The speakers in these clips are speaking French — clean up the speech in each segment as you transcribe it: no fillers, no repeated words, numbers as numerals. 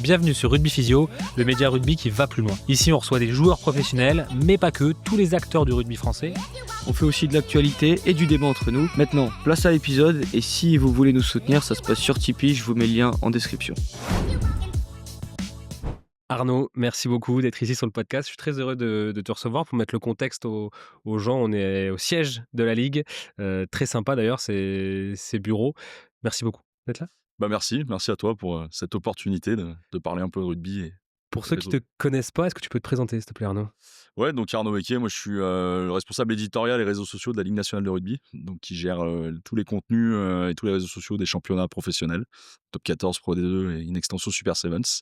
Bienvenue sur Rugby Physio, le média rugby qui va plus loin. Ici, on reçoit des joueurs professionnels, mais pas que, tous les acteurs du rugby français. On fait aussi de l'actualité et du débat entre nous. Maintenant, place à l'épisode, et si vous voulez nous soutenir, ça se passe sur Tipeee, je vous mets le lien en description. Arnaud, merci beaucoup d'être ici sur le podcast. Je suis très heureux de te recevoir. Pour mettre le contexte aux gens, on est au siège de la Ligue. Très sympa d'ailleurs, ces bureaux. Merci beaucoup d'être là. Merci à toi pour cette opportunité de parler un peu de rugby. Pour ceux qui ne te connaissent pas, est-ce que tu peux te présenter, s'il te plaît, Arnaud ? Ouais, donc Arnaud Becquet, moi je suis le responsable éditorial et réseaux sociaux de la Ligue nationale de rugby, donc qui gère tous les contenus et tous les réseaux sociaux des championnats professionnels, Top 14, Pro D2 et in extenso Super Sevens.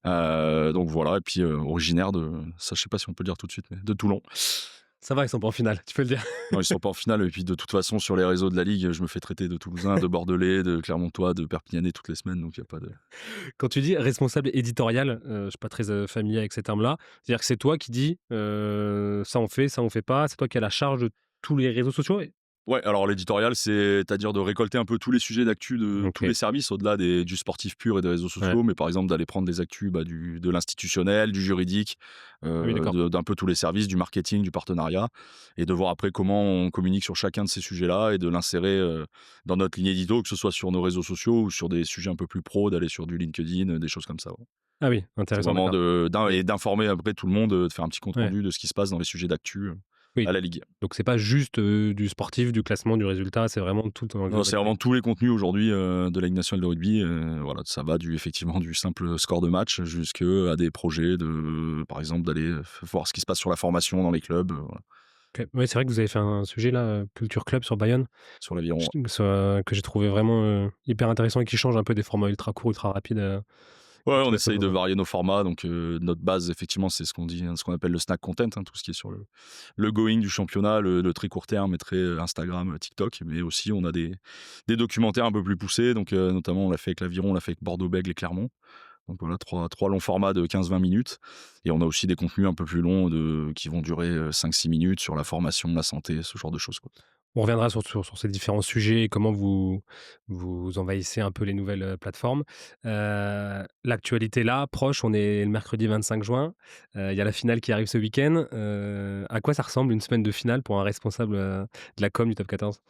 Donc voilà, et puis originaire de, ça je sais pas si on peut le dire tout de suite, mais de Toulon. Ça va, ils sont pas en finale, tu peux le dire. Non, ils sont pas en finale, et puis de toute façon sur les réseaux de la Ligue, je me fais traiter de Toulousain, de Bordelais, de Clermontois, de Perpignanais toutes les semaines, donc il n'y a pas de... Quand tu dis responsable éditorial, je suis pas très familier avec ces termes-là, c'est-à-dire que c'est toi qui dis ça on fait pas, c'est toi qui as la charge de tous les réseaux sociaux. Ouais, alors l'éditorial, c'est-à-dire de récolter un peu tous les sujets d'actu de tous les services, au-delà du sportif pur et des réseaux sociaux, mais par exemple d'aller prendre les actus de l'institutionnel, du juridique, d'un peu tous les services, du marketing, du partenariat, et de voir après comment on communique sur chacun de ces sujets-là et de l'insérer dans notre ligne édito, que ce soit sur nos réseaux sociaux ou sur des sujets un peu plus pro, d'aller sur du LinkedIn, des choses comme ça. Ouais. Ah oui, intéressant. C'est vraiment et d'informer après tout le monde, de faire un petit compte-rendu de ce qui se passe dans les sujets d'actu. À la Ligue. Donc c'est pas juste du sportif, du classement, du résultat, c'est vraiment tout. Non, c'est vraiment tous les contenus aujourd'hui de la Ligue nationale de rugby. Voilà, ça va effectivement du simple score de match jusqu'à des projets par exemple, d'aller voir ce qui se passe sur la formation dans les clubs. Voilà. Oui, c'est vrai que vous avez fait un sujet là, Culture Club sur Bayonne, sur l'Aviron, que j'ai trouvé vraiment hyper intéressant et qui change un peu des formats ultra courts, ultra rapides. Ouais, on essaye de varier nos formats. Donc, notre base, effectivement, c'est ce qu'on appelle le snack content, tout ce qui est sur le going du championnat, le très court terme et très Instagram, TikTok. Mais aussi, on a des documentaires un peu plus poussés. Donc, notamment, on l'a fait avec l'Aviron, on l'a fait avec Bordeaux-Bègles et Clermont. Donc, voilà, trois longs formats de 15-20 minutes. Et on a aussi des contenus un peu plus longs qui vont durer 5-6 minutes sur la formation, la santé, ce genre de choses, quoi. On reviendra sur ces différents sujets et comment vous envahissez un peu les nouvelles plateformes. L'actualité là, proche, on est le mercredi 25 juin. Il y a la finale qui arrive ce week-end. À quoi ça ressemble une semaine de finale pour un responsable de la com du Top 14 ?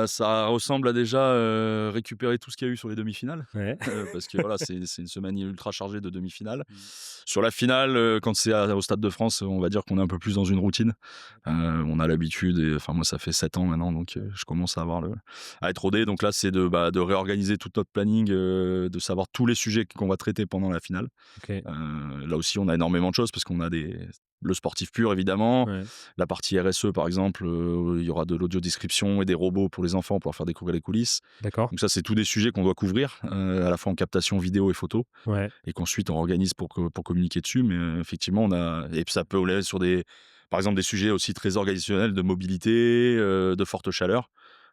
Ça ressemble à déjà récupérer tout ce qu'il y a eu sur les demi-finales. Ouais. Parce que voilà, c'est une semaine ultra chargée de demi-finales. Sur la finale, quand c'est au Stade de France, on va dire qu'on est un peu plus dans une routine. On a l'habitude, et moi ça fait 7 ans maintenant, donc je commence à être rodé. Donc là, c'est de réorganiser tout notre planning, de savoir tous les sujets qu'on va traiter pendant la finale. Là aussi, on a énormément de choses parce qu'on a le sportif pur, évidemment. La partie RSE, par exemple, il y aura de l'audio-description et des robots pour les enfants pour leur faire découvrir les coulisses. D'accord. Donc ça, c'est tous des sujets qu'on doit couvrir, à la fois en captation vidéo et photo, et qu'ensuite on organise pour communiquer dessus. Mais effectivement, et puis ça peut aller sur par exemple, des sujets aussi très organisationnels de mobilité, de forte chaleur.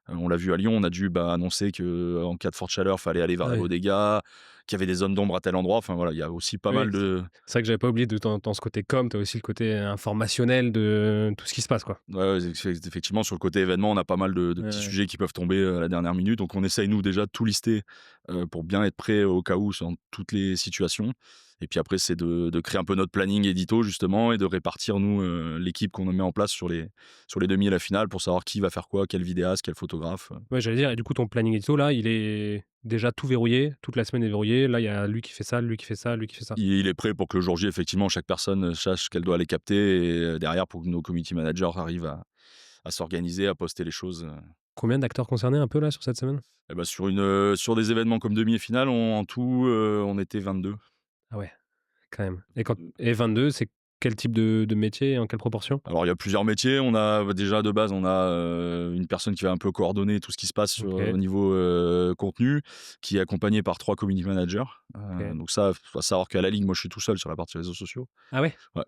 On l'a vu à Lyon, on a dû annoncer qu'en cas de forte chaleur, il fallait aller vers la bodega, qu'il y avait des zones d'ombre à tel endroit. Enfin voilà, il y a aussi pas mal de... C'est vrai que j'avais pas oublié dans ce côté com, tu as aussi le côté informationnel de tout ce qui se passe, quoi. Ouais, effectivement, sur le côté événement, on a pas mal de petits sujets qui peuvent tomber à la dernière minute. Donc on essaye, nous, déjà de tout lister pour bien être prêt au cas où dans toutes les situations. Et puis après, c'est de créer un peu notre planning édito, justement, et de répartir, nous, l'équipe qu'on met en place sur les demi et la finale pour savoir qui va faire quoi, quel vidéaste, quel photographe. Ouais, j'allais dire, et du coup, ton planning édito, là, il est déjà tout verrouillé, toute la semaine est verrouillée. Là, il y a lui qui fait ça, lui qui fait ça, lui qui fait ça. Il est prêt pour que le jour J, effectivement, chaque personne sache qu'elle doit aller capter, et derrière, pour que nos community managers arrivent à s'organiser, à poster les choses. Combien d'acteurs concernés un peu là sur cette semaine ? Sur des événements comme demi et finale, en tout, on était 22. Ah ouais, quand même. Et 22, c'est quel type de métier et en quelle proportion ? Alors, il y a plusieurs métiers. On a déjà, de base, une personne qui va un peu coordonner tout ce qui se passe au niveau contenu, qui est accompagnée par 3 community managers. Donc ça, il faut savoir qu'à la Ligue, moi, je suis tout seul sur la partie réseaux sociaux. Ah ouais ? Ouais.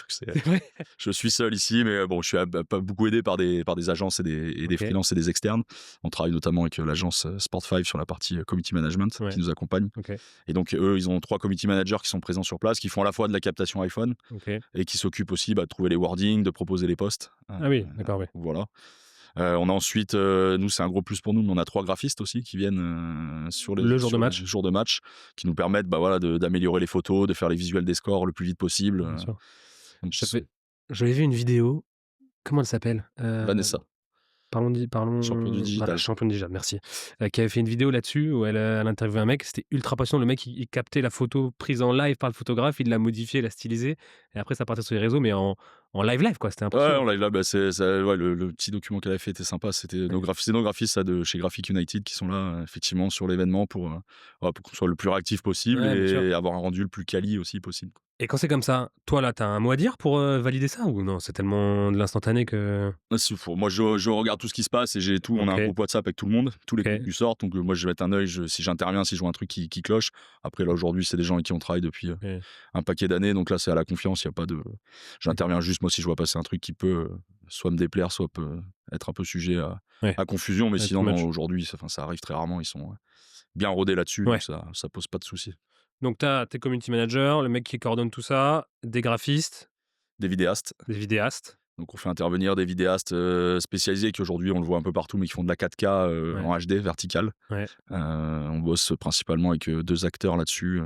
C'est vrai. Je suis seul ici, mais bon, je suis pas beaucoup aidé par des agences et des freelances et des externes. On travaille notamment avec l'agence Sport5 sur la partie community management qui nous accompagne. Et donc, eux, ils ont 3 community managers qui sont présents sur place, qui font à la fois de la captation iPhone et qui s'occupent aussi de trouver les wordings, de proposer les posts. Ah oui, d'accord, oui. Voilà. On a ensuite, nous, c'est un gros plus pour nous, mais on a 3 graphistes aussi qui viennent, Le jour de sur les match? jours de match, qui nous permettent, bah, voilà, d'améliorer les photos, de faire les visuels des scores le plus vite possible, Bien sûr. donc J'avais j'avais vu une vidéo, comment elle s'appelle? Vanessa, champion du Parlons voilà, digital. Championne Digital, merci. Qui avait fait une vidéo là-dessus où elle interviewait un mec, c'était ultra passionnant. Le mec, il captait la photo prise en live par le photographe, il l'a modifiée, l'a stylisée et après ça partait sur les réseaux, mais en live live quoi, c'était Ouais, impressionnant. on live là, bah, ouais, le petit document qu'elle avait fait était sympa. C'était Ouais. c'est nos graphistes ça, de chez Graphic United qui sont là, effectivement sur l'événement ouais, pour qu'on soit le plus réactif possible Ouais, bien sûr. et avoir un rendu le plus quali aussi possible. Et quand c'est comme ça, toi là, tu as un mot à dire pour, valider ça ou non? C'est tellement de l'instantané que Ouais, moi je regarde tout ce qui se passe et j'ai tout, on a un OK, groupe WhatsApp avec tout le monde, tous les OK, contenus sortent, donc moi je vais mettre un œil, si j'interviens, si je vois un truc qui cloche. Après là aujourd'hui, c'est des gens avec qui on travaille depuis, OK, un paquet d'années, donc là c'est à la confiance, il y a pas de OK. j'interviens juste moi si je vois passer un truc qui peut, soit me déplaire, soit peut être un peu sujet Ouais, à confusion, mais ouais, too sinon non, much. aujourd'hui, ça arrive très rarement, ils sont, bien rodés là-dessus, donc Ouais. ça pose pas de soucis. Donc tu as tes community managers, le mec qui coordonne tout ça, des graphistes, Des vidéastes, des vidéastes. donc on fait intervenir des vidéastes, spécialisés qui aujourd'hui on le voit un peu partout, mais qui font de la 4K, Ouais, en HD verticale. ouais. On bosse principalement avec, 2 acteurs là-dessus,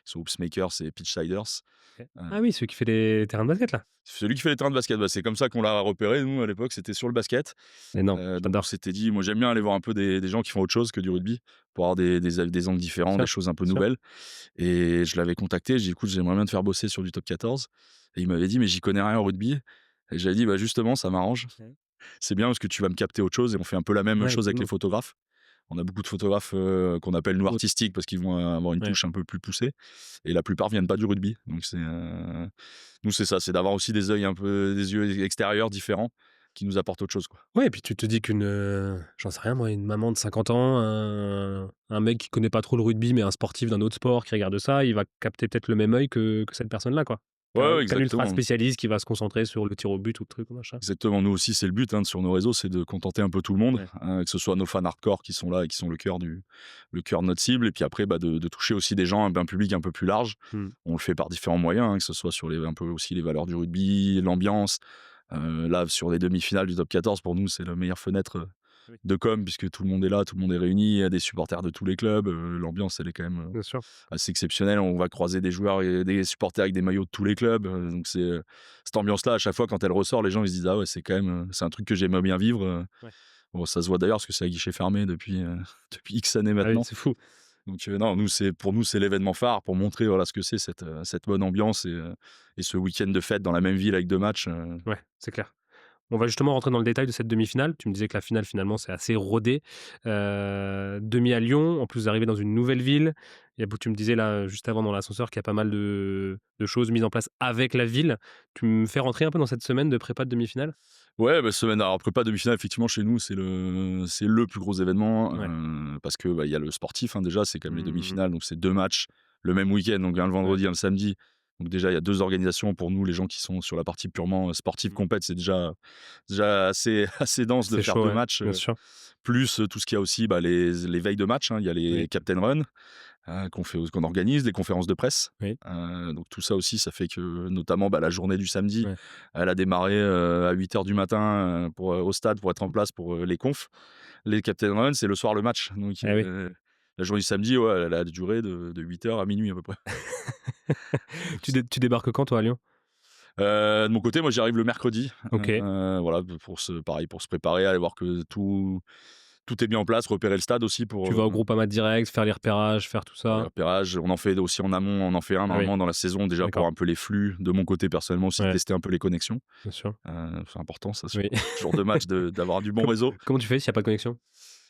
qui sont Oopsmakers et Pitchsiders. OK. Heu, Ah oui, celui qui fait les terrains de basket là? Celui qui fait les terrains de basket, bah, c'est comme ça qu'on l'a repéré nous à l'époque, c'était sur le basket. Énorme, Donc on j'adore. s'était dit moi j'aime bien aller voir un peu des gens qui font autre chose que du rugby, pour avoir des angles Bien différents, des sûr, choses un peu bien sûr. nouvelles, et je l'avais contacté, j'ai dit: «Écoute, j'aimerais bien te faire bosser sur du top 14», et il m'avait dit: «Mais j'y connais rien au rugby», et j'avais dit: «Bah, justement, ça m'arrange. Ouais. C'est bien parce que tu vas me capter autre chose», et on fait un peu la même Ouais, chose avec les totalement. photographes. On a beaucoup de photographes, qu'on appelle nous Autre. artistiques parce qu'ils vont avoir une Ouais. touche un peu plus poussée, et la plupart viennent pas du rugby. Donc nous c'est ça, c'est d'avoir aussi des yeux extérieurs différents qui nous apportent autre chose, quoi. Ouais et puis tu te dis qu'une, j'en sais rien moi, une maman de 50 ans, un mec qui connaît pas trop le rugby, mais un sportif d'un autre sport qui regarde ça, il va capter peut-être le même œil que cette personne-là, quoi. Ouais, ouais, Qu'un ultra exactement. spécialiste qui va se concentrer sur le tir au but ou le truc ou machin. Exactement, nous aussi c'est le but, hein, sur nos réseaux, c'est de contenter un peu tout le monde, Ouais. que ce soit nos fans hardcore qui sont là et qui sont le cœur de notre cible, et puis après, bah, de toucher aussi des gens, un public un peu plus large. Mmh. On le fait par différents moyens, hein, que ce soit sur un peu aussi les valeurs du rugby, l'ambiance. Là, sur les demi-finales du top 14, pour nous, c'est la meilleure fenêtre, Oui, de com, puisque tout le monde est là, tout le monde est réuni, il y a des supporters de tous les clubs, l'ambiance elle est quand même, bien sûr. assez exceptionnelle. On va croiser des joueurs et des supporters avec des maillots de tous les clubs, donc cette ambiance-là, à chaque fois quand elle ressort, les gens ils se disent: «Ah ouais, c'est quand même, c'est un truc que j'aimerais bien vivre», Ouais. bon, ça se voit d'ailleurs parce que c'est à guichet fermé depuis, depuis X années Ah oui, maintenant. c'est fou. Donc non, pour nous, c'est l'événement phare pour montrer, voilà, ce que c'est cette bonne ambiance, et ce week-end de fête dans la même ville avec 2 matchs, Ouais, c'est clair. On va justement rentrer dans le détail de cette demi-finale. Tu me disais que la finale, finalement, c'est assez rodé. Demi à Lyon, en plus d'arriver dans une nouvelle ville. Il y a, tu me disais là, juste avant dans l'ascenseur, qu'il y a pas mal de choses mises en place avec la ville. Tu me fais rentrer un peu dans cette semaine de prépa de demi-finale? Ouais, bah, semaine alors prépa demi-finale, effectivement, chez nous, c'est le plus gros événement, Ouais. parce que, bah, il y a le sportif, hein, déjà, c'est quand même les Mmh. demi-finales, donc c'est 2 matchs le même week-end, donc un le Ouais. vendredi, un le samedi. Donc déjà, il y a 2 organisations pour nous, les gens qui sont sur la partie purement, sportive Mmh. compète, c'est déjà assez assez dense de C'est faire chaud, 2 ouais, matchs, bien sûr. plus, tout ce qu'il y a aussi, bah, les veilles de match, hein. Il y a les Oui, captain run, qu'on organise, les conférences de presse. oui, Donc tout ça aussi, ça fait que notamment, bah, la journée du samedi, ouais. elle a démarré, à 8 heures du matin, au stade pour être en place pour, les confs. Les captain run, c'est le soir le match. Donc Eh oui. la journée du samedi, ouais, elle a duré de 8 heures à minuit à peu près. Tu débarques quand, toi, à Lyon? De mon côté, moi j'arrive le mercredi, OK. voilà, pareil, pour se préparer, aller voir que tout est bien en place, repérer le stade aussi Tu pour, vas au Groupama direct, faire les repérages, faire tout pour les ça? repérages. On en fait aussi en amont, on en fait un Ah oui, normalement dans la saison déjà pour d'accord. un peu les flux. De mon côté personnellement aussi, Ouais, tester un peu les connexions. bien sûr. C'est important ça sur Oui. ce genre de match d'avoir du bon Com réseau. comment tu fais s'il y a pas de connexion?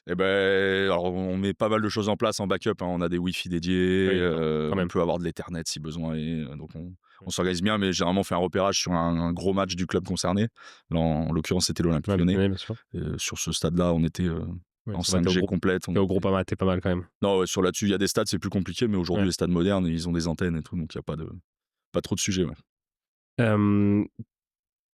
Et ben, alors on met pas mal de choses en place en backup, hein. On a des Wi-Fi dédiés, Oui, d'accord, quand on même. peut avoir de l'Ethernet si besoin est, donc on Ouais. s'organise bien, mais généralement on fait un repérage sur un gros match du club concerné. Là, en l'occurrence, c'était l'Olympique Ouais, Lyonnais. bien sûr. Sur ce stade-là, on était, Ouais, en ça va, tu es au 5G groupe complète. tu es au Groupama, tu es pas mal quand même. Non, ouais, sur là-dessus, il y a des stades, c'est plus compliqué, mais aujourd'hui, Ouais. les stades modernes, ils ont des antennes et tout, donc il y a pas trop de sujets, ouais. Hem,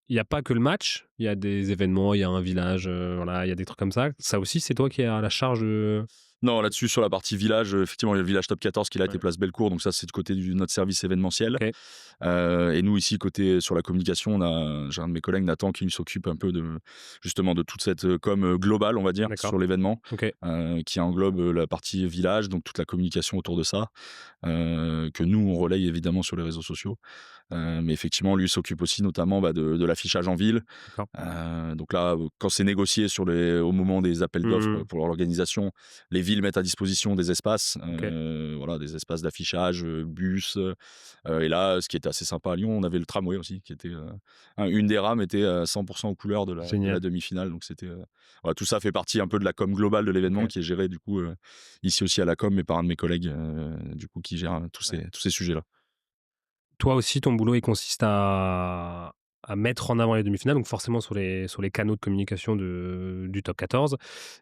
il y a pas que le match, il y a des événements, il y a un village, voilà, il y a des trucs comme ça. Ça aussi, c'est toi qui es à la charge de Non, là-dessus, sur la partie village, effectivement, il y a le village top 14 qui là était Ouais. place Bellecour, donc ça, c'est du côté de notre service événementiel. OK. Et nous, ici, côté sur la communication, j'ai un de mes collègues, Nathan, qui lui s'occupe un peu justement de toute cette com globale, on va dire, D'accord. sur l'événement, OK. qui englobe la partie village, donc toute la communication autour de ça, que nous, on relaye évidemment sur les réseaux sociaux. Mais effectivement, lui s'occupe aussi notamment de l'affichage en ville. D'accord. Donc là, quand c'est négocié au moment des appels d'offres Mmh. pour l'organisation, les villes mettent à disposition des espaces, OK. voilà, des espaces d'affichage, bus. Et là, ce qui était assez sympa à Lyon, on avait le tramway aussi, qui était une des rames était à 100% aux couleurs de la Génial. demi-finale. Donc c'était voilà, tout ça fait partie un peu de la com globale de l'événement OK. qui est gérée du coup ici aussi à la com, mais par un de mes collègues du coup qui gère Ouais. tous ces sujets-là. Toi aussi, ton boulot, il consiste à mettre en avant les demi-finales, donc forcément sur les canaux de communication du top 14,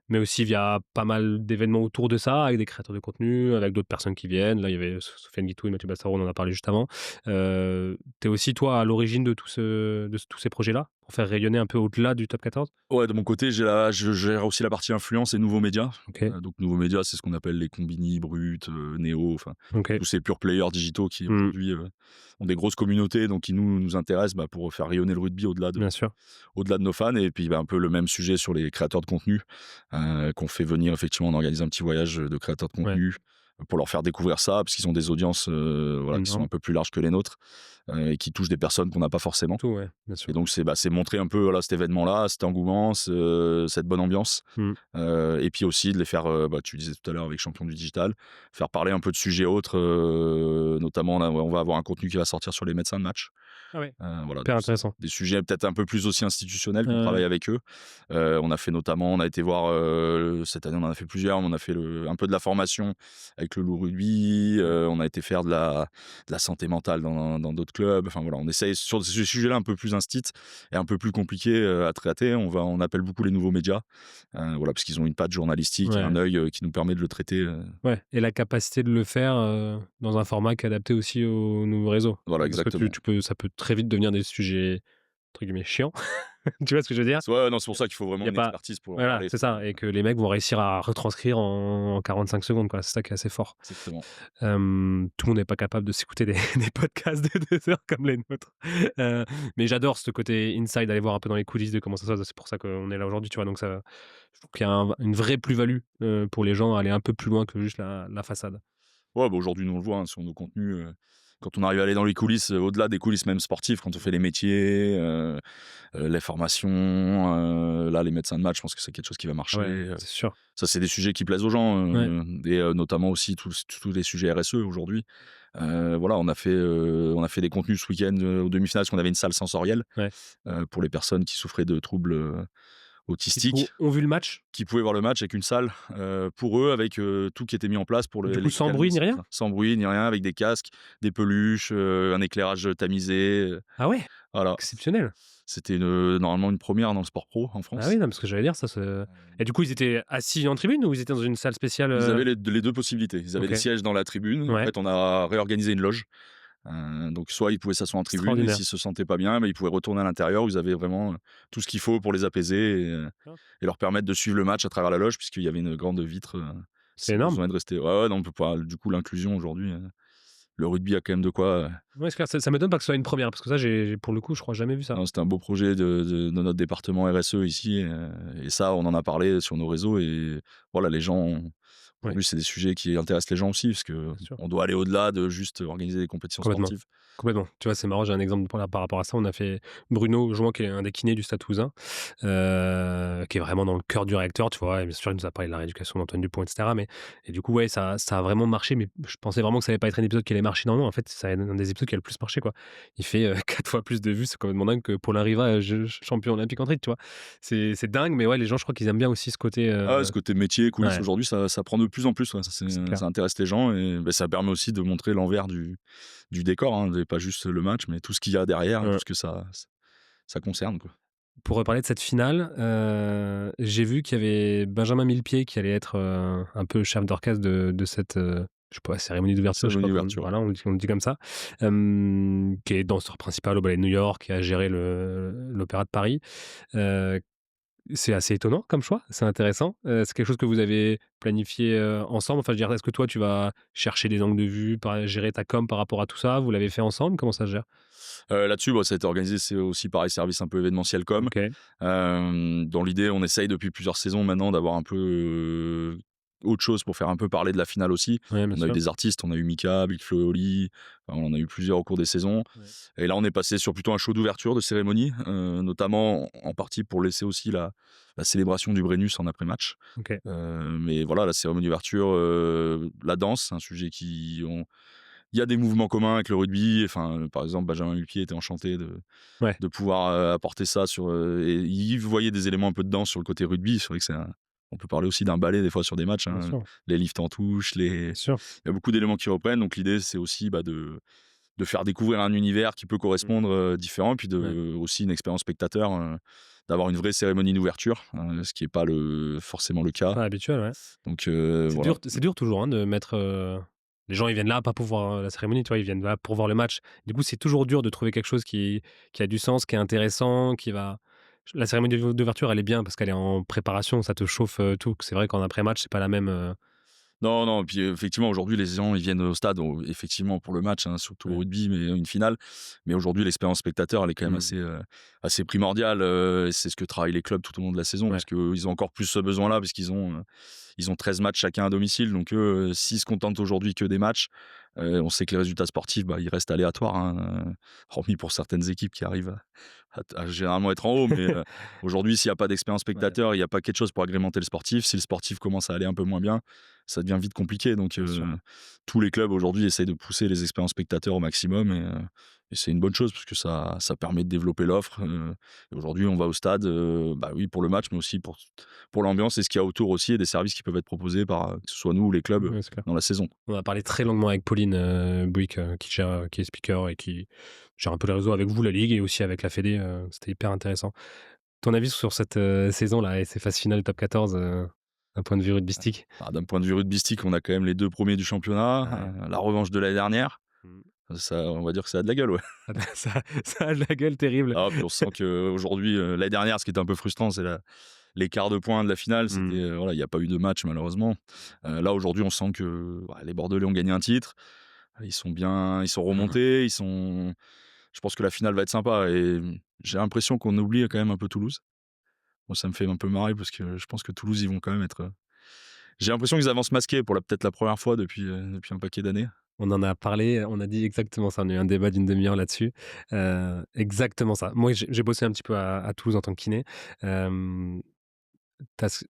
mais aussi via pas mal d'événements autour de ça, avec des créateurs de contenu, avec d'autres personnes qui viennent. Là, il y avait Sofiane Guitou et Mathieu Bassaro, on en a parlé juste avant. Tu es aussi, toi, à l'origine de tous ces projets-là, pour faire rayonner un peu au-delà du top 14? Ouais, de mon côté, je gère aussi la partie influence et nouveaux médias. OK, Donc nouveaux médias, c'est ce qu'on appelle les Combini, Brut, Néo, enfin OK. tous ces pure players digitaux qui Mmh, aujourd'hui ont des grosses communautés, donc qui nous intéressent pour faire rayonner le rugby bien sûr. au-delà de nos fans. Et puis un peu le même sujet sur les créateurs de contenu qu'on fait venir effectivement, on organise un petit voyage de créateurs de Ouais, contenu pour leur faire découvrir ça, parce qu'ils ont des audiences voilà, qui sont énorme. un peu plus larges que les nôtres et qui touchent des personnes qu'on n'a pas forcément. Tout, ouais, bien Et sûr. donc c'est montrer un peu voilà, cet événement-là, cet engouement, cette bonne ambiance. Mmh. Et puis aussi de les faire, tu disais tout à l'heure avec Champion du Digital, faire parler un peu de sujets autres, notamment on va avoir un contenu qui va sortir sur les médecins de match. Ah ouais, Voilà, hyper donc c'est intéressant. des sujets peut-être un peu plus aussi institutionnels qu'on travaille avec eux. On a été voir, cette année on en a fait plusieurs, mais on a fait un peu de la formation avec le Loup Rugby, Ouais. on a été faire de la santé mentale dans d'autres clubs. Enfin voilà, on essaye sur ces sujets-là un peu plus instit et un peu plus compliqués à traiter. On appelle beaucoup les nouveaux médias, voilà, parce qu'ils ont une patte journalistique et Ouais. un œil qui nous permet de le traiter. Ouais, et la capacité de le faire, dans un format qui est adapté aussi aux nouveaux réseaux. Voilà, Parce que exactement. ça peut très vite devenir des sujets, entre guillemets, «chiants». Tu vois ce que je veux dire? Ouais, non, c'est pour ça qu'il faut Il vraiment y a une pas expertise pour en Voilà, parler. c'est ça, et que les mecs vont réussir à retranscrire en 45 secondes, quoi. C'est ça qui est assez fort. Exactement. Tout le monde n'est pas capable de s'écouter des des podcasts de 2 heures comme les nôtres. Heu, mais j'adore ce côté inside, aller voir un peu dans les coulisses de comment ça se passe. C'est pour ça qu'on est là aujourd'hui, tu vois? Donc ça, je trouve qu'il y a une vraie plus-value, pour les gens à aller un peu plus loin que juste la façade. Ouais, aujourd'hui, nous, on le voit, hein, sur nos contenus, quand on arrive à aller dans les coulisses, au-delà des coulisses même sportives, quand on fait les métiers, les formations, là, les médecins de match, je pense que c'est quelque chose qui va marcher, Ouais, c'est sûr. ça, c'est des sujets qui plaisent aux gens, Ouais. et notamment aussi tous les sujets RSE aujourd'hui. Voilà, on a fait des contenus ce week-end, aux demi-finales, parce qu'on avait une salle sensorielle, Ouais. pour les personnes qui souffraient de troubles, Qui du coup autistiques, ont vu le match, qui pouvaient voir le match avec une salle, pour eux, avec tout qui était mis en place pour du coup les sans bruit ni psychanalystes, tout rien? ça. Sans bruit ni rien, avec des casques, des peluches, un éclairage tamisé, Ah ouais? voilà. Exceptionnel. C'était normalement une première dans le sport pro en Ah oui, France. non, parce que j'allais dire ça se et du coup, ils étaient assis en tribune ou ils étaient dans une salle spéciale, Ils avaient les 2 possibilités. Ils avaient des OK. sièges dans la tribune. En Ouais, fait, on a réorganisé une loge. Donc soit ils pouvaient s'asseoir en tribune et extraordinaire. s'ils se sentaient pas bien, ils pouvaient retourner à l'intérieur où ils avaient vraiment, tout ce qu'il faut pour les apaiser et leur permettre de suivre le match à travers la loge, puisqu'il y avait une grande vitre, C'est s'ils avaient énorme. besoin de rester, ouais, ouais, non, on peut pas, du coup, l'inclusion aujourd'hui, le rugby a quand même de quoi, Ouais, c'est clair, ça m'étonne pas que ce soit une première parce que ça, j'ai pour le coup, je crois jamais vu ça. non, c'était un beau projet de notre département RSE ici, et ça, on en a parlé sur nos réseaux, et voilà, les gens, Ouais, aujourd'hui, c'est des sujets qui intéressent les gens aussi, parce bien sûr. qu'on doit aller au-delà de juste organiser des compétitions Complètement. sportives. Complètement. Tu vois, c'est marrant, j'ai un exemple par rapport à ça. On a fait Bruno Jouan, qui est un des kinés du Stade Toulousain, qui est vraiment dans le cœur du réacteur, tu vois. Et bien sûr, il nous a parlé de la rééducation d'Antoine Dupont, etc. Mais, et du coup, ouais, ça a vraiment marché. Mais je pensais vraiment que ça allait pas être un épisode qui allait marcher. Non, non, en fait, c'est un des épisodes qui a le plus marché, quoi. Il fait 4 fois plus de vues. C'est complètement dingue que Paulin Riva, champion olympique en triple, tu vois. C'est dingue, mais ouais, les gens, je crois qu'ils aiment bien aussi ce côté. Ah ouais, ce côté métier, coulisses, Ouais, aujourd'hui, ça prend de plus en plus, ouais, c'est clair. ça intéresse les gens, et ça permet aussi de montrer l'envers du décor, hein, et pas juste le match, mais tout ce qu'il y a derrière, tout Ouais. ce que ça concerne, quoi. Pour reparler de cette finale, j'ai vu qu'il y avait Benjamin Millepied qui allait être, un peu chef d'orchestre de cette, je sais pas, cérémonie d'ouverture, je sais Cérémonie pas comment, d'ouverture. voilà, on le dit comme ça. Qui est danseur principal au Ballet de New York, qui a géré l'Opéra de Paris. Heu, C'est assez étonnant comme choix, c'est intéressant. C'est quelque chose que vous avez planifié, ensemble? Enfin, je veux dire, est-ce que toi, tu vas chercher des angles de vue, gérer ta com par rapport à tout ça? Vous l'avez fait ensemble? Comment ça se gère? Là-dessus, bah, ça a été organisé, c'est aussi pareil, service un peu événementiel com. OK. Dans l'idée, on essaye depuis plusieurs saisons maintenant d'avoir un peu autre chose pour faire un peu parler de la finale aussi. Ouais, bien On a eu sûr. des artistes, on a eu Mika, Big Flo et Oli, enfin, on en a eu plusieurs au cours des saisons. Ouais. Et là, on est passé sur plutôt un show d'ouverture de cérémonie, notamment en partie pour laisser aussi la célébration du Brennus en après-match. OK. Mais voilà, la cérémonie d'ouverture, la danse, c'est un sujet il y a des mouvements communs avec le rugby. Enfin, par exemple, Benjamin Millepied était enchanté Ouais, de pouvoir apporter ça et il voyait des éléments un peu de danse sur le côté rugby. C'est vrai que on peut parler aussi d'un ballet des fois sur des matchs, bien hein. sûr, Les lifts en touche, bien sûr. il y a beaucoup d'éléments qui reprennent. Donc l'idée, c'est aussi de faire découvrir un univers qui peut Mmh. correspondre différent, et puis Ouais. aussi une expérience spectateur, d'avoir une vraie cérémonie d'ouverture, ce qui n'est pas forcément le cas. Pas habituel, ouais. Donc voilà. C'est dur toujours, hein, de mettre, les gens, ils viennent là pas pour voir, la cérémonie, tu vois? Ils viennent là pour voir le match. Du coup, c'est toujours dur de trouver quelque chose qui a du sens, qui est intéressant, qui va la cérémonie d'ouverture, elle est bien parce qu'elle est en préparation, ça te chauffe, tout. C'est vrai qu'en après-match, c'est pas la même, Non, non, puis effectivement, aujourd'hui, les gens, ils viennent au stade, effectivement, pour le match, hein, surtout au ouais. rugby, mais une finale. Mais aujourd'hui, l'expérience spectateur, elle est quand même Mmh. assez primordiale. Et c'est ce que travaillent les clubs tout au long de la saison, Ouais, parce qu'ils ont encore plus ce besoin-là, parce qu'ils ont 13 matchs chacun à domicile. Donc, eux, s'ils se contentent aujourd'hui que des matchs, on sait que les résultats sportifs, bah, ils restent aléatoires, hein, hormis pour certaines équipes qui arrivent à généralement être en haut. Mais aujourd'hui, s'il n'y a pas d'expérience ouais, spectateur, il n'y a pas quelque chose pour agrémenter le sportif. Si le sportif commence à aller un peu moins bien, ça devient vite compliqué. Donc, bien sûr. tous les clubs aujourd'hui essayent de pousser les expériences spectateurs au maximum, et c'est une bonne chose parce que ça permet de développer l'offre. Et aujourd'hui, on va au stade, bah oui, pour le match, mais aussi pour l'ambiance et ce qu'il y a autour aussi, et des services qui peuvent être proposés par que ce soit nous ou les clubs Ouais, c'est clair. dans la saison. On a parlé très longuement avec Pauline, Bouygues, qui est speaker et qui gère un peu les réseaux avec vous, la ligue et aussi avec la fédé, c'était hyper intéressant. Ton avis sur cette, saison-là et ces phases finales top 14, d'un point de vue rugbystique? Ah, d'un point de vue rugbystique, on a quand même les 2 premiers du championnat, Ouais. la revanche de l'année dernière. Mmh. Ça, on va dire que ça a de la gueule, ouais. Ça a de la gueule terrible. Ah, puis on sent qu'aujourd'hui, l'année dernière, ce qui était un peu frustrant, c'est l'écart de points de la finale. C'était, Mmh. voilà, il n'y a pas eu de match malheureusement. Là, aujourd'hui, on sent que ouais, les Bordelais ont gagné un titre. Ils sont Mmh. remontés. Je pense que la finale va être sympa, et j'ai l'impression qu'on oublie quand même un peu Toulouse. Moi, ça me fait un peu marrer parce que je pense que Toulouse, ils vont quand même être. J'ai l'impression qu'ils avancent masqués pour peut-être la première fois depuis un paquet d'années. On en a parlé, on a dit exactement ça. On a eu un débat d'une demi-heure là-dessus. Exactement ça. Moi, j'ai bossé un petit peu à Toulouse en tant que kiné. Hem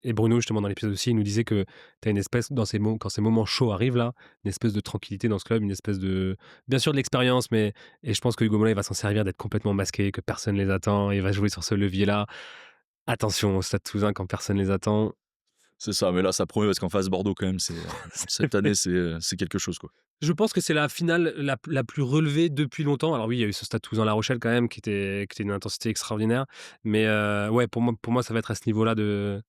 Et Bruno, justement, dans l'épisode aussi, il nous disait que tu as une espèce, quand ces moments chauds arrivent là, une espèce de tranquillité dans ce club, une espèce de. Bien sûr, de l'expérience, mais. Et je pense que Hugo Mola, il va s'en servir d'être complètement masqué, que personne ne les attend. Il va jouer sur ce levier-là. Attention au Stade Toulousain quand personne ne les attend. C'est ça, mais là, ça promet parce qu'en face, Bordeaux, quand même, cette année, c'est quelque chose, quoi. Je pense que c'est la finale la plus relevée depuis longtemps. Alors oui, il y a eu ce Stade Toulousain-La Rochelle quand même, qui était d'une intensité extraordinaire. Mais ouais, pour moi, ça va être à ce niveau-là de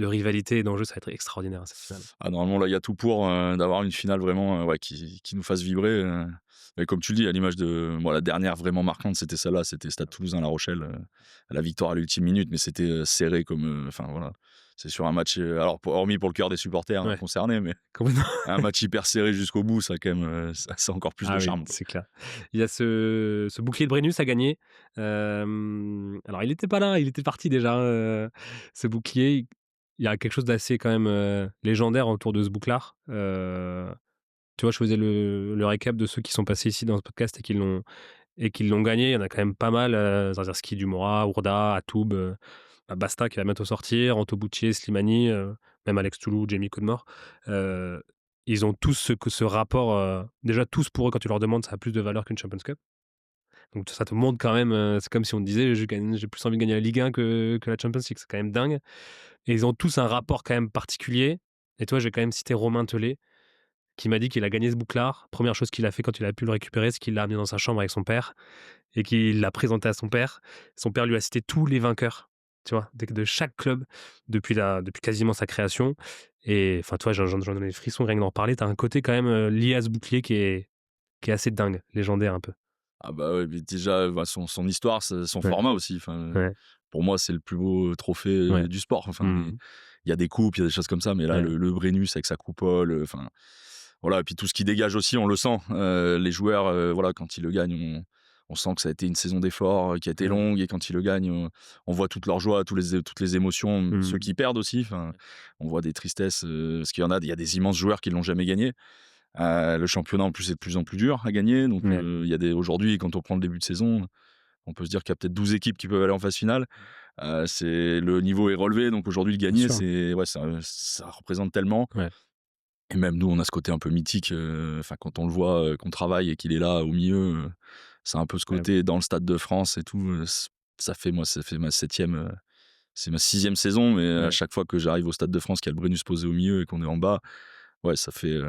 rivalité et d'enjeu, ça va être extraordinaire, cette finale. Ah, normalement, là, il y a tout pour d'avoir une finale vraiment ouais, qui nous fasse vibrer. Et comme tu le dis, à l'image de la dernière vraiment marquante, c'était celle-là, c'était Stade Toulousain-La Rochelle, la victoire à l'ultime minute, mais c'était serré comme. Enfin, voilà. C'est sur un match, alors, hormis pour le cœur des supporters Ouais, concernés, mais complètement. un match hyper serré jusqu'au bout, ça, quand même, ça a encore plus de Ah oui, charme, quoi. c'est clair. Il y a ce bouclier de Brennus à gagner. Alors il était pas là, il était parti déjà, ce bouclier. Il y a quelque chose d'assez quand même, légendaire autour de ce bouclard. Tu vois, je faisais le récap de ceux qui sont passés ici dans ce podcast et qui l'ont gagné. Il y en a quand même pas mal, Zazerski, Dumora, Ourda, Atoub, Basta qui va bientôt sortir, Anto Boutier, Slimani, même Alex Toulou, Jamie Cudmore. Heu, Ils ont tous ce rapport, déjà tous pour eux quand tu leur demandes, ça a plus de valeur qu'une Champions Cup. Donc ça te montre quand même, c'est comme si on te disait: J'ai plus envie de gagner la Ligue 1 que la Champions League». C'est quand même dingue et ils ont tous un rapport quand même particulier et toi, je vais quand même citer Romain Tellet qui m'a dit qu'il a gagné ce bouclard. Première chose qu'il a fait quand il a pu le récupérer, c'est qu'il l'a amené dans sa chambre avec son père et qu'il l'a présenté à son père. Son père lui a cité tous les vainqueurs, tu vois, de chaque club depuis quasiment sa création. Et enfin, toi, j'en ai des frissons rien que d'en parler. Tu as un côté quand même lié à ce bouclier qui est assez dingue, légendaire un peu. Ah bah, ouais, mais déjà, bah, son histoire, son Ouais, format aussi, enfin, ouais, pour moi, c'est le plus beau trophée, ouais. du sport. Enfin, Mmh. il y a des coupes, il y a des choses comme ça, mais là, Ouais, le Brennus avec sa coupole, enfin, voilà, et puis tout ce qui dégage aussi, on le sent. Les joueurs, voilà, quand ils le gagnent, on sent que ça a été une saison d'efforts, qui a été ouais. longue, et quand ils le gagnent, on voit toute leur joie, toutes les émotions. Ceux Mmh. qui perdent aussi, enfin, on voit des tristesses, parce il y a des immenses joueurs qui l'ont jamais gagné. Le championnat, en plus, est de plus en plus dur à gagner, donc Ouais, il y a des aujourd'hui, quand on prend le début de saison, on peut se dire qu'il y a peut-être 12 équipes qui peuvent aller en phase finale. C'est le niveau est relevé, donc aujourd'hui, le bien gagner, sûr. c'est ouais, ça représente tellement. Ouais, Et même nous, on a ce côté un peu mythique, enfin, quand on le voit, qu'on travaille et qu'il est là au milieu, c'est un peu ce ouais, côté dans le Stade de France et tout, ça fait ma septième, c'est ma sixième saison, mais à ouais. chaque fois que j'arrive au Stade de France, qu'il y a le Brennus posé au milieu et qu'on est en bas, ouais, ça fait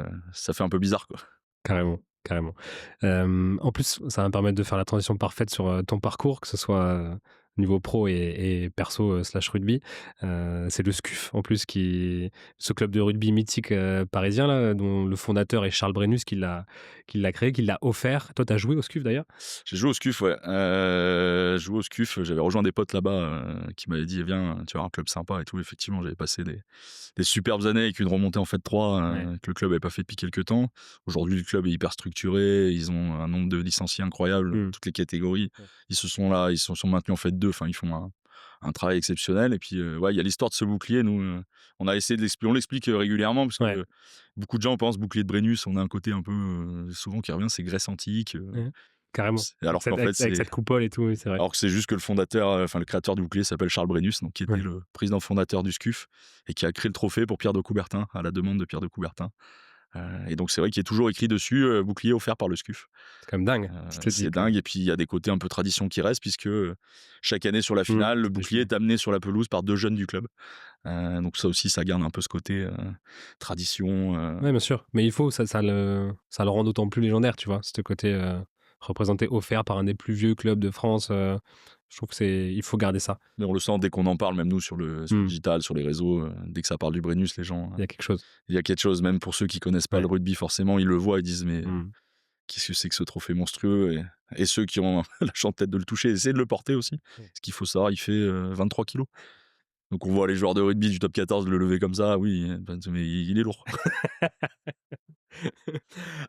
un peu bizarre, quoi. Carrément, carrément. En plus, ça va me permettre de faire la transition parfaite sur, ton parcours, que ce soit, niveau pro et perso, slash rugby. C'est le SCUF en plus ce club de rugby mythique, parisien là, dont le fondateur est Charles Brennus qui l'a créé, qui l'a offert. Toi, tu as joué au SCUF d'ailleurs? J'ai joué au SCUF, ouais. Joué au SCUF, j'avais rejoint des potes là-bas, qui m'avaient dit: «Viens, tu vas voir un club sympa et tout». Effectivement, j'avais passé des superbes années avec une remontée en F3, Ouais. que le club avait pas fait depuis quelques temps. Aujourd'hui, le club est hyper structuré, ils ont un nombre de licenciés incroyable, Mmh. toutes les catégories. Ouais. Ils se sont maintenus en F2, enfin, ils font un travail exceptionnel, et puis, ouais, il y a l'histoire de ce bouclier. Nous, on a essayé on l'explique, régulièrement, parce Ouais. que beaucoup de gens pensent bouclier de Brennus, on a un côté un peu, souvent qui revient, c'est Grèce antique, Ouais. Carrément. Avec alors qu'en fait, cette coupole et tout, oui, c'est vrai. alors que c'est juste que le fondateur, enfin le créateur du bouclier s'appelle Charles Brennus, donc qui était Ouais. le président fondateur du SCUF et qui a créé le trophée pour Pierre de Coubertin, à la demande de Pierre de Coubertin. Et donc c'est vrai qu'il est toujours écrit dessus, bouclier offert par le SCUF. C'est quand même dingue. Tu te dis C'est que dingue, et puis il y a des côtés un peu tradition qui restent, puisque, chaque année sur la mmh, finale, le c'était bouclier chou. est amené sur la pelouse par 2 jeunes du club. Donc ça aussi, ça garde un peu ce côté, tradition, Ouais, bien sûr, mais il faut, ça le rend d'autant plus légendaire, tu vois? Ce côté, représenté, offert par un des plus vieux clubs de France, je trouve que il faut garder ça. mais on le sent dès qu'on en parle, même nous sur le Mmh. digital, sur les réseaux, dès que ça parle du Brennus, les gens, Il y a quelque chose. il y a quelque chose, même pour ceux qui connaissent pas le Ouais. rugby forcément, ils le voient, ils disent: «Mais Mmh. qu'est-ce que c'est que ce trophée monstrueux?» Et ceux qui ont la chance peut-être de le toucher, essayer de le porter aussi. Ouais. Ce qu'il faut savoir, il fait, 23 kilos. Donc on voit les joueurs de rugby du top 14 le lever comme ça, oui, mais il est lourd.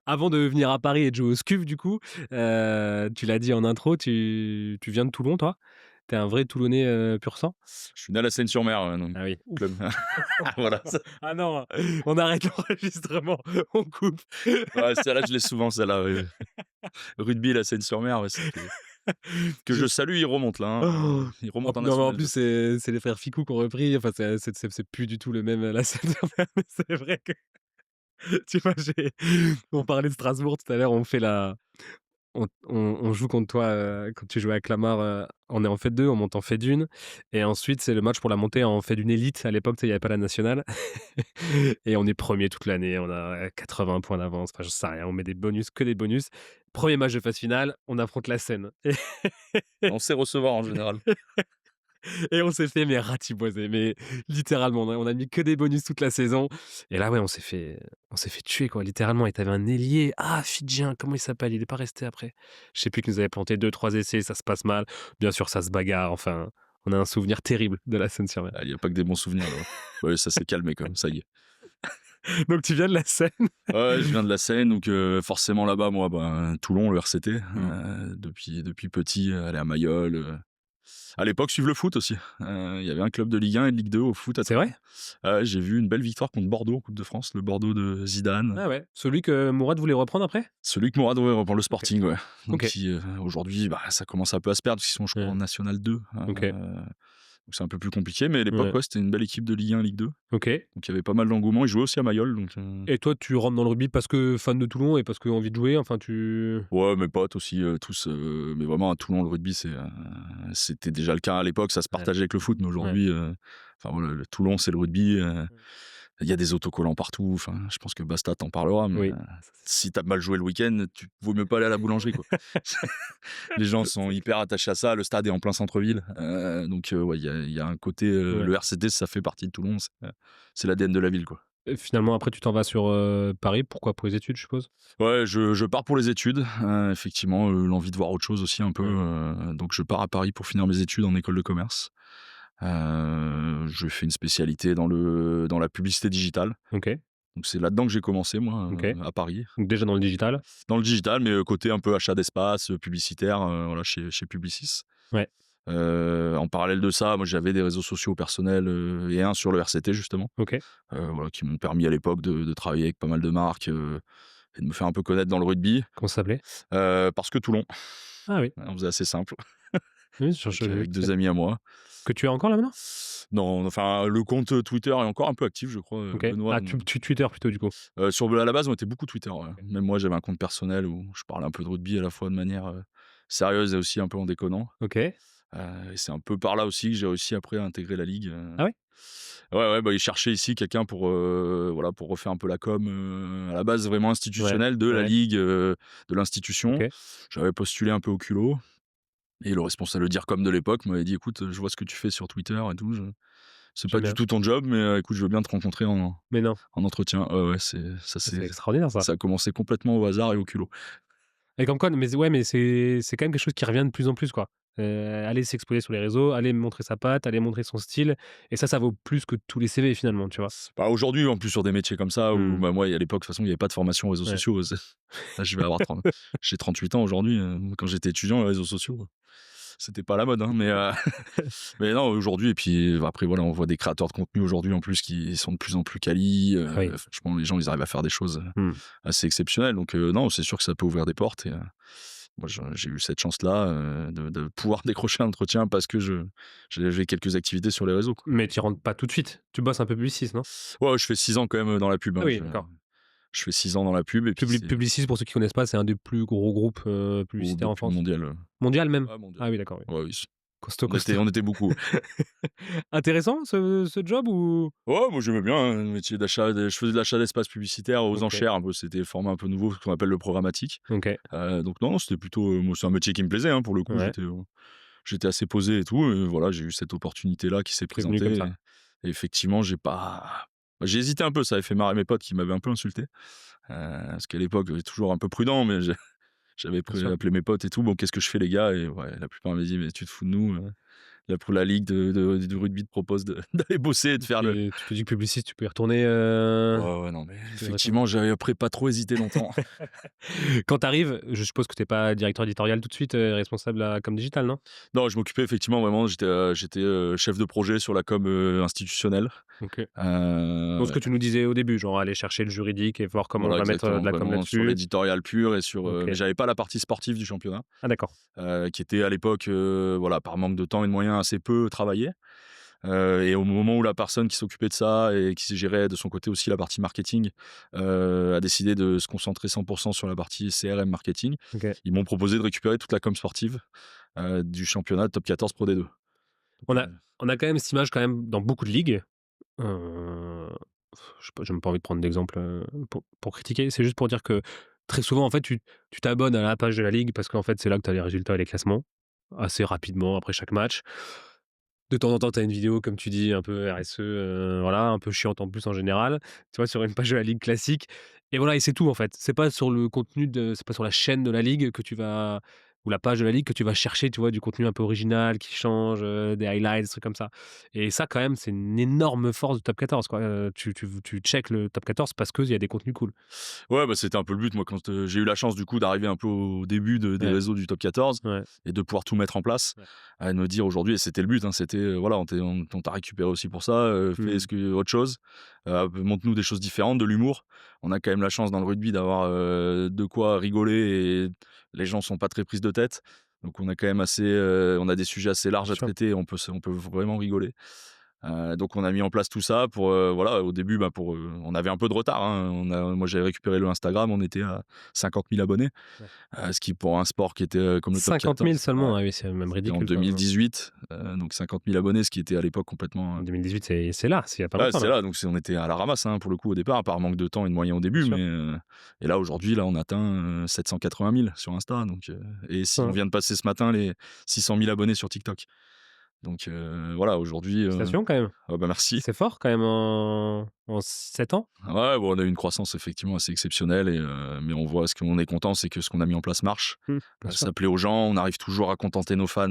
Avant de venir à Paris et de jouer au SCUF du coup, tu l'as dit en intro, tu viens de Toulon toi? Tu es un vrai Toulonnais, pur sang? Je suis né à la Seine-sur-Mer, donc Ah oui. club. Ouf! Voilà. Ah non, on arrête l'enregistrement, on coupe. Ouais, celle-là, je l'ai souvent, celle-là, ouais. Rugby, la Seine-sur-Mer, ouais, c'était que Je je salue, il remonte là, Oh! il remonte en Non, mais en National 2. plus, c'est les frères Ficou qui ont repris, enfin, c'est plus du tout le même, la scène, mais c'est vrai que tu vois, on parlait de Strasbourg tout à l'heure, on joue contre toi, quand tu jouais à Clamart, on est en F2, on monte en F1 et ensuite c'est le match pour la montée en F1 élite. À l'époque, tu sais, il y avait pas la nationale et on est premier toute l'année, on a 80 points d'avance, enfin, j'en sais rien, on met des bonus, que des bonus. Premier match de phase finale, on affronte la Seine On sait recevoir en général. et on s'est fait mais ratiboiser, mais littéralement, on a mis que des bonus toute la saison et là, ouais, on s'est fait tuer, quoi, littéralement. Et tu avais un ailier, fidjien, comment il s'appelle? Il est pas resté après. Je sais plus, qui nous avait planté 2-3 essais, ça se passe mal. Bien sûr, ça se bagarre, enfin, on a un souvenir terrible de la Seine-sur-Mer. Ah, il y a pas que des bons souvenirs là. Ouais, ça s'est calmé quand même, ça y est. Donc tu viens de la Seine? Ouais, je viens de la Seine, donc forcément là-bas, moi, ben, Toulon, le RCT, Mmh. depuis petit, aller à Mayol, à l'époque, suivre le foot aussi. Il y avait un club de Ligue 1 et de Ligue 2 au foot à C'est Toulon. vrai? J'ai vu une belle victoire contre Bordeaux en Coupe de France, le Bordeaux de Zidane. Ah ouais, celui que Mourad voulait reprendre après? Celui que Mourad, ouais, reprend le OK. Sporting, ouais. Donc OK. qui, aujourd'hui, bah, ça commence un peu à se perdre, parce qu'ils sont, je crois, en Ouais. National 2. OK. Donc c'est un peu plus compliqué, mais à l'époque, Ouais. ouais, c'était une belle équipe de Ligue 1, Ligue 2. OK. Donc il y avait pas mal d'engouement. Ils jouaient aussi à Mayol, donc Et toi, tu rentres dans le rugby parce que fan de Toulon et parce que envie de jouer, enfin ouais, mes potes aussi, tous, mais vraiment à Toulon, le rugby, c'était déjà le cas à l'époque, ça se Ouais, partageait avec le foot, mais ouais. aujourd'hui, enfin voilà, Toulon, c'est le rugby, il y a des autocollants partout, enfin, je pense que Basta t'en parlera, mais Oui. Ça, si tu as mal joué le week-end, tu vaut mieux pas aller à la boulangerie, quoi. Les gens sont c'est hyper attachés à ça, le stade est en plein centre-ville, donc ouais, il y a un côté, ouais. le RCT, ça fait partie de Toulon, c'est l'ADN de la ville, quoi. Finalement, après, tu t'en vas sur, Paris. Pourquoi? Pour les études, je suppose? Ouais, je pars pour les études, effectivement, l'envie de voir autre chose aussi un peu, Mmh. donc je pars à Paris pour finir mes études en école de commerce. Je fais une spécialité dans la publicité digitale, OK, donc c'est là-dedans que j'ai commencé moi, OK. à Paris. Donc déjà dans le digital? Dans le digital, mais côté un peu achat d'espace, publicitaire, voilà, chez Publicis. Ouais, En parallèle de ça, moi j'avais des réseaux sociaux personnels, et un sur le RCT justement, OK. voilà, qui m'ont permis à l'époque de travailler avec pas mal de marques, et de me faire un peu connaître dans le rugby. Comment ça s'appelait? Parce que Toulon, Ah oui, on faisait assez simple oui, avec 2 amis à moi. que tu as encore là maintenant? Non, enfin le compte Twitter est encore un peu actif je crois, OK. Benoît, Ah, tu Twitter plutôt du coup? sur à la base on était beaucoup Twitter, ouais. Même moi j'avais un compte personnel où je parlais un peu de rugby à la fois de manière, sérieuse et aussi un peu en déconnant, OK. et c'est un peu par là aussi que j'ai réussi après à intégrer la ligue, Ah ouais? Ouais, ouais, bah, ils cherchaient ici quelqu'un pour, voilà, pour refaire un peu la com, à la base vraiment Ouais, institutionnelle de la ouais, ligue, de l'institution. OK. J'avais postulé un peu au culot et le responsable le DIRCOM de l'époque m'avait dit: «Écoute, je vois ce que tu fais sur Twitter et tout, c'est pas J'aime du bien. tout ton job, mais écoute, je veux bien te rencontrer Mais non, en entretien». Ouais, ouais, c'est extraordinaire ça. ça a commencé complètement au hasard et au culot. Et comme quoi, mais ouais, mais c'est quand même quelque chose qui revient de plus en plus, quoi. Aller s'exposer sur les réseaux, aller montrer sa patte, aller montrer son style et ça vaut plus que tous les CV finalement, tu vois? Bah, aujourd'hui, en plus sur des métiers comme ça où, Mmh. bah, moi, à l'époque, de toute façon, il y avait pas de formation aux réseaux Ouais. sociaux, là, je vais avoir 30 j'ai 38 ans aujourd'hui, quand j'étais étudiant, les réseaux sociaux, c'était pas la mode, hein, mais mais non, aujourd'hui et puis après voilà, on voit des créateurs de contenu aujourd'hui en plus qui sont de plus en plus quali, Ah oui. franchement les gens ils arrivent à faire des choses, Mmh. assez exceptionnelles donc non, c'est sûr que ça peut ouvrir des portes et moi j'ai eu cette chance-là, de pouvoir décrocher un entretien parce que j'avais quelques activités sur les réseaux, quoi. Mais tu y rentres pas tout de suite? Tu bosses un peu Publicis, non? Ouais, je fais 6 ans quand même, dans la pub, Ah hein, oui, d'accord. je fais 6 ans dans la pub et puis c'est Publicis, pour ceux qui connaissent pas, c'est un des plus gros groupes, au publicitaires des en pubs France. mondiales, Mondial même? ouais mondial. Ah oui, d'accord, oui. Ouais, oui, Costaud, costaud. on était beaucoup. Intéressant ce job ou? Ouais, moi j'aimais bien, hein, le métier d'achat je faisais de l'achat d'espace publicitaire aux OK, enchères un peu, c'était le format un peu nouveau, ce qu'on appelle le programmatique. OK, Donc non, c'était plutôt, moi c'est un métier qui me plaisait, hein, pour le coup, ouais, j'étais assez posé et tout et voilà, j'ai eu cette opportunité-là qui s'est c'est venu comme présentée ça. et effectivement, j'ai hésité un peu, ça avait fait marrer mes potes qui m'avaient un peu insulté, parce qu'à l'époque, j'étais toujours un peu prudent, mais j'avais Bien sûr. appelé mes potes et tout: «Bon, qu'est-ce que je fais les gars?» et ouais, la plupart m'avaient dit: «Mais tu te fous de nous, la ligue du rugby te propose de d'aller bosser et de faire le». Tu te dis que Publicis, tu peux y retourner, Ouais, ouais, non, mais tu peux y retourner. effectivement, j'avais après pas trop hésité longtemps. Quand tu arrives, je suppose que tu es pas directeur éditorial tout de suite, responsable à com digital, non? Non, je m'occupais effectivement vraiment, j'étais, chef de projet sur la com, institutionnelle. OK. Donc ce Ouais, que tu nous disais au début, genre aller chercher le juridique et voir comment on voilà va mettre, de exactement, la com vraiment sur là-dessus. l'éditorial pur et sur, mais OK. j'avais pas la partie sportive du championnat, Ah d'accord. qui était à l'époque, voilà, par manque de temps et de moyens assez peu travaillée. Et au moment où la personne qui s'occupait de ça et qui gérait de son côté aussi la partie marketing, a décidé de se concentrer 100 sur la partie CRM marketing, OK. ils m'ont proposé de récupérer toute la com sportive, du championnat Top 14 Pro D2. Donc, On a on a quand même cette image quand même dans beaucoup de ligues, heu, je sais pas, j'ai même pas envie de prendre d'exemple, pour critiquer. C'est juste pour dire que très souvent, en fait, tu t'abonnes à la page de la ligue parce qu'en fait, c'est là que tu as les résultats et les classements, assez rapidement après chaque match. De temps en temps, tu as une vidéo, comme tu dis, un peu RSE, voilà, un peu chiante en plus en général, tu vois, sur une page de la ligue classique et voilà et c'est tout en fait. C'est pas sur la chaîne de la ligue que tu vas ou la page de la ligue que tu vas chercher, tu vois, du contenu un peu original qui change, des highlights, des trucs comme ça et ça quand même, c'est une énorme force du top 14 quoi, tu check le top 14 parce qu'il y a des contenus cool. ouais, bah, c'était un peu le but moi quand, j'ai eu la chance du coup d'arriver un peu au début des Ouais, réseaux du Top 14 ouais, et de pouvoir tout mettre en place, ouais. à me dire aujourd'hui et c'était le but, hein, c'était, voilà, on t'a récupéré aussi pour ça, fais Mmh. ce que autre chose, montre-nous des choses différentes, de l'humour. On a quand même la chance dans le rugby d'avoir, de quoi rigoler et les gens sont pas très prises de tête. Donc on a quand même assez, on a des sujets assez larges Bien à sûr. traiter, on peut vraiment rigoler. Donc on a mis en place tout ça pour, voilà, au début, bah, on avait un peu de retard, hein. Moi, j'avais récupéré le Instagram, on était à 50 000 abonnés, Ouais. ce qui pour un sport qui était, comme le Top 50 000 14, ouais, seulement? Ah oui, c'est même c'était en ridicule quoi, hein. 2018, donc 50 000 abonnés, ce qui était à l'époque complètement, 2018, c'est là, c'est il y a pas ouais, longtemps c'est là. là, donc on était à la ramasse, hein, pour le coup au départ, par manque de temps et de moyens au Bien début, sûr. mais, et là aujourd'hui, là, on atteint, 780 000 sur Insta, donc, et si on Hein. vient de passer ce matin les 600 000 abonnés sur TikTok. Donc voilà, aujourd'hui, Félicitations quand même. ah bah, merci. C'est fort quand même en 7 ans? Ouais, bon, on a eu une croissance effectivement assez exceptionnelle mais on voit ce qu'on est content, c'est que ce qu'on a mis en place marche. Mmh, bien sûr. Ça plaît aux gens, on arrive toujours à contenter nos fans,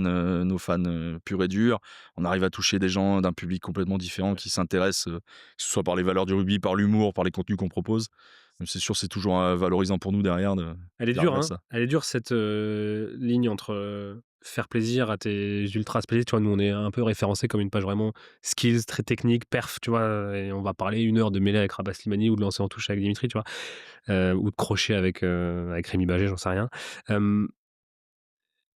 purs et durs. On arrive à toucher des gens d'un public complètement différent qui s'intéressent, que ce soit par les valeurs du rugby, par l'humour, par les contenus qu'on propose. Donc c'est sûr, c'est toujours, valorisant pour nous derrière Elle est dure, d'arriver à hein? ça. Elle est dure cette, ligne entre, faire plaisir à tes ultras spécialistes. Tu vois, nous, on est un peu référencés comme une page vraiment skills, très technique, perf, tu vois? Et on va parler 1 heure de mêlée avec Rabat Slimani ou de lancer en touche avec Dimitri, tu vois? Ou de crochet avec Rémi Bagé, j'en sais rien. Hem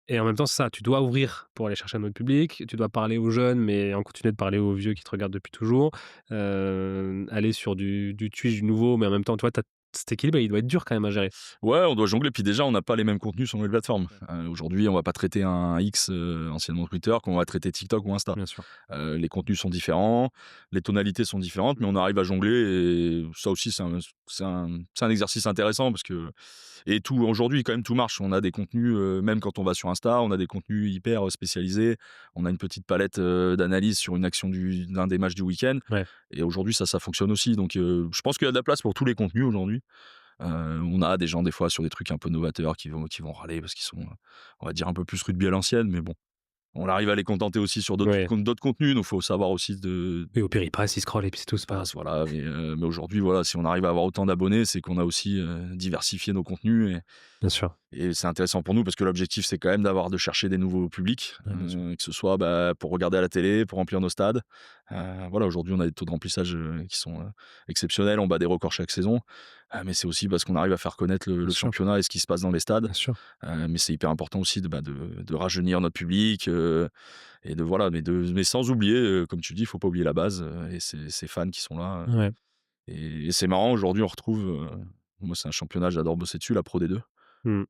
Et en même temps, c'est ça, tu dois ouvrir pour aller chercher un autre public, tu dois parler aux jeunes, mais en continuer de parler aux vieux qui te regardent depuis toujours. Aller sur du Twitch, du nouveau, mais en même temps, tu vois, tu cet équilibre, il doit être dur quand même à gérer. Ouais, on doit jongler. Puis déjà, on n'a pas les mêmes contenus sur les plateformes. Aujourd'hui, on va pas traiter un X, anciennement Twitter, qu'on va traiter TikTok ou Insta. Bien sûr. Les contenus sont différents, les tonalités sont différentes, mais on arrive à jongler et ça aussi, c'est un exercice intéressant parce que et tout aujourd'hui, quand même, tout marche. On a des contenus, même quand on va sur Insta, on a des contenus hyper, spécialisés. On a une petite palette, d'analyse sur une action d'un des matchs du week-end Ouais, et aujourd'hui, ça fonctionne aussi. Donc je pense qu'il y a de la place pour tous les contenus aujourd'hui. On a des gens, des fois, sur des trucs un peu novateurs qui vont râler parce qu'ils sont, on va dire, un peu plus rugby à l'ancienne, mais bon, on arrive à les contenter aussi sur ouais. d'autres contenus, donc faut savoir aussi de Et au pire, il passe, il scrolle et puis c'est tout, c'est pas grave. passe, voilà. Mais aujourd'hui, voilà, si on arrive à avoir autant d'abonnés, c'est qu'on a aussi, diversifié nos contenus Bien sûr. et c'est intéressant pour nous parce que l'objectif, c'est quand même de chercher des nouveaux publics, Ouais, bien sûr. que ce soit, bah, pour regarder à la télé, pour remplir nos stades. Voilà, aujourd'hui, on a des taux de remplissage, qui sont, exceptionnels. On bat des records chaque saison, mais c'est aussi parce qu'on arrive à faire connaître le Bien sûr. championnat et ce qui se passe dans les stades. Bien sûr. Mais c'est hyper important aussi de rajeunir notre public, et voilà, mais sans oublier, comme tu dis, il faut pas oublier la base, et ces fans qui sont là, Ouais. et c'est marrant aujourd'hui on retrouve, moi c'est un championnat, j'adore bosser dessus, la Pro D2. Mmh.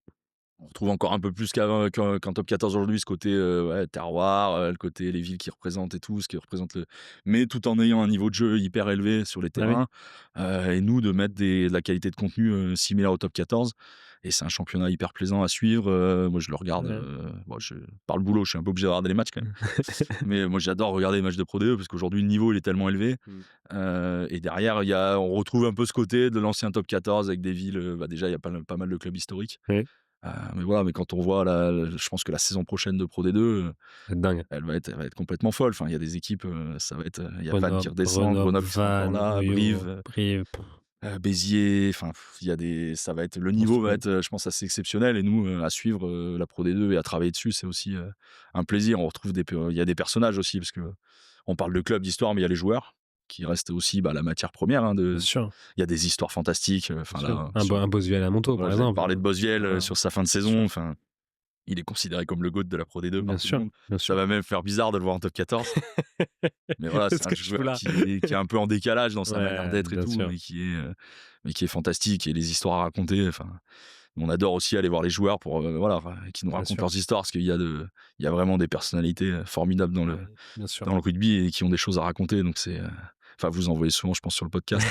On retrouve encore un peu plus qu'en top 14 aujourd'hui ce côté, ouais, terroir, le côté les villes qui représentent et tout, ce qui représente mais tout en ayant un niveau de jeu hyper élevé sur les Ah oui? terrains, et nous de mettre de la qualité de contenu, similaire au top 14 et c'est un championnat hyper plaisant à suivre, moi je le regarde, Ouais. bon par le boulot, je suis un peu obligé de regarder les matchs quand même. Mais moi j'adore regarder les matchs de Pro D2 parce qu'aujourd'hui le niveau il est tellement élevé, Mmh. et derrière on retrouve un peu ce côté de l'ancien top 14 avec des villes, bah, déjà il y a pas mal de clubs historiques. Oui, Mais voilà, mais quand on voit je pense que la saison prochaine de Pro D2, c'est dingue. elle va être complètement folle. Enfin, il y a des équipes, ça va être, il y a Vannes qui redescend, Grenoble, Grenoble qui sera encore Vannes, là, Brive, Oyonnax, Brive, Béziers, enfin, il y a ça va être le niveau va Monstrueux. être, je pense assez exceptionnel et nous, à suivre, la Pro D2 et à travailler dessus, c'est aussi, un plaisir. On retrouve il y a des personnages aussi parce que on parle de club, d'histoire, mais il y a les joueurs qui restent aussi, bah, la matière première, hein, Bien sûr, il y a des histoires fantastiques, bien enfin sûr. là, Un Bossuel à Montaut, voilà, par j'allais exemple. parler de Bosviel, Voilà, sur sa fin de bien sûr. saison, enfin il est considéré comme le GOAT de la Pro D2 par Bien tout le sûr, monde. bien Ça sûr. va même faire bizarre de le voir en top 14. Mais voilà, c'est Qu'est-ce un que je fous joueur là? qui est un peu en décalage dans sa manière Ouais, d'être et bien tout, sûr. mais qui est fantastique et les histoires à raconter, enfin, on adore aussi aller voir les joueurs pour, voilà, enfin, qui nous Bien racontent sûr. leurs histoires parce il y a vraiment des personnalités, formidables Ouais, bien sûr. dans le rugby et qui ont des choses à raconter donc enfin, vous en voyez souvent, je pense, sur le podcast.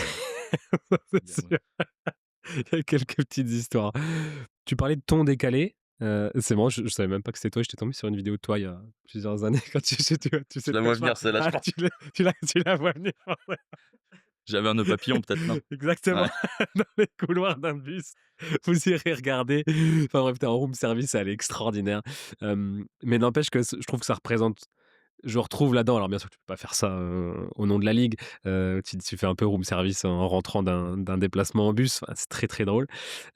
C'est Il y a sûr. Il y a quelques petites histoires. Tu parlais de ton décalé, c'est marrant, je savais même pas que c'était toi. J'étais tombé sur une vidéo de toi il y a plusieurs années quand tu Je sais la vois peut-être pas. venir celle-là, je Ah, pense. tu la vois venir, ouais. J'avais un nœud papillon peut-être, non? Exactement, Ouais. dans les couloirs d'un bus. Vous irez regarder. Enfin bref, tu en room service, elle est extraordinaire. Mais n'empêche que je trouve que ça représente je retrouve là-dedans, alors bien sûr, tu peux pas faire ça, au nom de la ligue, tu fais un peu room service en rentrant d'un déplacement en bus, enfin, c'est très, très drôle,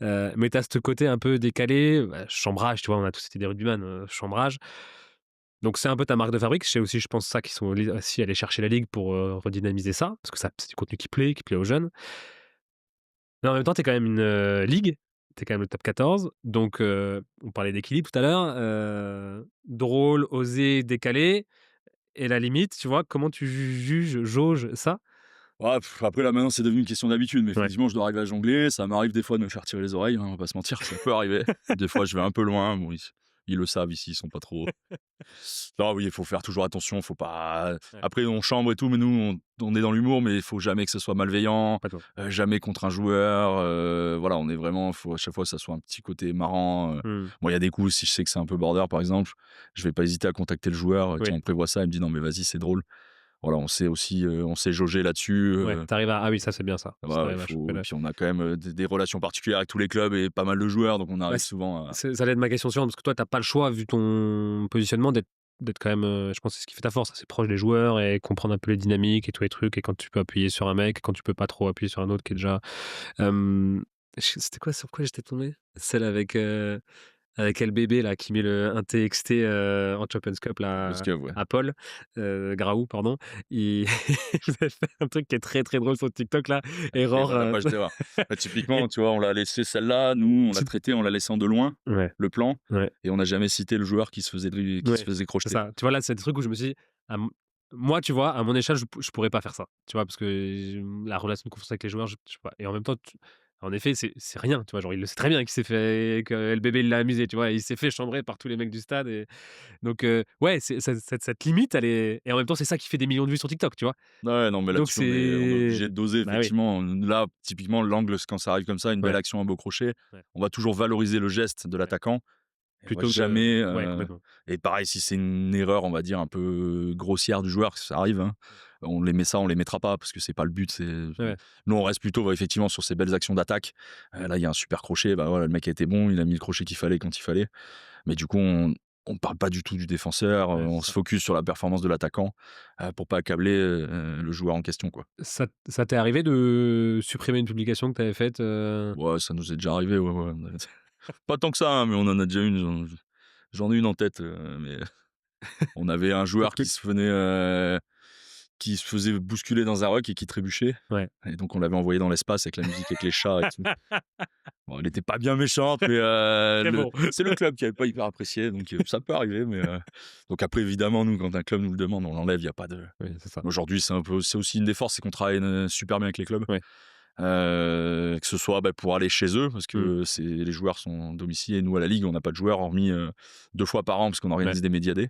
mais tu as ce côté un peu décalé, bah, chambrage, tu vois? On a tous été des rugbyman, chambrage, donc c'est un peu ta marque de fabrique. C'est aussi, je pense, ça qui sont aussi allés chercher la ligue pour, redynamiser ça, parce que ça c'est du contenu qui plaît aux jeunes, mais en même temps, tu es quand même une, ligue, tu es quand même le top 14, donc on parlait d'équilibre tout à l'heure, drôle, osé, décalé. Et la limite, tu vois, comment tu jauges ça? Ouais, après là maintenant c'est devenu une question d'habitude, mais Ouais. effectivement je dois arriver à jongler. Ça m'arrive des fois de me faire tirer les oreilles, hein, on va pas se mentir, ça peut arriver. Des fois je vais un peu loin, bon, Ils le savent ici, ils sont pas trop non, oui, il faut faire toujours attention, faut pas Ouais. après on chambre et tout, mais nous on est dans l'humour, mais il faut jamais que ce soit malveillant, Pas toi. jamais contre un joueur, voilà, on est vraiment faut à chaque fois que ça soit un petit côté marrant, Mmh. Bon, il y a des coups, si je sais que c'est un peu border, par exemple, je vais pas hésiter à contacter le joueur, Oui. «Tiens, on prévoit ça», il me dit: «Non mais vas-y, c'est drôle». Voilà, on sait aussi, on sait jauger là-dessus, Ouais, tu arrives à ah oui, ça, c'est bien ça. Si tu voilà, il arrives à choper faut et le puis on a quand même, des relations particulières avec tous les clubs et pas mal de joueurs, donc on bah, arrive souvent à ça allait être ma question suivante, parce que toi, tu as pas le choix, vu ton positionnement, d'être quand même, je pense que c'est ce qui fait ta force, assez proche des joueurs et comprendre un peu les dynamiques et tous les trucs et quand tu peux appuyer sur un mec, quand tu peux pas trop appuyer sur un autre qui est déjà c'était quoi, sur quoi j'étais tombé? Celle avec LBB là qui met un TXT, en Champions Cup parce là que ouais. à Paul, Graou pardon. Il vous avez fait un truc qui est très, très drôle sur TikTok là, Et erreur, dans la page d'erreur. Bah, typiquement, tu vois, on l'a laissé celle-là, nous, on l'a tu traité, on l'a laissé en de loin, ouais, le plan, ouais, et on n'a jamais cité le joueur qui se ouais, faisait c'est crocheter. ça. Tu vois là, c'est des trucs où je me suis dit: «À m moi, tu vois, à mon échelle, je pourrais pas faire ça». Tu vois? Parce que la relation de confiance avec les joueurs, je sais pas et en même temps, en effet, c'est rien, tu vois? Genre, il le sait très bien qu'il s'est fait que LBB il l'a amusé, tu vois? Il s'est fait chambrer par tous les mecs du stade et donc ouais, c'est cette limite, elle est et en même temps, c'est ça qui fait des millions de vues sur TikTok, tu vois? Ouais, non, mais Donc là-dessus, on est c'est obligé de doser, bah oui, effectivement. Là, typiquement, l'angle, quand ça arrive comme ça, une belle ouais, action, un beau crochet, ouais, on va toujours valoriser le geste de ouais. l'attaquant. Et on va Plutôt que jamais, ouais, complètement. et pareil, si c'est une erreur, on va dire, un peu grossière du joueur, ça arrive, hein, Ouais, on les mettra pas parce que c'est pas le but. ouais, Nous, on reste plutôt, ouais, effectivement, sur ces belles actions d'attaque. Là, il y a un super crochet, bah voilà, le mec a été bon, il a mis le crochet qu'il fallait quand il fallait. Mais du coup, on parle pas du tout du défenseur, ouais, on c'est se ça. focus sur la performance de l'attaquant, pour pas accabler, le joueur en question, quoi. Ça t'est arrivé de supprimer une publication que tu avais faite, Ouais, ça nous est déjà arrivé, ouais, ouais. Pas tant que ça, hein, mais on en a déjà une, j'en ai une en tête, mais on avait un pour joueur que qui se faisait bousculer dans un roc et qui trébuchait, ouais. et donc on l'avait envoyé dans l'espace avec la musique, avec les chats et tout. Bon, elle était pas bien méchante, mais Très le bon. c'est le club qui avait pas hyper apprécié, donc ça peut arriver, mais donc après évidemment, nous, quand un club nous le demande, on l'enlève, il y a pas de Oui, c'est ça. aujourd'hui, c'est aussi une des forces, c'est qu'on travaille, super bien avec les clubs, Ouais. que ce soit, bah, pour aller chez eux parce Mmh. que les joueurs sont domiciliés, et nous, à la ligue, on n'a pas de joueurs hormis, 2 fois par an parce qu'on Ouais. organise des média days,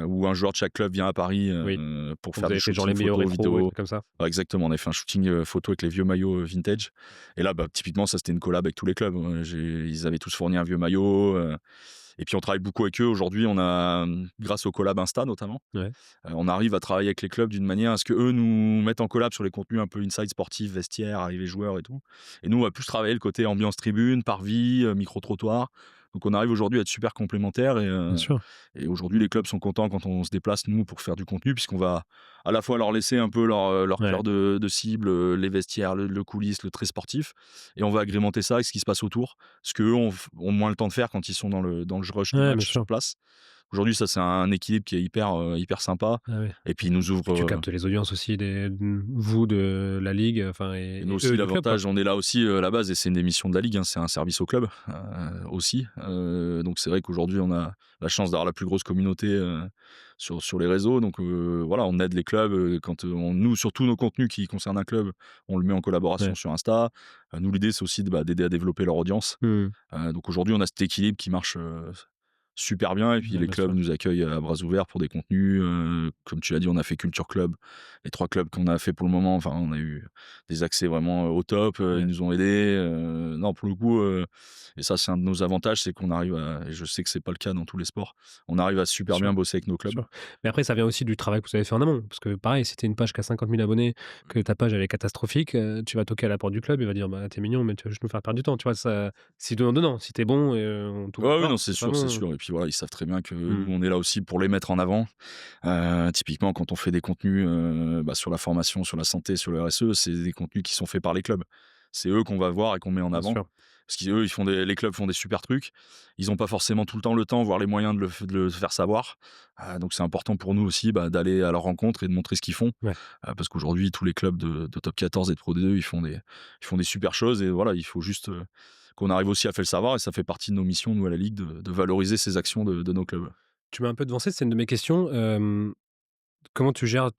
où un joueur de chaque club vient à Paris, Oui. pour Vous faire du avez fait genre les shooting meilleurs photo, rétros et vidéo. trucs comme ça? Ouais, exactement, on a fait un shooting, photo avec les vieux maillots, vintage, et là, bah, typiquement, ça, c'était une collab avec tous les clubs, ils avaient tous fourni un vieux maillot, et puis on travaille beaucoup avec eux. Aujourd'hui, on a, grâce au collab Insta notamment, Ouais. on arrive à travailler avec les clubs d'une manière à ce qu'eux nous mettent en collab sur les contenus un peu inside sportif, vestiaire, arrivée joueurs et tout. Et nous, on va plus travailler le côté ambiance tribune, parvis, micro-trottoir. Donc on arrive aujourd'hui à être super complémentaires, Bien sûr. et aujourd'hui les clubs sont contents quand on se déplace, nous, pour faire du contenu, puisqu'on va à la fois leur laisser un peu leur Ouais. cœur de cible, les vestiaires, le coulisses, le très sportif, et on va agrémenter ça avec ce qui se passe autour, ce qu'eux ont moins le temps de faire quand ils sont dans le rush du Ouais, bien match sur sûr. place. Aujourd'hui, ça, c'est un équilibre qui est hyper sympa, Ah ouais. et puis ils nous Puis tu ouvrent, captes les audiences aussi vous de la ligue, enfin et nous et aussi, eux du club, quoi. l'avantage, on est là aussi, à la base, et c'est une des missions de la ligue, hein, c'est un service au club, aussi. Donc c'est vrai qu'aujourd'hui, on a la chance d'avoir la plus grosse communauté, sur les réseaux. Donc voilà, on aide les clubs, quand, nous, sur tous nos contenus qui concernent un club, on le met en collaboration Ouais. sur Insta. Nous, l'idée, c'est aussi d'aider à développer leur audience. Mmh. Donc aujourd'hui, on a cet équilibre qui marche, super bien, et puis Ouais, les bien clubs sûr. nous accueillent à bras ouverts pour des contenus, comme tu l'as dit, on a fait Culture Club. Les 3 clubs qu'on a fait pour le moment, enfin, on a eu des accès vraiment, au top, ils Ouais. nous ont aidés, non, pour le coup, et ça, c'est un de nos avantages, c'est qu'on arrive à, et je sais que c'est pas le cas dans tous les sports, on arrive à Bien super sûr. bien bosser avec nos Bien clubs. sûr. Mais après, ça vient aussi du travail que vous avez fait en amont. Parce que pareil, si tu une page qui a 50 000 abonnés, que ta page elle est catastrophique, tu vas toquer à la porte du club, il va dire: «Bah, tu mignon, mais tu vas juste nous faire perdre du temps». Tu vois? Ça si donnant-donnant. Si t'es bon et on t'ouvre la Ouais, oui, non, porte, si tu pas c'est bon sûr, et puis voilà, ils savent très bien que nous, mmh. on est là aussi pour les mettre en avant. Typiquement, quand on fait des contenus, bah, sur la formation, sur la santé, sur le RSE, c'est des contenus qui sont faits par les clubs. C'est eux qu'on va voir et qu'on met en Bien avant. sûr. Parce qu'eux, les clubs font des super trucs. Ils ont pas forcément tout le temps, voire les moyens de le faire savoir. Donc c'est important pour nous aussi, bah, d'aller à leur rencontre et de montrer ce qu'ils font. Ouais. Parce qu'aujourd'hui, tous les clubs de top 14 et de Pro D2, ils font des super choses, et voilà, il faut juste, qu'on arrive aussi à faire le savoir, et ça fait partie de nos missions, nous, à la Ligue, de valoriser ces actions de nos clubs. Tu m'as un peu devancé, c'est une de mes questions. Comment tu gères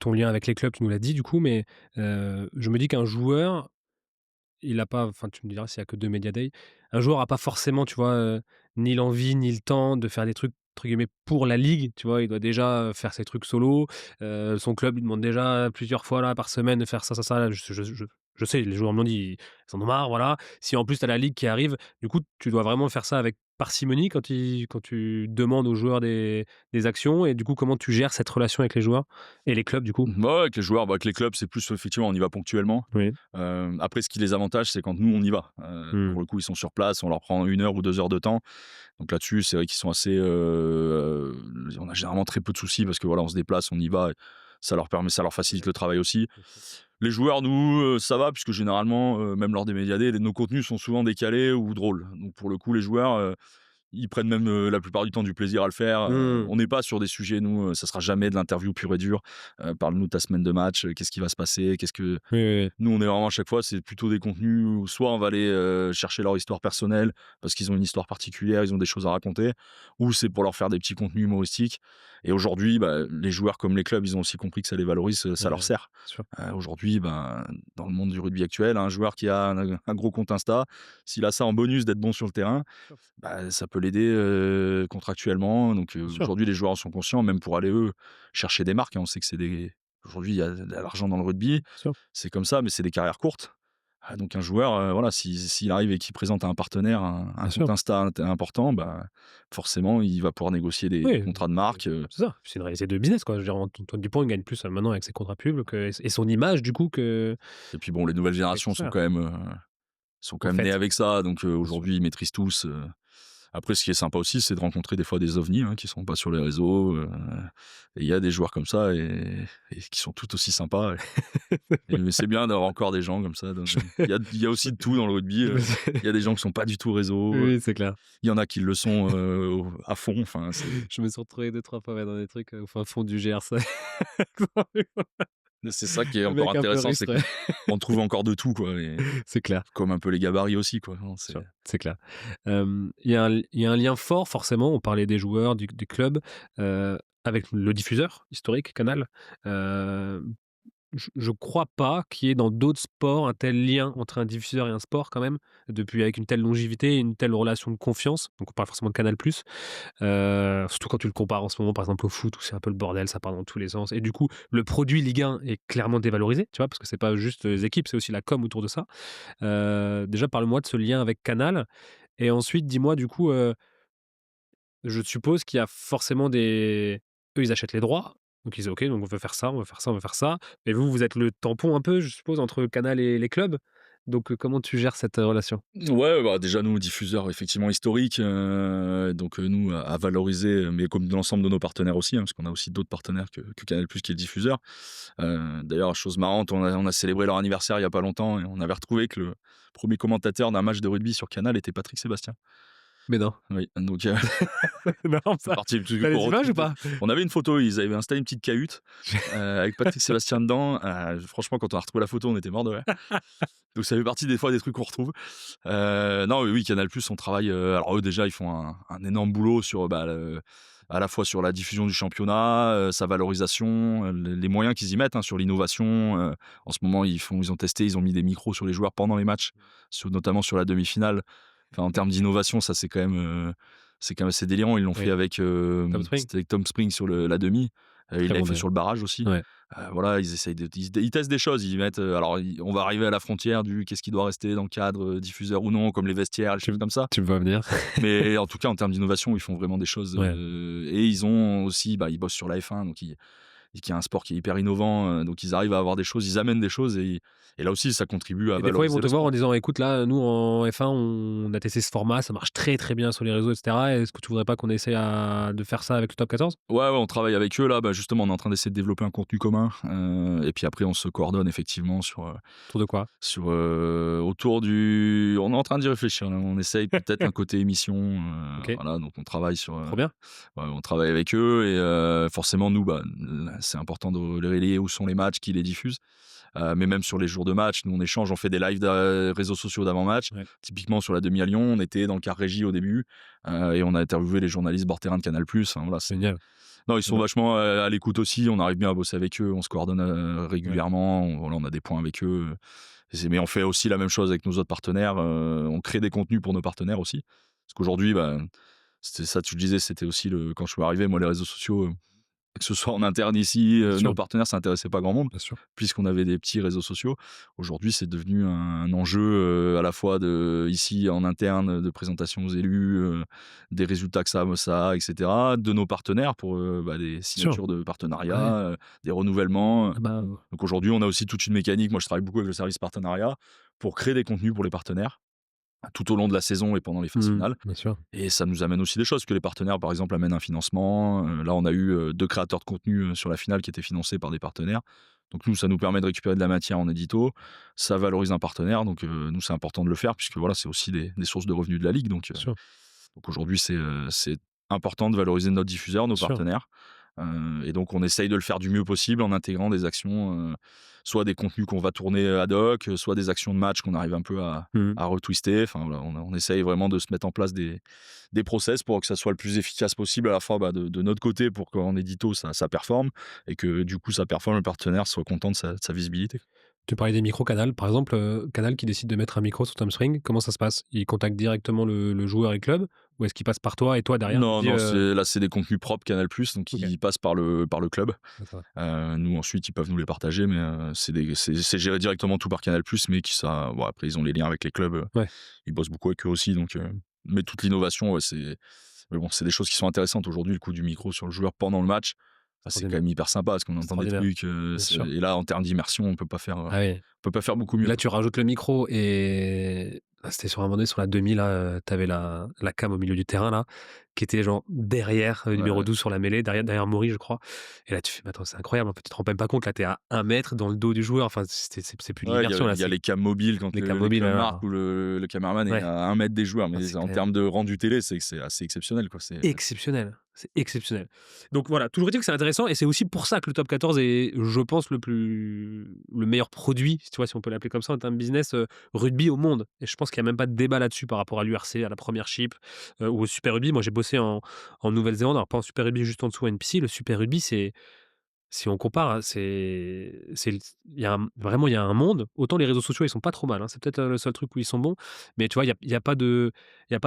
ton lien avec les clubs? Tu nous l'as dit du coup, mais je me dis qu'un joueur, il a pas enfin, tu me diras s'il y a que 2 média days. Un joueur a pas forcément, tu vois, ni l'envie, ni le temps de faire des trucs entre guillemets «pour la ligue», tu vois? Il doit déjà, faire ses trucs solo, son club lui demande déjà plusieurs fois là par semaine de faire ça, ça, ça. Je sais, les joueurs me l'ont dit, ils en ont marre, voilà. Si en plus tu as la ligue qui arrive, du coup, tu dois vraiment faire ça avec parcimonie quand tu demandes aux joueurs des actions et du coup, comment tu gères cette relation avec les joueurs et les clubs du coup? Ouais, avec les joueurs, avec les clubs, c'est plus effectivement, on y va ponctuellement. Oui. Après, ce qui les avantage, c'est quand nous, on y va. Mmh. Pour le coup, ils sont sur place, on leur prend 1 heure ou 2 heures de temps. Donc là-dessus, c'est vrai qu'ils sont assez. On a généralement très peu de soucis parce que voilà, on se déplace, on y va. Et ça leur facilite le travail aussi. Les joueurs, nous, ça va, puisque généralement, même lors des médiadés, nos contenus sont souvent décalés ou drôles. Donc pour le coup, les joueurs, ils prennent même la plupart du temps du plaisir à le faire. Mmh. On n'est pas sur des sujets, nous, ça sera jamais de l'interview pure et dure. Parle-nous de ta semaine de match, qu'est-ce qui va se passer, qu'est-ce que Oui, oui, oui. nous, on est vraiment à chaque fois, c'est plutôt des contenus où soit on va aller chercher leur histoire personnelle parce qu'ils ont une histoire particulière, ils ont des choses à raconter, ou c'est pour leur faire des petits contenus humoristiques. Et aujourd'hui, bah, les joueurs comme les clubs, ils ont aussi compris que ça les valorise, ça leur sert. Sûr. Aujourd'hui, ben, dans le monde du rugby actuel, un joueur qui a un gros compte Insta, s'il a ça en bonus d'être bon sur le terrain, bah, ça peut l'aider contractuellement. Donc Bien sûr. aujourd'hui, les joueurs en sont conscients, même pour aller eux chercher des marques. Hein. On sait que c'est des. Aujourd'hui, il y a de l'argent dans le rugby, Bien sûr. c'est comme ça, mais c'est des carrières courtes. Donc un joueur, voilà, s'il arrive et qu'il présente à un partenaire un Bien compte sûr. Insta important, bah, forcément, il va pouvoir négocier des Oui, contrats de marque. c'est ça. C'est une réalité de business, quoi. Je veux dire, Antoine Dupont, il gagne plus, maintenant avec ses contrats pubs que et son image du coup que Et puis bon, les nouvelles avec générations son sont frère. quand Au même nées fait, avec ça. Donc bien sûr. aujourd'hui, ils maîtrisent tous. Après, ce qui est sympa aussi, c'est de rencontrer des fois des ovnis qui sont pas sur les réseaux. Et il y a des joueurs comme ça et qui sont tout aussi sympas. Mais c'est bien d'avoir encore des gens comme ça. Il y a aussi de tout dans le rugby. Je me Il y a des gens qui sont pas du tout réseau. Oui, c'est clair. Il y en a qui le sont à fond. Enfin, Je me suis retrouvé 2-3 fois, ouais, dans des trucs, au fin fond du GRC c'est ça qui est le encore mec un peu intéressant, russe, c'est ouais. qu'on trouve encore de tout, quoi. C'est clair. Comme un peu les gabarits aussi, quoi. Non, Sûr, c'est clair. Il y a un lien fort forcément, on parlait des joueurs, du club, avec le diffuseur historique, Canal. Heu, je crois pas qu'il y ait dans d'autres sports un tel lien entre un diffuseur et un sport quand même, depuis avec une telle longévité et une telle relation de confiance. Donc on parle forcément de Canal+. Surtout quand tu le compares en ce moment, par exemple, au foot où c'est un peu le bordel, ça part dans tous les sens et du coup, le produit Ligue 1 est clairement dévalorisé, tu vois? Parce que c'est pas juste les équipes, c'est aussi la com autour de ça. Déjà, parle-moi de ce lien avec Canal et ensuite dis-moi du coup, je suppose qu'il y a forcément des eux, ils achètent les droits, donc ils disent: «OK, donc on veut faire ça, on veut faire ça, on veut faire ça». Mais vous, vous êtes le tampon un peu, je suppose, entre Canal et les clubs? Donc comment tu gères cette, relation? Ouais, bah, déjà nous, diffuseurs effectivement historiques, donc nous à valoriser, mais comme de l'ensemble de nos partenaires aussi, parce qu'on a aussi d'autres partenaires que Canal+ qui est le diffuseur. D'ailleurs, chose marrante, on a célébré leur anniversaire il y a pas longtemps et on avait retrouvé que le premier commentateur d'un match de rugby sur Canal était Patrick Sébastien. Mais non. Oui, donc Non, c'est parti du truc tu as qu'on les images ou retrouve. pas? On avait une photo, ils avaient installé une petite cahute, avec Patrick Sébastien dedans. Franchement, quand on a retrouvé la photo, on était mort de rire. Donc ça fait partie des fois des trucs qu'on retrouve. Non, oui, Canal+, on travaille, alors eux déjà, ils font un énorme boulot sur, bah, à la fois sur la diffusion du championnat, sa valorisation, les moyens qu'ils y mettent, hein, sur l'innovation. En ce moment, ils ont testé, ils ont mis des micros sur les joueurs pendant les matchs, notamment sur la demi-finale. Enfin, en termes d'innovation, ça c'est quand même assez délirant. Ils l'ont fait Oui, avec, Tom Spring, c'était avec Tom Spring sur la demi. Il très l'avait bon fait d'ailleurs. sur le barrage aussi. Ouais, Voilà, ils testent des choses. Ils mettent, alors, on va arriver à la frontière du qu'est-ce qui doit rester dans le cadre diffuseur ou non, comme les vestiaires, les tu choses comme ça. tu me vois venir. Mais en tout cas, en termes d'innovation, ils font vraiment des choses. Ouais. Et ils ont aussi, bah, ils bossent sur la F1, donc qui est un sport qui est hyper innovant. Donc ils arrivent à avoir des choses, ils amènent des choses et là aussi, ça contribue à Et des fois, ils vont valoriser te le voir sport. en disant: «Écoute, là, nous, en F1, on a testé ce format, ça marche très, très bien sur les réseaux et cetera. Est-ce que tu voudrais pas qu'on essaie de faire ça avec le top 14?» Ouais, ouais, on travaille avec eux là. Bah, justement, on est en train d'essayer de développer un contenu commun. Et puis après, on se coordonne effectivement Autour de quoi? autour du. On est en train d'y réfléchir, là. On essaye peut-être un côté émission. OK, Voilà, donc on travaille trop bien. ouais, on travaille avec eux et forcément, nous, bah, c'est important de les relayer où sont les matchs, qui les diffusent. Mais même sur les jours de match, nous on échange, on fait des lives de réseaux sociaux d'avant-match. Ouais. Typiquement sur la demi à Lyon, on était dans le car régie au début et on a interviewé les journalistes bord terrain de Canal+. Hein, voilà, Génial. non, ils Eh sont ben, vachement à l'écoute aussi. On arrive bien à bosser avec eux, on se coordonne ouais. régulièrement. Voilà, on a des points avec eux. Mais on fait aussi la même chose avec nos autres partenaires. On crée des contenus pour nos partenaires aussi. Parce qu'aujourd'hui, c'était ça, tu le disais, c'était aussi quand je suis arrivé, moi, les réseaux sociaux, que ce soit en interne ici, Bien sûr, nos partenaires, ça intéressait pas grand monde, bien sûr. puisqu'on avait des petits réseaux sociaux. Aujourd'hui, c'est devenu un enjeu à la fois ici en interne, de présentation aux élus, des résultats que ça a, etc., de nos partenaires pour des Sûr. signatures de Ouais. partenariat, des renouvellements. Ah bah, Donc aujourd'hui, on a aussi toute une mécanique. Moi, je travaille beaucoup avec le service partenariat pour créer des contenus pour les partenaires tout au long de la saison et pendant les phases finales. bien sûr. Et ça nous amène aussi des choses, que les partenaires, par exemple, amènent un financement. Là, on a eu 2 créateurs de contenu sur la finale qui étaient financés par des partenaires. Donc nous, ça nous permet de récupérer de la matière en édito. Ça valorise un partenaire. Donc nous, c'est important de le faire puisque voilà, c'est aussi des sources de revenus de la ligue. Bien sûr, Donc aujourd'hui, c'est important de valoriser notre diffuseur, nos bien sûr. partenaires. Et donc, on essaye de le faire du mieux possible en intégrant des actions, soit des contenus qu'on va tourner ad hoc, soit des actions de match qu'on arrive un peu Mmh. à retwister. Enfin, voilà, on essaye vraiment de se mettre en place des process pour que ça soit le plus efficace possible à la fois de notre côté pour qu'en édito, ça performe et que du coup, ça performe, le partenaire soit content de sa visibilité. Tu parlais des micros Canal, par exemple, Canal qui décide de mettre un micro sur Tom Spring, comment ça se passe? Il contacte directement le joueur et le club? Ou est-ce qu'il passe par toi et toi derrière tu Non, dis, non, c'est des contenus propres Canal+, donc OK, qui passent par le club. d'accord. Nous ensuite, ils peuvent nous les partager, mais c'est géré directement tout par Canal+, mais bon, après ils ont les liens avec les clubs, Ouais, ils bossent beaucoup avec eux aussi, donc mais toute l'innovation, ouais, mais bon, c'est des choses qui sont intéressantes aujourd'hui, le coup du micro sur le joueur pendant le match. C'est quand extraordinaire, même hyper sympa parce qu'on entend des extraordinaire, trucs, bien sûr. et là, en termes d'immersion, Ah oui. on peut pas faire beaucoup mieux, Là, quoi. tu rajoutes le micro et c'était sur un moment donné, sur la demi là, tu avais la cam au milieu du terrain là, qui était genre derrière, Ouais, numéro ouais. 12 sur la mêlée, derrière Maury, je crois. Et là, tu fais: «Mais attends, c'est incroyable, en fait, tu te rends même pas compte, là, tu es à 1 mètre dans le dos du joueur». Enfin, c'est plus de Ouais, l'immersion là, il y a c'est les cams mobiles quand les cams les mobiles, clubs voilà. marquent ou le caméraman est Ouais, à 1 mètre des joueurs, ah, mais c'est en quand même termes de rendu télé, c'est assez exceptionnel, quoi. exceptionnel, c'est exceptionnel. Donc voilà, toujours est-il que c'est intéressant et c'est aussi pour ça que le top 14 est, je pense, le meilleur produit, tu vois, si on peut l'appeler comme ça en termes business, rugby au monde. Et je pense qu'il y a même pas de débat là-dessus par rapport à l'URC, à la Premiership, ou au Super Rugby. Moi, j'ai bossé en Nouvelle-Zélande, alors pas en Super Rugby, juste en dessous à NPC. Le Super Rugby, c'est si on compare, hein, c'est l il y a vraiment, il y a un monde. Autant les réseaux sociaux, ils sont pas trop mal, hein, c'est peut-être, le seul truc où ils sont bons. Mais tu vois, il y a pas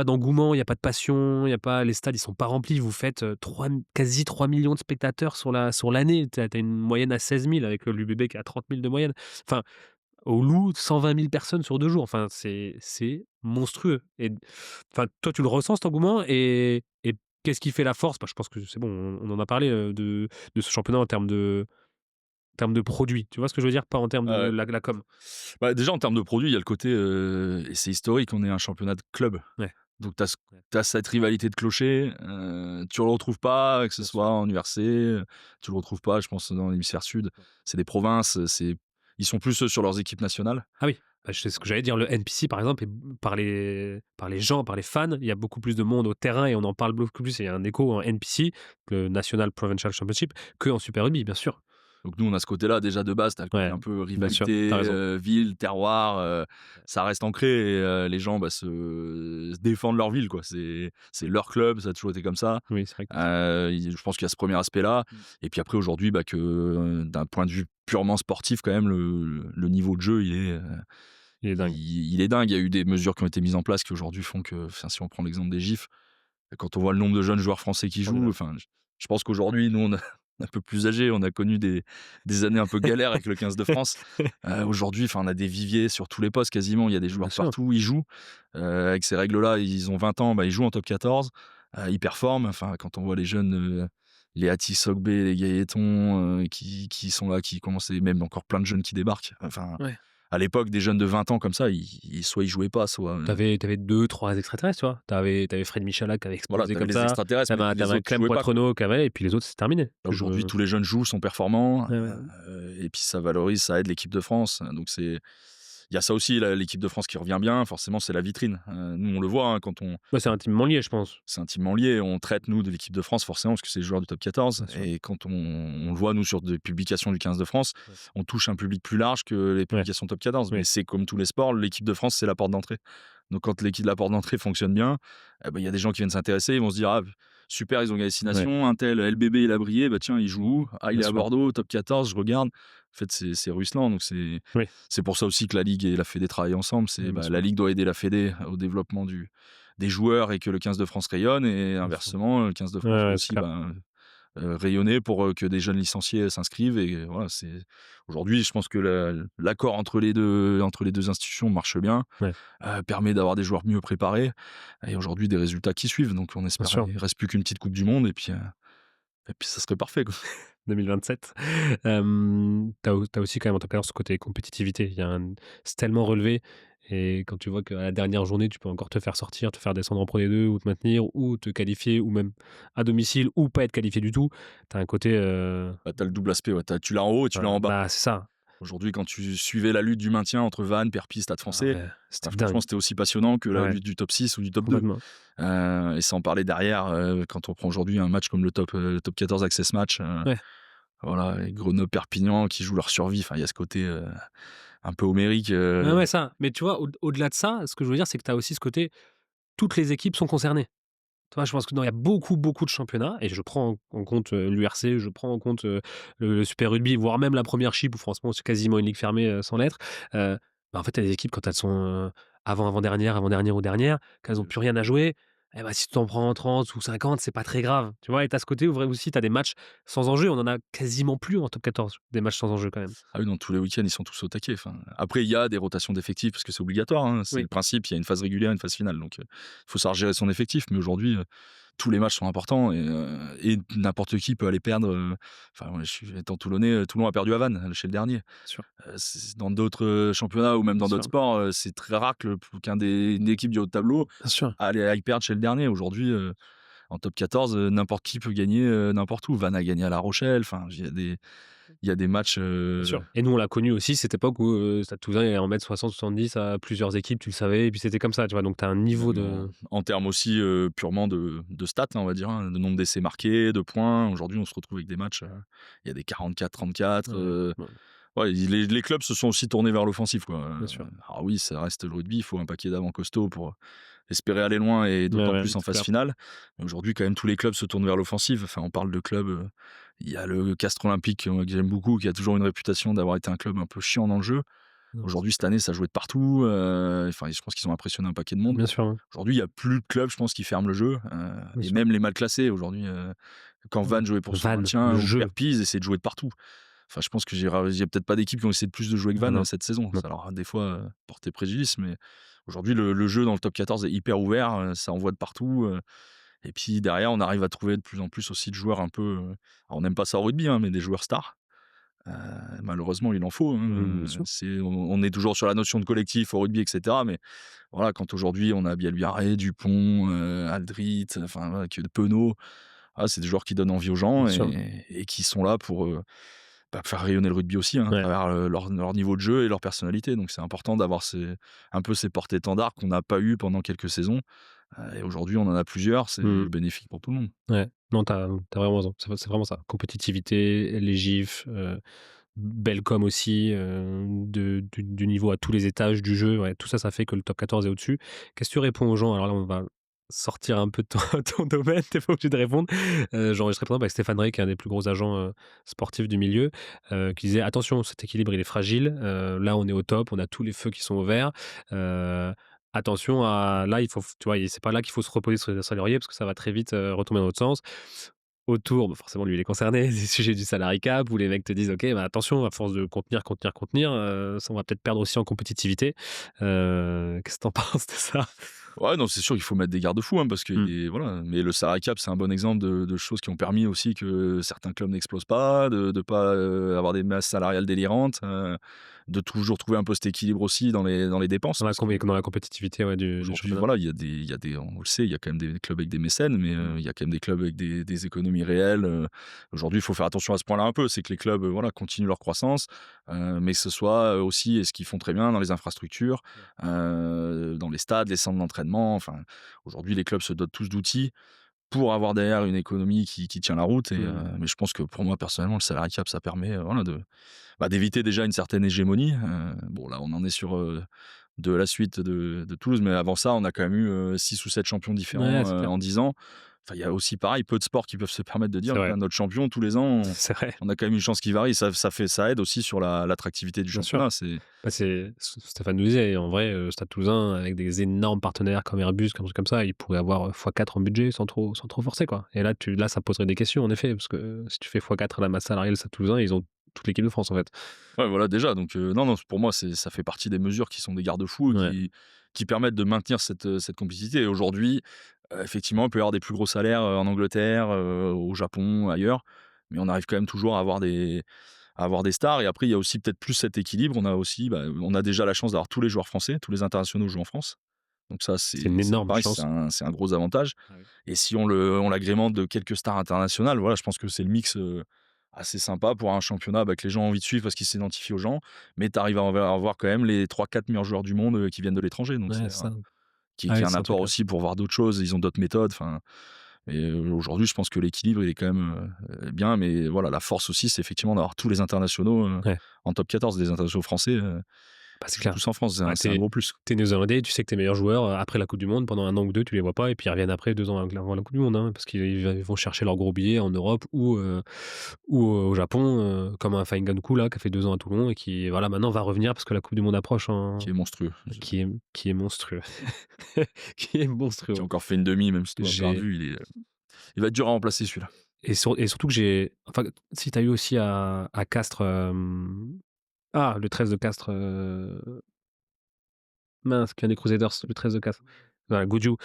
d'engouement, il y a pas de passion, il y a pas les stades, ils sont pas remplis. Vous faites, quasi 3 millions de spectateurs sur l'année. Tu as une moyenne à 16 000 avec, l'UBB qui est à 30 000 de moyenne. Enfin, au Loup, 120 000 personnes sur 2 jours. Enfin, c'est monstrueux et enfin, toi, tu le ressens cet engouement et qu'est-ce qui fait la force? Bah, je pense que c'est bon, on en a parlé, de ce championnat en termes de produits. Tu vois ce que je veux dire? Pas en termes de Ouais. la com. Bah, déjà, en termes de produits, il y a le côté, et c'est historique, on est un championnat de club. Ouais, Donc tu ouais, as cette rivalité de clochers, tu le retrouves pas, que ce bien soit sûr. en URC, tu le retrouves pas, je pense, dans l'hémisphère sud. C'est des provinces, ils sont plus, sur leurs équipes nationales. Ah oui, bah, c'est ce que j'allais dire. Le NPC, par exemple, est par les gens, par les fans, il y a beaucoup plus de monde au terrain et on en parle beaucoup plus. Il y a un écho en NPC, le National Provincial Championship, qu'en Super Rugby, bien sûr. Donc nous, on a ce côté-là déjà de base, tu as le côté Ouais, un peu bien sûr, tu rivalité, as raison. ville, terroir, Ouais, ça reste ancré et les gens, se défendent leur ville, quoi. C'est leur club, ça a toujours été comme ça. oui, c'est vrai que Je pense qu'il y a ce premier aspect-là. Et puis après, aujourd'hui, d'un point de vue purement sportif, quand même, le niveau de jeu, il est dingue. il est dingue. Il y a eu des mesures qui ont été mises en place qui aujourd'hui font que, enfin, si on prend l'exemple des GIFs, quand on voit le nombre de jeunes joueurs français qui jouent, Extraordinaire. enfin, je pense qu'aujourd'hui, nous, on est un peu plus âgés, on a connu des années un peu galères avec le 15 de France. Aujourd'hui, enfin, on a des viviers sur tous les postes quasiment. Il y a des joueurs Bien de sûr. partout, ils jouent. Avec ces règles-là, ils ont 20 ans, ils jouent en top 14. Ils performent. Enfin, quand on voit les jeunes, les Atis Sogbe, les Gaëton, qui sont là, qui commencent, et même encore plein de jeunes qui débarquent. Enfin, Ouais. à l'époque, des jeunes de 20 ans comme ça, soit ils jouaient pas, soit T'avais 2-3 extraterrestres, tu vois? T'avais Fred Michalak qui avait voilà, explosé t'avais comme les ça. extraterrestres, mais T'avais les un autres Clem jouaient pas, quoi. Poitrenaud qui avait et puis les autres, c'est terminé. Là, Tu joues, aujourd'hui, tous les jeunes jouent, sont performants, ouais, ouais. et puis ça valorise, ça aide l'équipe de France. Donc il y a ça aussi, l'équipe de France qui revient bien. Forcément, c'est la vitrine. Nous, on le voit, hein, Ouais, c'est intimement lié, je pense. c'est intimement lié. On traite, nous, de l'équipe de France, forcément, parce que c'est les joueurs du top 14. Bien sûr. Et quand on le voit, nous, sur des publications du 15 de France, Ouais. on touche un public plus large que les Ouais, publications top 14. Mais oui, c'est comme tous les sports, l'équipe de France, c'est la porte d'entrée. Donc, quand la porte d'entrée fonctionne bien, il y a des gens qui viennent s'intéresser, ils vont se dire, ah, super, ils ont gagné ouais, destination, un tel LBB, il a brillé, tiens, il joue où? Ah, il bien est à sûr. Bordeaux, top 14, je regarde. En fait, c'est ruisselant. Donc, Oui, c'est pour ça aussi que la Ligue et la Fédé travaillent ensemble. ouais, bien La sûr. Ligue doit aider la Fédé au développement des joueurs et que le 15 de France rayonne, et Bien sûr. inversement, le 15 de Ouais, France doit ouais, c'est aussi clair. rayonner pour que des jeunes licenciés s'inscrivent. Et voilà, aujourd'hui, je pense que l'accord entre les deux institutions marche bien, Ouais, permet d'avoir des joueurs mieux préparés et aujourd'hui des résultats qui suivent. Donc on bien espère, sûr. il reste plus qu'une petite Coupe du Monde et puis ça serait parfait, quoi. 2027. Tu aussi quand même en tant qu'heure ce côté compétitivité. C'est tellement relevé et quand tu vois qu'à la dernière journée, tu peux encore te faire sortir, te faire descendre en Pro D2 ou te maintenir ou te qualifier ou même à domicile ou pas être qualifié du tout. Tu as un côté, Bah, tu le double aspect, ouais. Tu l'as en haut et tu l'as voilà, en bas. bah, c'est ça. Aujourd'hui, quand tu suivais la lutte du maintien entre Vannes, Perpignan, Stade Ah Français, ouais, c'était bah, franchement, dingue. c'était aussi passionnant que la Ouais, lutte du top 6 ou du top 2. complètement. Et sans parler derrière, quand on prend aujourd'hui un match comme le top 14 Access Match, Ouais, voilà, et Grenoble-Perpignan qui jouent leur survie. Enfin, il y a ce côté un peu homérique. ouais, ouais, ça. Mais tu vois, au-delà de ça, ce que je veux dire, c'est que tu as aussi ce côté, toutes les équipes sont concernées. Tu vois, je pense que non, il y a beaucoup, beaucoup de championnats et je prends en compte, l'URC, je prends en compte, le Super Rugby, voire même la première chip où franchement c'est quasiment une ligue fermée, sans lettres. Bah, en fait, tu as des équipes quand elles sont, avant-dernière, avant-dernière ou dernière, qu'elles ont plus rien à jouer, et bah, si tu t'en prends 30 ou 50, c'est pas très grave, tu vois? Et tu as ce côté où vrai aussi tu as des matchs sans enjeu, on en a quasiment plus en top 14, des matchs sans enjeu quand même. Ah oui, non, tous les week-ends, ils sont tous au taquet. Enfin, après, il y a des rotations d'effectifs parce que c'est obligatoire, hein. C'est Oui, le principe, il y a une phase régulière, une phase finale. Donc, il faut savoir gérer son effectif. Mais aujourd'hui, tous les matchs sont importants et n'importe qui peut aller perdre. Enfin, moi, étant Toulonnais, Toulon a perdu à Vannes, chez le dernier. bien sûr, Dans d'autres championnats ou même bien dans d'autres sûr, sports, c'est très rare une équipe du haut de tableau bien sûr, aille perdre chez le dernier. Aujourd'hui, en top 14, n'importe qui peut gagner n'importe où. Vannes a gagné à La Rochelle. Enfin, il y a des matchs. bien sûr. Et nous on l'a connu aussi cette époque où, Stade Toulousain allait en mettre 60-70 à plusieurs équipes, tu le savais et puis c'était comme ça, tu vois? Donc tu as un niveau Même de en termes aussi purement de stats, hein, on va dire, hein, de nombre d'essais marqués, de points. Aujourd'hui, on se retrouve avec des matchs, il y a des 44-34. ouais, ouais, Ouais, les clubs se sont aussi tournés vers l'offensive, quoi. bien sûr. Alors oui, ça reste le rugby, il faut un paquet d'avants costauds pour espérer aller loin et Ouais, d'autant ouais, plus en c'est phase clair. finale. Mais aujourd'hui, quand même, tous les clubs se tournent vers l'offensive. Enfin, on parle de clubs, il y a le Castres Olympique, que j'aime beaucoup, qui a toujours une réputation d'avoir été un club un peu chiant dans le jeu. Non, Aujourd'hui, cette année, ça jouait de partout. Enfin, je pense qu'ils ont impressionné un paquet de monde. bien sûr, hein, Aujourd'hui, il y a plus de clubs, je pense, qui ferment le jeu, bien et sûr. même les mal classés. Aujourd'hui, quand Ouais. Vannes jouait pour son Vannes, maintien le ou jeu. Perpignan, ils essaient de jouer de partout. Enfin, je pense que il y a peut-être pas d'équipes qui ont essayé de plus de jouer que Non, Vannes non, cette saison. non. Ça leur a des fois porté préjudice, mais aujourd'hui, le jeu dans le top 14 est hyper ouvert, ça envoie de partout. Et puis derrière, on arrive à trouver de plus en plus aussi de joueurs un peu. Alors on n'aime pas ça au rugby, hein, mais des joueurs stars. Heu, Malheureusement, il en faut, hein. Bien sûr. On est toujours sur la notion de collectif au rugby, et cetera, mais voilà, quand aujourd'hui on a Bielbiarré, Dupont, Aldrit, enfin voilà, que Penaud, ah, c'est des joueurs qui donnent envie aux Bien gens sûr. et qui sont là pour, faire rayonner le rugby aussi, hein, à Ouais. travers, leur niveau de jeu et leur personnalité. Donc c'est important d'avoir un peu ces porte-étendards qu'on n'a pas eu pendant quelques saisons, et aujourd'hui on en a plusieurs, c'est Mmh. bénéfique pour tout le monde. Ouais. Non, tu as vraiment raison. C'est vraiment ça. Compétitivité, les gifs, belle com aussi, du niveau à tous les étages du jeu. Ouais, tout ça, ça fait que le top 14 est au-dessus. Qu'est-ce que tu réponds aux gens? Alors là, on va sortir un peu de ton ton domaine, tu pas obligé de répondre. J'ai enregistré par exemple avec Stéphane Rey, qui est un des plus gros agents, sportifs du milieu, qui disait: «Attention, cet équilibre, il est fragile. Là, on est au top, on a tous les feux qui sont au vert. Attention à là, il faut tu vois, c'est pas là qu'il faut se reposer sur les lauriers parce que ça va très vite, retomber dans l'autre sens». Autour, bah, forcément lui il est concerné, des sujets du salary cap où les mecs te disent: «OK, bah, attention, à force de contenir, contenir, contenir, ça on va peut-être perdre aussi en compétitivité». Qu'est-ce que tu en penses de ça? Ouais, non, c'est sûr qu'il faut mettre des garde-fous, hein, parce que Mmh. voilà. Mais le salary cap, c'est un bon exemple de choses qui ont permis aussi que certains clubs n'explosent pas, de pas avoir des masses salariales délirantes, de toujours trouver un poste équilibre aussi dans les dépenses. Parce que Dans la compétitivité, ouais, du aujourd'hui, championnat. voilà, il y a des, on le sait, il y a quand même des clubs avec des mécènes, mais Mmh. il y a quand même des clubs avec des économies réelles. Aujourd'hui, il faut faire attention à ce point-là un peu, c'est que les clubs, voilà, continuent leur croissance, mais que ce soit aussi, et ce qu'ils font très bien dans les infrastructures, Ouais. dans les stades, les centres d'entraînement. Enfin, aujourd'hui, les clubs se dotent tous d'outils pour avoir derrière une économie qui tient la route. Mmh. Mais je pense que pour moi, personnellement, le salary cap, ça permet voilà, d'éviter déjà une certaine hégémonie. Bon, là, on en est sur de la suite de Toulouse, mais avant ça, on a quand même eu 6 ou 7 champions Ouais, différents c'est clair. en 10 ans. il y a aussi pareil peu de sports qui peuvent se permettre de dire: C'est vrai, «Notre champion tous les ans, c'est vrai, on a quand même une chance qui varie». Ça aide aussi sur l'attractivité du bien sûr. championnat. C'est Bah, c'est Stéphane nous disait, en vrai, Stade Toulousain avec des énormes partenaires comme Airbus, comme truc comme ça, ils pourraient avoir, x4 en budget sans trop forcer, quoi. Et là, ça poserait des questions en effet, parce que si tu fais x4 la masse salariale Stade Toulousain, ils ont toute l'équipe de France, en fait. ouais, voilà déjà donc non, pour moi, ça fait partie des mesures qui sont des garde-fous et Ouais, qui permettent de maintenir cette compétitivité et aujourd'hui, effectivement, il peut y avoir des plus gros salaires, en Angleterre, au Japon, ailleurs, mais on arrive quand même toujours à avoir des stars et après il y a aussi peut-être plus cet équilibre. On a aussi, on a déjà la chance d'avoir tous les joueurs français, tous les internationaux jouent en France. Donc ça, c'est une c'est énorme pareil, c'est chance. un gros avantage Ah oui. et si on l'agrémente de quelques stars internationales, voilà, je pense que c'est le mix, assez sympa pour un championnat, que les gens ont envie de suivre parce qu'ils s'identifient aux gens, mais tu arrives à avoir quand même les 3-4 meilleurs joueurs du monde, qui viennent de l'étranger, donc Ouais, c'est c'est ça. qui Ah est oui, un c'est un apport truc, aussi pour voir d'autres choses. Ils ont d'autres méthodes, enfin et aujourd'hui, je pense que l'équilibre, il est quand même, bien, mais voilà, la force aussi, c'est effectivement d'avoir tous les internationaux, ouais. en top 14. Les internationaux français, Bah, c'est jouent clair. tous en France, Bah, c'est un gros plus. tu néo-zélandais, tu sais que tes meilleurs joueurs, après la coupe du monde, pendant 1 an ou 2, tu les vois pas et puis ils reviennent après 2 ans avant la coupe du monde, hein, parce qu'ils vont chercher leur gros billet en Europe ou au Japon, comme un Fainga'Nuku là, qui a fait 2 ans à Toulon et qui, voilà, maintenant va revenir parce que la coupe du monde approche Qui en est monstrueux. qui est monstrueux. Qui est monstrueux, Qui a ouais. encore fait une demi, même si tout a J'ai perdu, il va être dur à remplacer celui-là. et surtout que enfin, si tu as eu aussi à Castres, le 13 de Castres, mince, qui est un des Crusaders, le 13 de Castres. Voilà, Goudjou.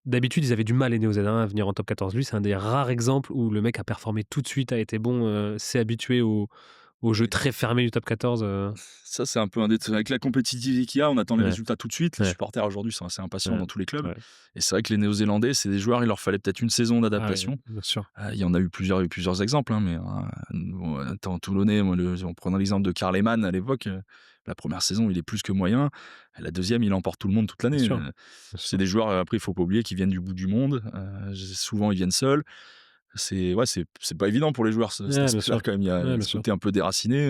D'habitude, ils avaient du mal, les Néo-Zélandais, à venir en top 14. Lui, c'est un des rares exemples où le mec a performé tout de suite, a été bon, s'est habitué au jeu Oui. très fermé du top 14. Ça, c'est un peu un des avec la compétitivité qu'il y a, on attend les Ouais, résultats tout de suite. Les ouais, supporters aujourd'hui sont assez impatients ouais, dans tous les clubs ouais. et c'est vrai que les Néo-Zélandais, c'est des joueurs, il leur fallait peut-être une saison Ah oui, d'adaptation. bien sûr. Il y en a eu plusieurs exemples, hein, mais bon, étant toulonnais, moi, en prenant l'exemple de Karl Lehmann à l'époque, la première saison, il est plus que moyen. La deuxième, il emporte tout le monde toute Bien l'année. sûr, bien C'est sûr. des joueurs, après, il faut pas oublier qu'ils viennent du bout du monde. Souvent, ils viennent seuls. C'est pas évident pour les joueurs, cet Ouais, bien aspect-là, sûr. quand même. Il y a Ouais, bien ce sûr. côté un peu déraciné.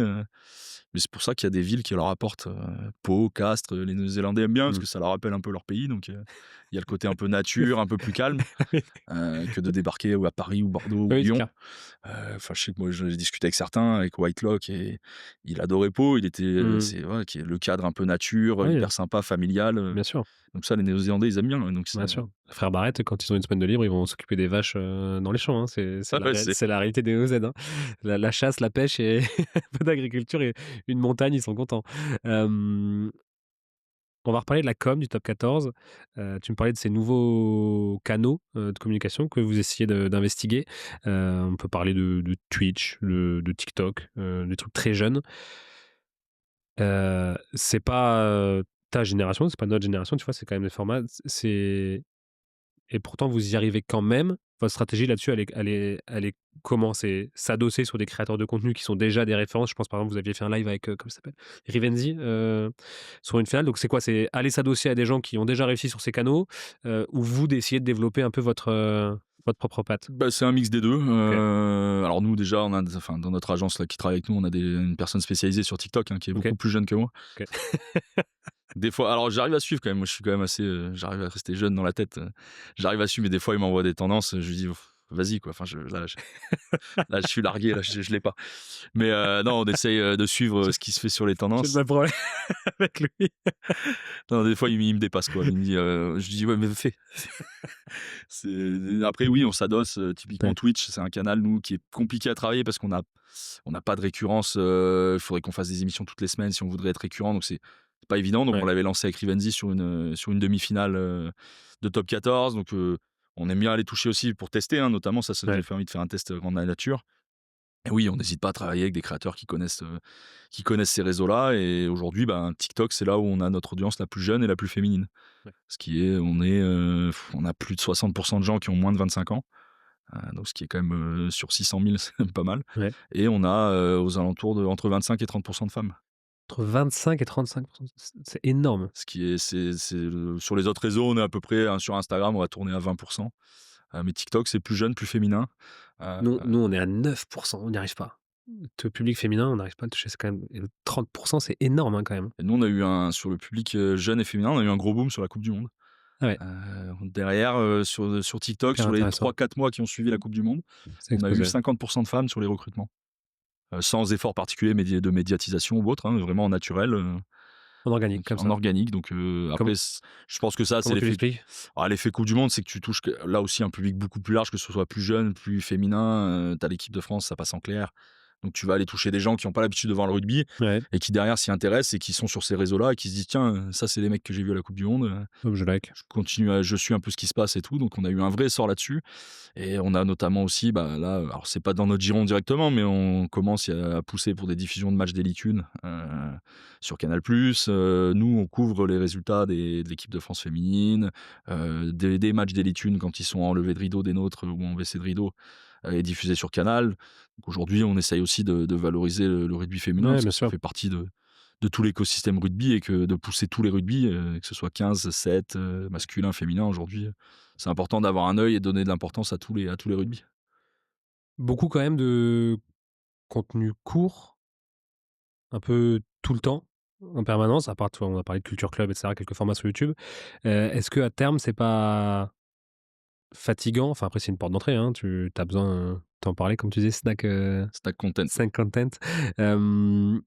Mais c'est pour ça qu'il y a des villes qui leur apportent, Pau, Castres. Les Néo-Zélandais aiment bien parce Mmh. que ça leur rappelle un peu leur pays. Donc, il y a le côté un peu nature, un peu plus calme, Oui, que de débarquer ou à Paris ou Bordeaux ou oui, c'est Lyon. clair. Enfin, je sais que moi, j'ai discuté avec certains, avec Whitelock, et il adorait Pau. Il était, Mmh. c'est ouais, qui est le cadre un peu nature, Oui, hyper sympa, familial. bien sûr, Donc ça, les Néo-Zélandais, ils aiment bien. Donc bien sûr. Frères Barrett, quand ils ont une semaine de libre, ils vont s'occuper des vaches, dans les champs, hein. C'est la ouais, réalité des OZ, hein. La chasse, la pêche et un peu d'agriculture et une montagne, ils sont contents. Hem On va reparler de la com du top 14. Tu me parlais de ces nouveaux canaux, de communication que vous essayez d'investiguer. On peut parler de Twitch, de TikTok, des trucs très jeunes. C'est pas, ta génération, c'est pas notre génération, tu vois? C'est quand même des formats, c'est et pourtant vous y arrivez quand même. Votre stratégie là-dessus, elle est comment? C'est s'adosser sur des créateurs de contenu qui sont déjà des références. Je pense par exemple, vous aviez fait un live avec, comment il s'appelle? Rivenzi, sur une finale. Donc c'est quoi? C'est aller s'adosser à des gens qui ont déjà réussi sur ces canaux, ou vous d'essayer de développer un peu votre propre patte? C'est un mix des 2. OK, Alors nous déjà, enfin dans notre agence là qui travaille avec nous, on a une personne spécialisée sur TikTok, hein, qui est OK, beaucoup plus jeune que moi. OK. Des fois, alors j'arrive à suivre quand même. Moi, je suis quand même assez, j'arrive à rester jeune dans la tête. J'arrive à suivre, mais des fois, il m'envoie des tendances. Je lui dis: Vas-y quoi». Enfin, là, je suis largué. Là, je l'ai pas. Mais non, on essaye de suivre J'ai ce qui se fait sur les j'ai le tendances. même problème avec lui. Non, des fois, il me dépasse quoi. Il me dit, je dis: «Ouais, mais fais». Après, oui, on s'adosse. Typiquement Ouais, Twitch, c'est un canal nous qui est compliqué à travailler parce on n'a pas de récurrence. Il faudrait qu'on fasse des émissions toutes les semaines si on voudrait être récurrent. Donc c'est pas évident. Donc on ouais, l'avait lancé avec Rivenzi sur une demi-finale, de top 14. Donc on aime bien aller toucher aussi pour tester, hein, notamment ça nous a ouais. fait envie de faire un test grande nature. Et oui, on n'hésite pas à travailler avec des créateurs qui connaissent ces réseaux-là. Et aujourd'hui, TikTok, c'est là où on a notre audience la plus jeune et la plus féminine. Ouais. Ce qui est, on a plus de 60% de gens qui ont moins de 25 ans. Donc ce qui est quand même, sur 600 000, c'est quand même pas mal. Ouais. Et on a, aux alentours de entre 25 et 30% de femmes. Entre 25 et 35, c'est énorme. Ce qui est, sur les autres réseaux, on est à peu près, hein, sur Instagram, on va tourner à 20%. Mais TikTok, c'est plus jeune, plus féminin. Euh, Nous, on est à 9, on n'y arrive pas. Le public féminin, on n'arrive pas à le toucher, c'est quand même, et le 30, c'est énorme, hein, quand même. et nous, on a eu sur le public, jeune et féminin, on a eu un gros boom sur la Coupe du Monde. Ah ouais, Derrière, sur TikTok, hyper sur les intéressant. 3-4 mois qui ont suivi la coupe du monde, Ça a on a eu explosé. 50 de femmes sur les recrutements. Sans effort particulier de médiatisation ou autre, hein, vraiment en naturel, En organique, donc comme en ça. organique, donc Com après je pense que ça, c'est Comment tu l'effet l'expliques? l'effet coupe du monde, c'est que tu touches là aussi un public beaucoup plus large, que ce soit plus jeune, plus féminin, tu as l'équipe de France, ça passe en clair. Donc tu vas aller toucher des gens qui ont pas l'habitude de voir le rugby Ouais, et qui derrière s'y intéressent et qui sont sur ces réseaux-là et qui se disent: «Tiens, ça c'est les mecs que j'ai vus à la coupe du monde, hop, je like. je suis un peu ce qui se passe et tout», donc on a eu un vrai essor là-dessus. Et on a notamment aussi, bah, là, alors c'est pas dans notre giron directement, mais on commence à pousser pour des diffusions de matchs d'Élite 1 sur Canal+. Nous, on couvre les résultats de l'équipe de France féminine, des matchs d'Élite 1 quand ils sont enlevés de rideau des nôtres ou en WC de rideau et diffusés sur Canal. Donc aujourd'hui, on essaye aussi de valoriser le rugby féminin Ouais, parce bien que ça sûr. fait partie de tout l'écosystème rugby et que de pousser tous les rugby, que ce soit 15, 7, masculin, féminin aujourd'hui, c'est important d'avoir un œil et de donner de l'importance à tous les rugby. Beaucoup quand même de contenu court, un peu tout le temps, en permanence, à part, tu vois, on a parlé de Culture Club et cetera, quelques formats sur YouTube. Est-ce qu'à terme, c'est pas fatigant? Enfin, après, c'est une porte d'entrée, hein, tu as besoin, tu en parlais, comme tu disais, Stack content. snack content. Hem,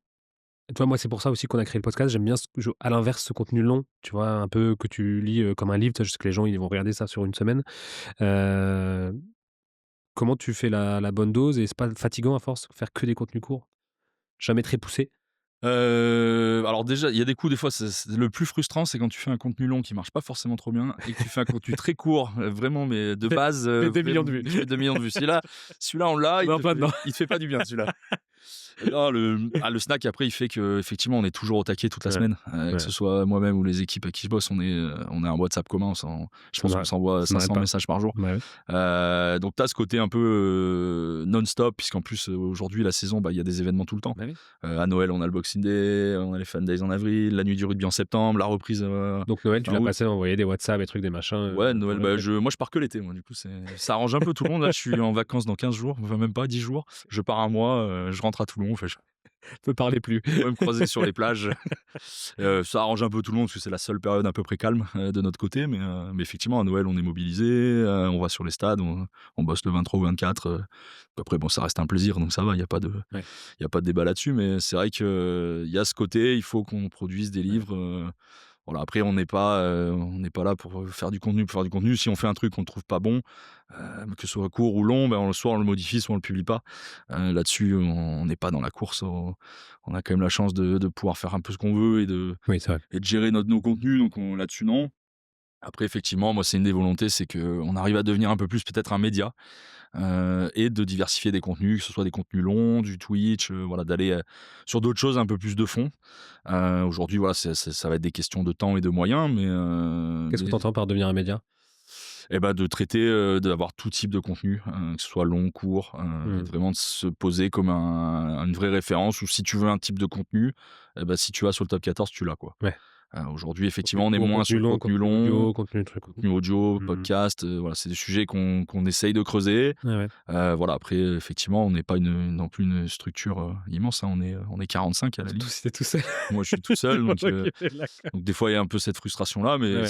Tu vois, moi, c'est pour ça aussi qu'on a créé le podcast. J'aime bien à l'inverse, ce contenu long, tu vois, un peu que tu lis, comme un livre. Tu sais, je sais que les gens, ils vont regarder ça sur une semaine. Heu, Comment tu fais la bonne dose et c'est pas fatigant à force, faire que des contenus courts? Jamais très poussés? Alors déjà, il y a des coups, des fois, c'est le plus frustrant, c'est quand tu fais un contenu long qui marche pas forcément trop bien et que tu fais un contenu très court, vraiment, mais de Fait base, fait 2 000 000 de vues. qui fait 2 millions de vues. Celui-là, on l'a, On est en plein dedans. il te fait pas du bien, celui-là. Non, le snack après il fait qu'effectivement on est toujours au taquet toute la Ouais, semaine, que ouais, ce soit moi-même ou les équipes avec qui je bosse, on a un WhatsApp commun, je ça pense qu'on n'arrête s'envoie ça n'arrête 500 pas. messages par jour. Ouais, ouais. Donc tu as ce côté un peu, non-stop puisqu'en plus, aujourd'hui la saison, bah, il y a des événements tout le temps. Bah oui. À Noël, on a le Boxing Day, on a les Fan Days en avril, la nuit du rugby en septembre, la reprise, Donc Noël, tu fin l'as août. passé à envoyer des WhatsApp, des trucs, des machins, Ouais, pour Noël, le bah, OK. moi je pars que l'été, moi, du coup ça arrange un peu tout le monde. Là, je suis en vacances dans 15 jours, enfin même pas 10 jours. Je pars un mois, je rentre à Toulon, enfin, Ne parlez plus. je pourrais me croiser sur les plages. Ça arrange un peu tout le monde parce que c'est la seule période à peu près calme, de notre côté, mais effectivement à Noël on est mobilisé, on va sur les stades, on bosse le 23 ou 24, après bon ça reste un plaisir donc ça va, Ouais, il y a pas de débat là-dessus, mais c'est vrai que, il y a ce côté, il faut qu'on produise des ouais. livres, voilà. Après on n'est pas là pour faire du contenu pour faire du contenu. Si on fait un truc qu'on ne trouve pas bon, que ce soit court ou long, ben, soit on le modifie, soit on le publie pas. Là-dessus, on n'est pas dans la course, on a quand même la chance de pouvoir faire un peu ce qu'on veut Oui, c'est vrai. et de gérer nos contenus, donc là-dessus non. Après effectivement, moi c'est une des volontés, c'est qu'on arrive à devenir un peu plus peut-être un média, et de diversifier des contenus, que ce soit des contenus longs, du Twitch, voilà, d'aller, sur d'autres choses un peu plus de fond. Aujourd'hui voilà, ça va être des questions de temps et de moyens, Qu'est-ce que tu entends par devenir un média? de traiter, d'avoir tout type de contenu, que ce soit long, court, et Mmh. vraiment de se poser comme une vraie référence, ou si tu veux un type de contenu, si tu vas sur le top 14, tu l'as, quoi. Ouais. Aujourd'hui, Contenu effectivement, on est court, moins contenu sur le long, contenu contenu long, audio, contenu truc. contenu audio, Mmh. podcast, voilà, c'est des sujets qu'on essaye de creuser. Ouais, ouais. Voilà, après, effectivement, on n'est pas non plus une structure, immense, hein, on est 45 à la ligne. C'était tout seul. Moi, je suis tout seul, donc OK, d'accord. des fois, il y a un peu cette frustration-là, mais Ouais.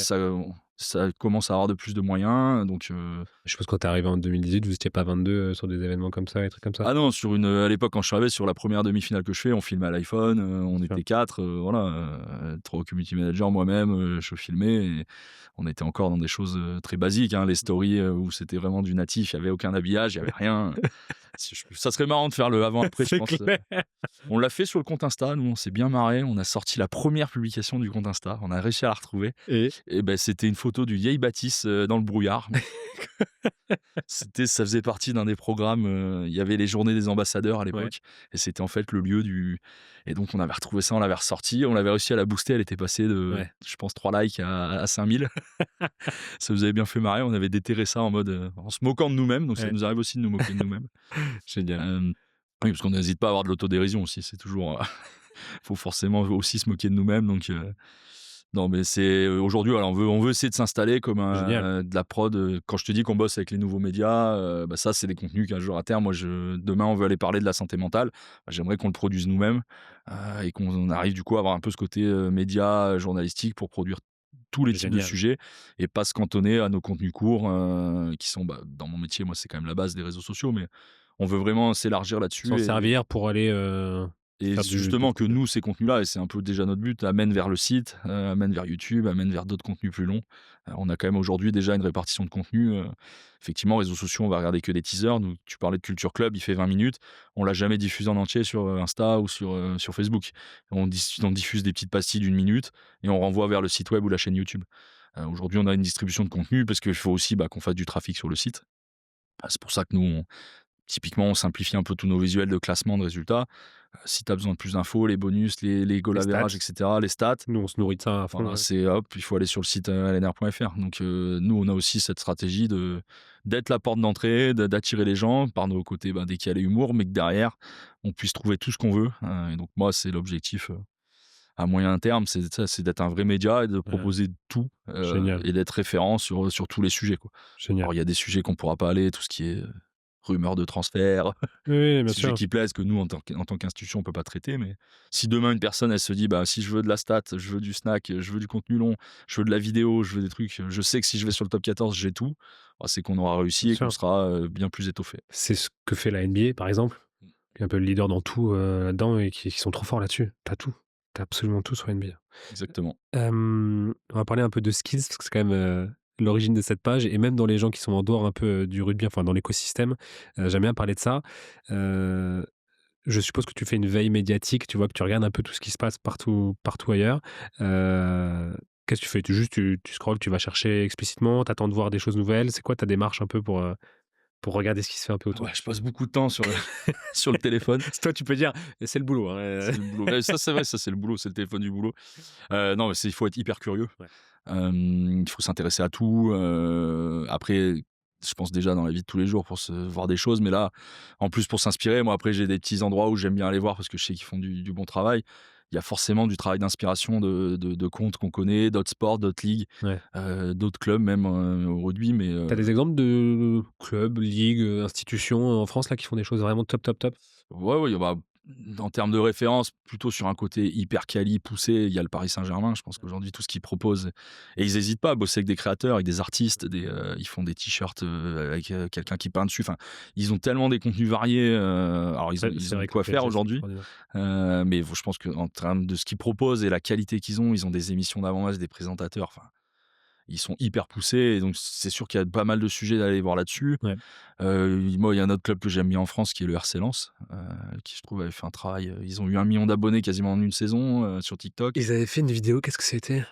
ça commence à avoir de plus de moyens, donc Je suppose quand tu es arrivé en 2018, vous étiez pas 22, sur des événements comme ça, des trucs comme ça? ah non, à l'époque, quand je suis arrivé, sur la première demi-finale que je fais, on filmait à l'iPhone, on Bien sûr. était 4, voilà, 3 community managers, moi-même, je filmais et on était encore dans des choses, très basiques, hein, les stories, où c'était vraiment du natif, il y avait aucun habillage, il y avait rien. Ça serait marrant de faire le avant-après, je C'est pense. clair. On l'a fait sur le compte Insta, nous, on s'est bien marré, on a sorti la première publication du compte Insta, on a réussi à la retrouver Et et ben c'était une photo du vieille bâtisse, dans le brouillard. Ça faisait partie d'un des programmes, il y avait les journées des ambassadeurs à ouais, l'époque et c'était en fait le lieu et donc on avait retrouvé ça, on l'avait ressorti, on avait réussi à la booster, elle était passée de, ouais. je pense 3 likes à 5 000. Ça nous avait bien fait marrer, on avait déterré ça en mode, en se moquant de nous-mêmes, donc ça Ouais. nous arrive aussi de nous moquer de nous-mêmes. Génial. Oui, parce qu'on n'hésite pas à avoir de l'autodérision aussi, c'est toujours, faut forcément aussi se moquer de nous-mêmes, donc non, mais c'est aujourd'hui, voilà, on veut essayer de s'installer comme Génial. de la prod. Quand je te dis qu'on bosse avec les nouveaux médias, ça, c'est des contenus qu'un jour à terme, demain, on veut aller parler de la santé mentale. J'aimerais qu'on le produise nous-mêmes et qu'on arrive du coup à avoir un peu ce côté média journalistique pour produire tous les types de Génial. sujets et pas se cantonner à nos contenus courts, qui sont, dans mon métier, moi, c'est quand même la base des réseaux sociaux, mais on veut vraiment s'élargir S'en là-dessus servir pour aller, et faire du justement d'autres que contenus. nous, ces contenus-là, et c'est un peu déjà notre but, amènent vers le site, amènent vers YouTube, amènent vers d'autres contenus plus longs. On a quand même aujourd'hui déjà une répartition de contenu. Effectivement, réseaux sociaux, on va regarder que des teasers. Donc, tu parlais de Culture Club, il fait 20 minutes. On l'a jamais diffusé en entier sur Insta ou sur Facebook. On diffuse des petites pastilles d'1 minute et on renvoie vers le site web ou la chaîne YouTube. Aujourd'hui, on a une distribution de contenu parce qu'il faut aussi qu'on fasse du trafic sur le site. C'est pour ça que nous, typiquement, on simplifie un peu tous nos visuels de classement de résultats. Si tu as besoin de plus d'infos, les bonus, les goal Les average, stats. et cetera, les stats, Nous, on se nourrit de ça à fond, voilà, ouais. c'est hop, il faut aller sur le site lnr.fr. Donc, nous, on a aussi cette stratégie d'être la porte d'entrée, d'attirer les gens par nos côtés décalés humour, mais que derrière, on puisse trouver tout ce qu'on veut. Et donc, moi, c'est l'objectif à moyen terme, c'est ça, c'est d'être un vrai média et de Ouais, proposer tout génial, et d'être référent sur tous les sujets, quoi. génial. Alors, il y a des sujets qu'on pourra pas aller, tout ce qui est rumeurs de transfert, Oui, oui, bien sujets sûr. qui plaisent que nous, en tant qu'institution, on peut pas traiter. Mais si demain, une personne, elle se dit, si je veux de la stat, je veux du snack, je veux du contenu long, je veux de la vidéo, je veux des trucs, je sais que si je vais sur le top 14, j'ai tout, c'est qu'on aura Bien réussi et qu'on sûr. sera bien plus étoffé. C'est ce que fait la NBA, par exemple, qui est un peu le leader dans tout, là-dedans et qui sont trop forts là-dessus. Tu as tout. Tu as absolument tout sur NBA. Exactement. On va parler un peu de skills parce que c'est quand même, l'origine de cette page et même dans les gens qui sont en dehors un peu, du rugby, enfin dans l'écosystème, j'aime bien parler de ça. Heu, je suppose que tu fais une veille médiatique, tu vois? Que tu regardes un peu tout ce qui se passe partout ailleurs. Qu'est-ce que tu fais? Tu scrolles, tu vas chercher explicitement, tu attends de voir des choses nouvelles? C'est quoi ta démarche un peu pour regarder ce qui se fait un peu Ouais, autour? je passe beaucoup de temps sur sur le téléphone. Toi, tu peux dire: «C'est le boulot, hein, C'est le boulot. Ouais, ça, c'est vrai, ça, c'est le boulot, c'est le téléphone du boulot. Non, mais il faut être hyper curieux. Ouais. Il faut s'intéresser à tout. Après, je pense déjà dans la vie de tous les jours pour se voir des choses, mais là, en plus pour s'inspirer, moi après j'ai des petits endroits où j'aime bien aller voir parce que je sais qu'ils font du bon travail. Il y a forcément du travail d'inspiration de comptes qu'on connaît, d'autres sports, d'autres ligues, Ouais. d'autres clubs même au rugby, mais Tu as des exemples de clubs, ligues, institutions, en France là qui font des choses vraiment top, top, top? ouais, ouais, en termes de référence, plutôt sur un côté hyper quali, poussé, il y a le Paris Saint-Germain. Je pense qu'aujourd'hui, tout ce qu'ils proposent, et ils hésitent pas à bosser avec des créateurs, avec des artistes, ils font des t-shirts avec quelqu'un qui peint dessus. Enfin, ils ont tellement des contenus variés. Alors, ils C'est ont de vrai que le quoi faire PSG, c'est aujourd'hui. extraordinaire. Mais je pense qu'en termes de ce qu'ils proposent et la qualité qu'ils ont, ils ont des émissions d'avant-match, des présentateurs. Enfin, ils sont hyper poussés. Et donc, c'est sûr qu'il y a pas mal de sujets d'aller voir là-dessus. Ouais. Moi, il y a un autre club que j'aime bien en France qui est le RC Lens, qui je trouve avait fait un travail. Ils ont eu 1 million d'abonnés quasiment en une saison sur TikTok. Ils avaient fait une vidéo, qu'est-ce que c'était?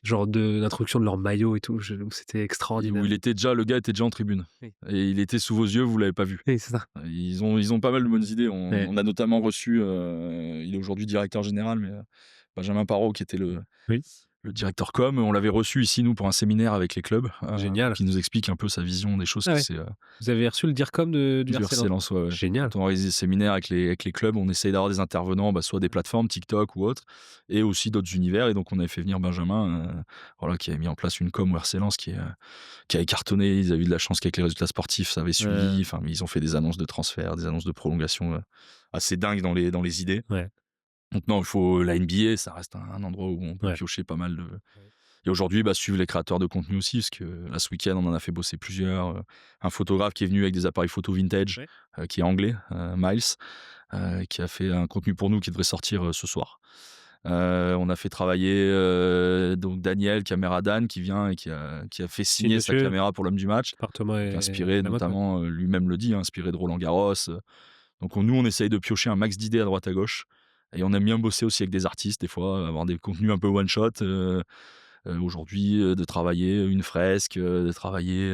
Genre d'introduction de leur maillot et tout, où c'était Où extraordinaire. le gars était déjà en tribune. Oui. Et il était sous vos yeux, vous l'avez pas vu. Oui, c'est ça. Ils ont pas mal de bonnes idées. Ouais. On a notamment reçu, il est aujourd'hui directeur général, mais Benjamin Parot, qui était Oui. le directeur com, on l'avait reçu ici, nous, pour un séminaire avec les clubs, Génial. qui nous explique un peu sa vision des choses. Ah Que ouais. c'est Vous avez reçu le DIRCOM du du RC RC Lens? Lens, ouais, ouais. Génial. Quand on organise des séminaires avec les clubs, on essaye d'avoir des intervenants, soit des plateformes, TikTok ou autres, et aussi d'autres univers. Et donc, on avait fait venir Benjamin, qui avait mis en place une com au RC Lens qui avait cartonné. Ils avaient eu de la chance qu'avec les résultats sportifs, ça avait suivi. Enfin, ils ont fait des annonces de transfert, des annonces de prolongation assez dingues dans les idées. Ouais. Donc, non, la NBA, ça reste un endroit où on peut Ouais. piocher pas mal de. Et aujourd'hui, suivre les créateurs de contenu aussi, parce que là, ce week-end, on en a fait bosser plusieurs. Un photographe qui est venu avec des appareils photo vintage, Ouais. qui est anglais, Miles, qui a fait un contenu pour nous qui devrait sortir ce soir. On a fait travailler donc Daniel, caméra Dan, qui vient et qui a fait signer sa dessus. caméra pour l'homme du match, Par Thomas qui est et inspiré Lamotte, ouais. notamment, lui-même le dit, inspiré de Roland Garros. Donc nous, on essaye de piocher un max d'idées à droite à gauche. Et on aime bien bosser aussi avec des artistes, des fois, avoir des contenus un peu one-shot. Aujourd'hui, de travailler une fresque, de travailler,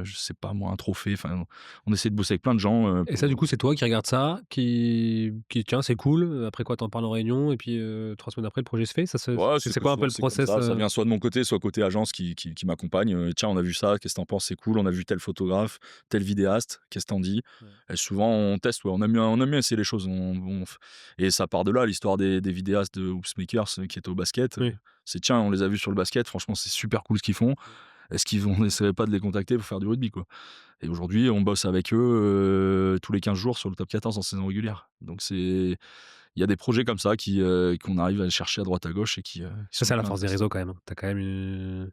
je sais pas moi, un trophée. Enfin, on essaie de bosser avec plein de gens. Et ça, du coup, c'est toi qui regardes ça, qui tiens, c'est cool, après quoi, tu en parles en réunion et puis, 3 semaines après, le projet se fait? Ouais, C'est quoi un peu le c'est comme process, ça. Ça vient soit de mon côté, soit côté agence qui m'accompagne. Tiens, on a vu ça, qu'est-ce que t'en penses? C'est cool. On a vu tel photographe, tel vidéaste, qu'est-ce que t'en dis? Ouais. Et souvent, on teste, ouais, on aime bien essayer les choses. Et ça part de là, l'histoire des vidéastes de Hoopsmakers qui est au basket. Oui. C'est tiens, on les a vus sur le basket, franchement, c'est super cool ce qu'ils font. Est-ce on n'essaierait pas de les contacter pour faire du rugby, quoi? Et aujourd'hui, on bosse avec eux tous les 15 jours sur le top 14 en saison régulière. Donc il y a des projets comme ça qu'on arrive à chercher à droite à gauche et qui Ça, sont c'est la hyper force des intéressants. réseaux quand même, hein. Tu as quand même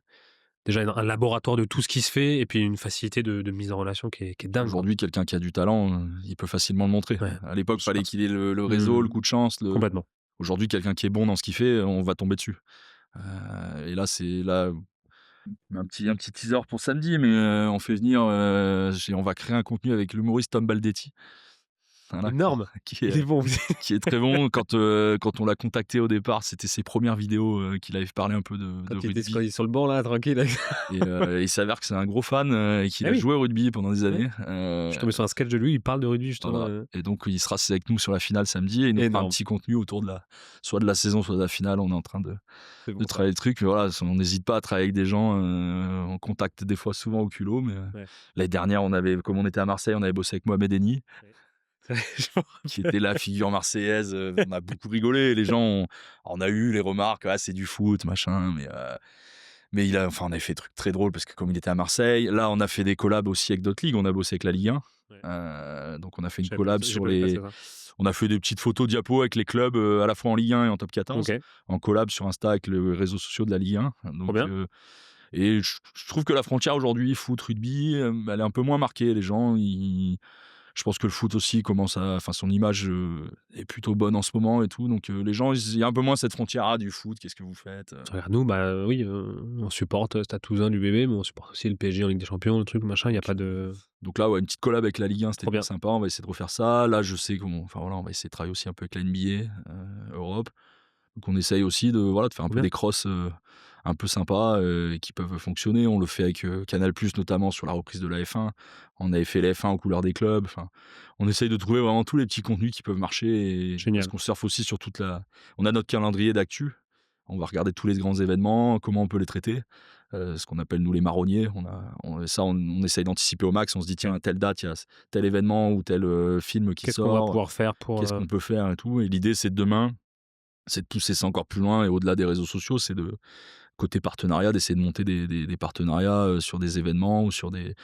déjà un laboratoire de tout ce qui se fait et puis une facilité de mise en relation qui est dingue, quoi. Aujourd'hui, quelqu'un qui a du talent, il peut facilement le montrer. Ouais, À l'époque, il super fallait ça. qu'il ait le réseau, le Mmh, coup de chance. complètement. Aujourd'hui, quelqu'un qui est bon dans ce qu'il fait, on va tomber dessus. Et là, un petit teaser pour samedi, mais on fait venir, on va créer un contenu avec l'humoriste Tom Baldetti. Voilà, Énorme! qui est, Il est bon. qui est très bon. Quand on l'a contacté au départ, c'était ses premières vidéos qu'il avait parlé un peu de Quand il était rugby. sur le banc là, tranquille. Et il s'avère que c'est un gros fan et qu'il Eh a oui, joué au rugby pendant des ouais. années. Je suis tombé sur un sketch de lui, il parle de rugby justement, Voilà. Et donc il sera avec nous sur la finale samedi et il nous fera un énorme. petit contenu autour soit de la saison, soit de la finale. On est en train C'est de bon ça. travailler le truc. Mais voilà, on n'hésite pas à travailler avec des gens. On contacte des fois souvent au culot. Mais Ouais. l'année dernière, comme on était à Marseille, on avait bossé avec Mohamed Eni, Ouais. Je m'en qui rappelle. était la figure marseillaise. On a beaucoup rigolé. Les gens, on a eu les remarques, ah, c'est du foot, machin. Mais on a fait des trucs très drôles parce que comme il était à Marseille, là, on a fait des collabs aussi avec d'autres ligues. On a bossé avec la Ligue 1. Ouais. Donc on a fait une J'avais pas collab j'ai sur pas vu passer les. ça. On a fait des petites photos diapos avec les clubs à la fois en Ligue 1 et en Top 14, OK, en collab sur Insta avec les réseaux sociaux de la Ligue 1. trop Donc, bien. et je trouve que la frontière aujourd'hui, foot, rugby, elle est un peu moins marquée. Les gens, je pense que le foot aussi son image est plutôt bonne en ce moment et tout. Donc les gens, il y a un peu moins cette frontière du foot. Qu'est-ce que vous faites Regarde nous, bah, oui, on supporte Stade Toulousain du bébé, mais on supporte aussi le PSG en Ligue des Champions, le truc machin, il y a Donc, pas de donc là, ouais, une petite collab avec la Ligue 1, c'était trop hyper bien. sympa. On va essayer de refaire ça. Là, je sais on va essayer de travailler aussi un peu avec la NBA Europe. Donc on essaye aussi de faire un Trop peu bien. des crosses un peu sympas qui peuvent fonctionner. On le fait avec Canal+, notamment sur la reprise de la F1. On avait fait la F1 aux couleurs des clubs. Enfin, on essaye de trouver vraiment tous les petits contenus qui peuvent marcher. Parce Génial. qu'on surfe aussi sur On a notre calendrier d'actu. On va regarder tous les grands événements, comment on peut les traiter. Ce qu'on appelle nous les marronniers. On essaye d'anticiper au max. On se dit tiens, à telle date, il y a tel événement ou tel film qui Qu'est-ce qu'on va sort. pouvoir faire pour, Qu'est-ce qu'on peut faire et tout. Et l'idée, c'est demain, c'est de pousser ça encore plus loin et au-delà des réseaux sociaux, c'est côté partenariat, d'essayer de monter des partenariats sur des événements ou sur des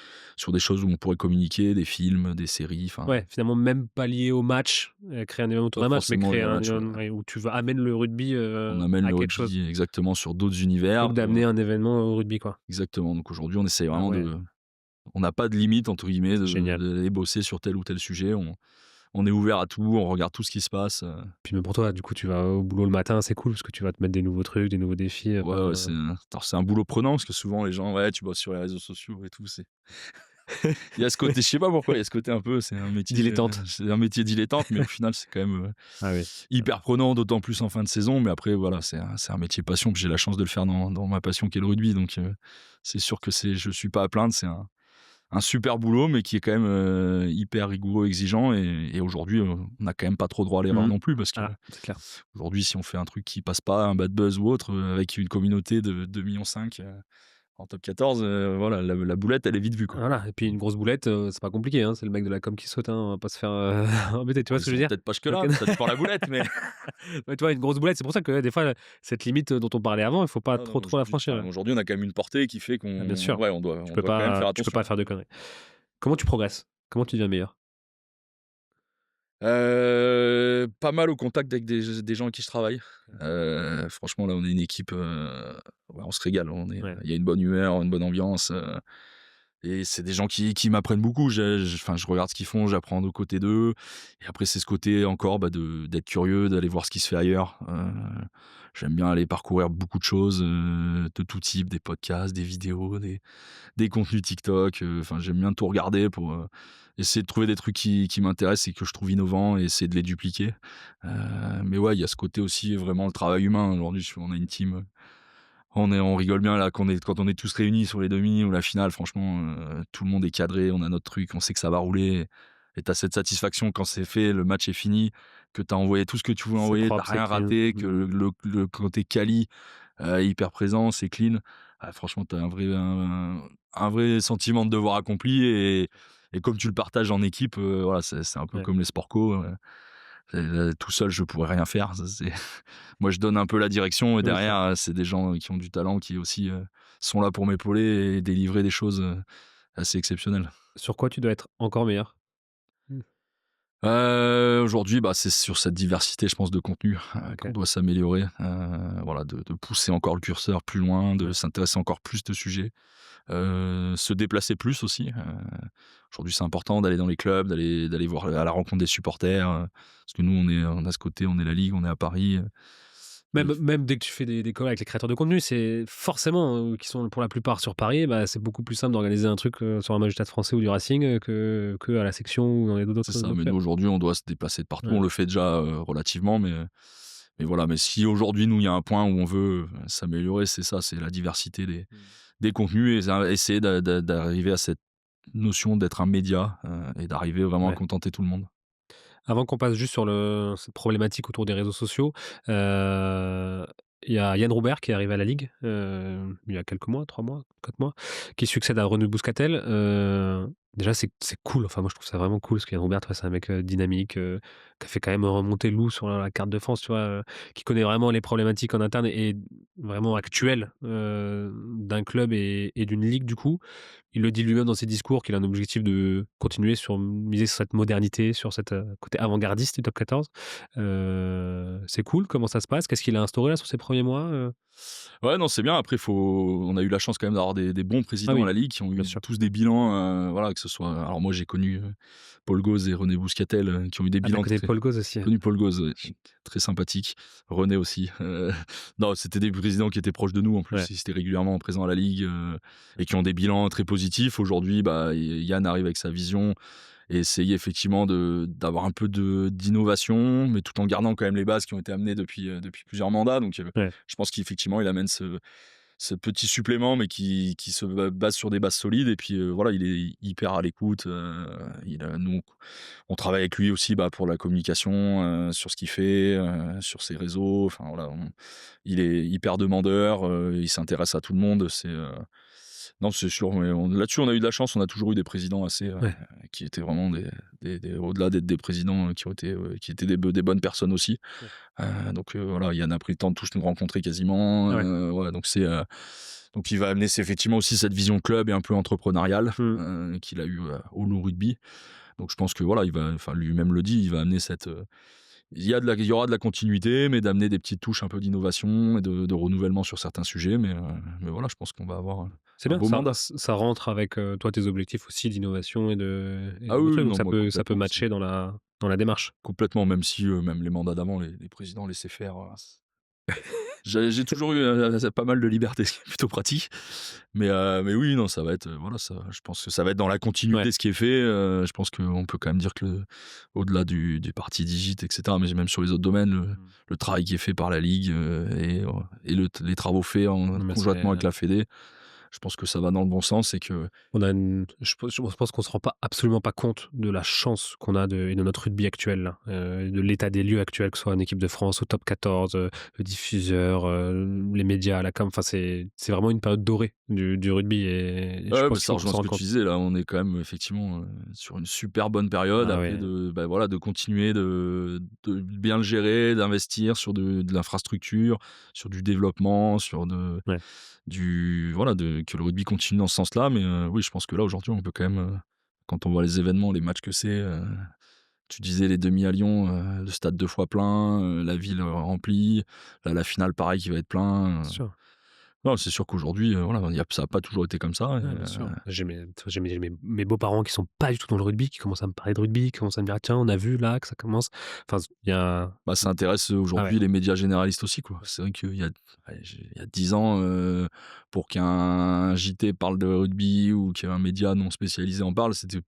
choses où on pourrait communiquer, des films, des séries, enfin, ouais, finalement même pas lié au match, créer un événement autour pas d'un match, mais forcément créer les matchs. ouais, où tu vas amènes le rugby, On amène à le quelque chose, rugby exactement sur d'autres plutôt univers. que d'amener un événement au rugby, quoi. Exactement. Donc aujourd'hui, on essaye Ah vraiment ouais, on n'a pas de limite, entre guillemets, génial. d'aller bosser sur tel ou tel sujet. On est ouvert à tout, on regarde tout ce qui se passe. Puis même pour toi, du coup, tu vas au boulot le matin, c'est cool parce que tu vas te mettre des nouveaux trucs, des nouveaux défis, Ouais, ouais, enfin, c'est un boulot prenant parce que souvent les gens, ouais, tu bosses sur les réseaux sociaux et tout. Il y a ce côté, je sais pas pourquoi, il y a ce côté un peu, dilettante. c'est un métier dilettante, mais au final, c'est quand même Ah oui. hyper prenant, d'autant plus en fin de saison. Mais après, voilà, c'est un métier passion. Puis j'ai la chance de le faire dans ma passion qui est le rugby. Donc, c'est sûr que je suis pas à plaindre. C'est un super boulot, mais qui est quand même hyper rigoureux, exigeant. Et aujourd'hui, on n'a quand même pas trop droit à l'erreur Mmh. non plus parce que Ah, c'est clair. aujourd'hui, si on fait un truc qui passe pas, un bad buzz ou autre, avec une communauté de 2,5 millions en top 14, voilà, la boulette, elle est vite vue, quoi. Voilà, et puis une grosse boulette, c'est pas compliqué, hein, c'est le mec de la com qui saute, hein, on va pas se faire, embêter, tu vois Ils ce que je sont veux dire? peut-être pas Donc jusque-là, ça dépend la boulette, mais ouais, tu vois, une grosse boulette, c'est pour ça que des fois, cette limite dont on parlait avant, il faut pas non, non, trop la franchir, ouais. aujourd'hui, on a quand même une portée qui fait Ah bien sûr, on doit tu on peux doit quand même faire tu peux attention. pas faire de conneries. Comment tu progresses? Comment tu deviens meilleur? Pas mal au contact avec des gens avec qui je travaille. Franchement, là, on est une équipe, ouais, on se régale. Ouais. Il y a une bonne humeur, une bonne ambiance, et c'est des gens qui m'apprennent beaucoup. Je regarde ce qu'ils font, j'apprends de côté d'eux. Et après, c'est ce côté encore d'être curieux, d'aller voir ce qui se fait ailleurs. J'aime bien aller parcourir beaucoup de choses, de tout type, des podcasts, des vidéos, des contenus TikTok. Enfin, j'aime bien tout regarder pour essayer de trouver des trucs qui m'intéressent et que je trouve innovants et essayer de les dupliquer. Mais ouais, il y a ce côté aussi vraiment le travail humain. Aujourd'hui, on a une team. On rigole bien là quand on est tous réunis sur les demi ou la finale. Franchement, tout le monde est cadré, on a notre truc, on sait que ça va rouler. Et t'as cette satisfaction quand c'est fait, le match est fini, que t'as envoyé tout ce que tu voulais C'est envoyer, t'as propre, c'est rien clean. raté, que Mmh. le côté quali est hyper présent, c'est clean. Ah, franchement, t'as un vrai sentiment de devoir accompli et comme tu le partages en équipe, voilà, c'est un peu Ouais, comme les sport co. Tout seul, je pourrais rien faire. Moi, je donne un peu la direction et bien sûr. derrière, c'est des gens qui ont du talent qui aussi sont là pour m'épauler et délivrer des choses assez exceptionnelles. Sur quoi tu dois être encore meilleur? Mmh. Aujourd'hui, bah, c'est sur cette diversité, je pense, de contenu, qu'on OK. doit s'améliorer, voilà, de pousser encore le curseur plus loin, de Ouais. s'intéresser encore plus de sujets, se déplacer plus aussi, aujourd'hui, c'est important d'aller dans les clubs, d'aller voir à la rencontre des supporters, parce que nous, on a ce côté, on est la ligue, on est à Paris, de Même dès que tu fais des calls avec les créateurs de contenu, c'est forcément, qui sont pour la plupart sur Paris, bah, c'est beaucoup plus simple d'organiser un truc, sur un match du Stade Français ou du Racing, que à la section ou dans les c'est d'autres ça, d'autres mais nous, clubs. aujourd'hui, on doit se déplacer de partout. On Ouais, le fait déjà, relativement, mais voilà, mais si aujourd'hui, nous, il y a un point où on veut, s'améliorer, c'est ça, c'est la diversité mmh. des contenus et essayer d'arriver à cette notion d'être un média, et d'arriver vraiment à Ouais. contenter tout le monde. Avant qu'on passe juste sur cette problématique autour des réseaux sociaux, heu, il y a Yann Roubert qui est arrivé à la Ligue, il y a quelques mois, 3 mois, 4 mois, qui succède à René Bouscatel. Déjà c'est cool, enfin moi je trouve ça vraiment cool parce qu'Yann Roubert, tu vois, c'est un mec, dynamique, qui a fait quand même remonter Lou sur la carte de France, tu vois? Qui connaît vraiment les problématiques en interne et vraiment actuelles, d'un club et d'une ligue du coup. Il le dit lui-même dans ses discours qu'il a un objectif de continuer sur miser sur cette modernité, sur cette, côté avant-gardiste du top 14. C'est cool, comment ça se passe? Qu'est-ce qu'il a instauré là sur ses premiers mois, Ouais, non, c'est bien. Après, on a eu la chance quand même d'avoir des bons Ah présidents à oui, la Ligue qui ont bien eu sûr. tous des bilans, voilà, que ce soit alors moi, j'ai connu, Paul Gauze et René Bouscatel, qui ont eu des Ah, tu bilans connais très Paul Gauze aussi? connu Paul Gauze, ouais, très sympathique. René aussi, non, c'était des présidents qui étaient proches de nous en Ouais, plus, ils étaient régulièrement présents à la Ligue, et qui ont des bilans très positifs. Aujourd'hui, bah, Yann arrive avec sa vision et essayer effectivement d'avoir un peu d'innovation, mais tout en gardant quand même les bases qui ont été amenées depuis plusieurs mandats. Donc, ouais, je pense qu'effectivement, il amène ce petit supplément, mais qui se base sur des bases solides. Et puis voilà, il est hyper à l'écoute. Nous, on travaille avec lui aussi, bah, pour la communication, sur ce qu'il fait, sur ses réseaux. Enfin voilà, il est hyper demandeur. Il s'intéresse à tout le monde. Non, c'est sûr. Mais là-dessus, on a eu de la chance. On a toujours eu des présidents assez, ouais, qui étaient vraiment au-delà d'être des présidents, qui étaient des bonnes personnes aussi. ouais. Donc voilà, Yann a pris le temps de tous nous rencontrer quasiment, Ah ouais. ouais, donc il va amener effectivement aussi cette vision club et un peu entrepreneuriale, Mmh. qu'il a eu, au Loup Rugby. Donc je pense que voilà, enfin lui-même le dit, il va amener il y aura de la continuité, mais d'amener des petites touches un peu d'innovation et de renouvellement sur certains sujets. Mais voilà, je pense qu'on va avoir, C'est un bien, beau mandat. ça rentre avec, toi, tes objectifs aussi d'innovation et Ah de oui, oui, trucs, donc non, moi ça peut complètement aussi. matcher dans la démarche. Complètement, même si, même les mandats d'avant, les présidents laissaient faire, j'ai toujours eu, pas mal de liberté, ce qui est plutôt pratique. Mais oui, non, ça va être, voilà, ça je pense que ça va être dans la continuité Ouais. de ce qui est fait. Je pense qu'on peut quand même dire que au-delà du parti digit et cetera, mais même sur les autres domaines, Mmh. le travail qui est fait par la ligue, et les travaux faits Non mais conjointement c'est avec la fédé, je pense que ça va dans le bon sens et que On a une je pense qu'on se rend pas absolument pas compte de la chance qu'on a de notre rugby actuel là, de l'état des lieux actuel, que ce soit en équipe de France, au top 14, le diffuseur, les médias, la com, enfin c'est vraiment une période dorée du rugby et je ouais, bah, pense qu'il ça faut qu'on rejoint s'en ce que rende tu compte. disais là, on est quand même effectivement, sur une super bonne période Ah après ouais, bah, voilà, de continuer de bien le gérer, d'investir sur de l'infrastructure, sur du développement, ouais, voilà, que le rugby continue dans ce sens-là. Mais oui, je pense que là aujourd'hui on peut quand même, quand on voit les événements, les matchs que c'est, tu disais les demi à Lyon, le stade 2 fois plein, la ville, remplie. Là, la finale pareil qui va être plein, c'est sûr. non, c'est sûr qu'aujourd'hui, voilà, ça a pas toujours été comme ça. Ouais, bien sûr. J'ai mes beaux-parents qui sont pas du tout dans le rugby, qui commencent à me parler de rugby, qui commencent à me dire: «Tiens, on a vu là que ça commence». Enfin, il y a Bah, ça intéresse, ah ouais, aujourd'hui les médias généralistes aussi, quoi. ouais, C'est vrai il y a 10 ans, pour qu'un JT parle de rugby ou qu'un média non spécialisé en parle, c'était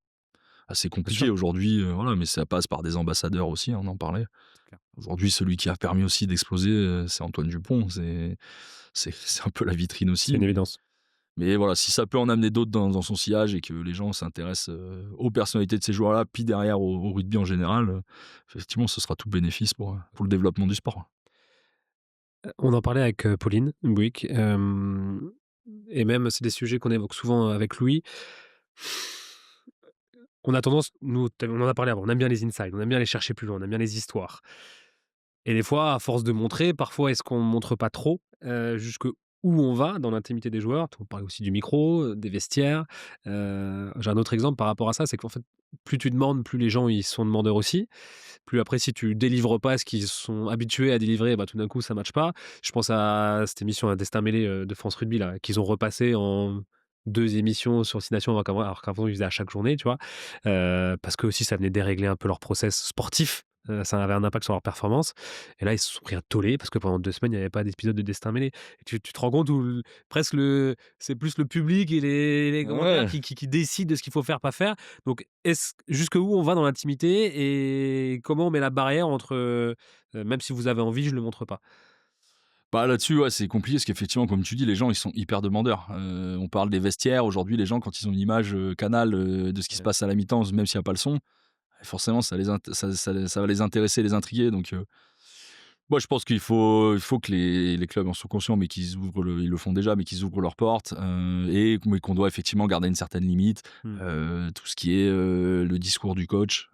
assez bien compliqué. sûr, Aujourd'hui, voilà, mais ça passe par des ambassadeurs aussi, on en parlait. c'est clair. Aujourd'hui, celui qui a permis aussi d'exploser, c'est Antoine Dupont. C'est un peu la vitrine C'est aussi, une mais évidence. voilà, si ça peut en amener d'autres dans son sillage et que les gens s'intéressent, aux personnalités de ces joueurs-là, puis derrière au rugby en général, effectivement, ce sera tout bénéfice pour le développement du sport. On en parlait avec, Pauline Bouygues, et même c'est des sujets qu'on évoque souvent avec Louis. On a tendance, nous, on en a parlé avant, on aime bien les insides, on aime bien aller chercher plus loin, on aime bien les histoires et des fois, à force de montrer, parfois est-ce qu'on montre pas trop? Jusque où on va dans l'intimité des joueurs. On parlait aussi du micro, des vestiaires. J'ai un autre exemple par rapport à ça, c'est qu'en fait, plus tu demandes, plus les gens ils sont demandeurs aussi. Plus après, si tu délivres pas ce qu'ils sont habitués à délivrer, bah, tout d'un coup, ça matche pas. Je pense à cette émission à Destin mêlé de France Rugby là, qu'ils ont repassé en 2 émissions sur 6 nations alors qu'avant ils faisaient à chaque journée, tu vois? Parce que aussi ça venait dérégler un peu leur process sportif, ça avait un impact sur leur performance et là, ils se sont pris un tollé parce que pendant 2 semaines, il y avait pas d'épisode de Destin mêlé et tu te rends compte où presque c'est plus le public et les commentaires Ouais. qui décident de ce qu'il faut faire, pas faire. Donc jusqu'où on va dans l'intimité et comment on met la barrière entre, même si vous avez envie, je le montre pas? Bah, là-dessus, ouais, c'est compliqué parce qu'effectivement, comme tu dis, les gens, ils sont hyper demandeurs. On parle des vestiaires. Aujourd'hui, les gens, quand ils ont une image, canal, de ce qui se Ouais, passe à la mi-temps, même s'il y a pas le son, forcément, ça va les intéresser, les intriguer. Donc, moi, je pense qu'il faut que les clubs en soient conscients, mais ils le font déjà, mais qu'ils ouvrent leurs portes, mais qu'on doit effectivement garder une certaine limite. mmh, Tout ce qui est, le discours du coach,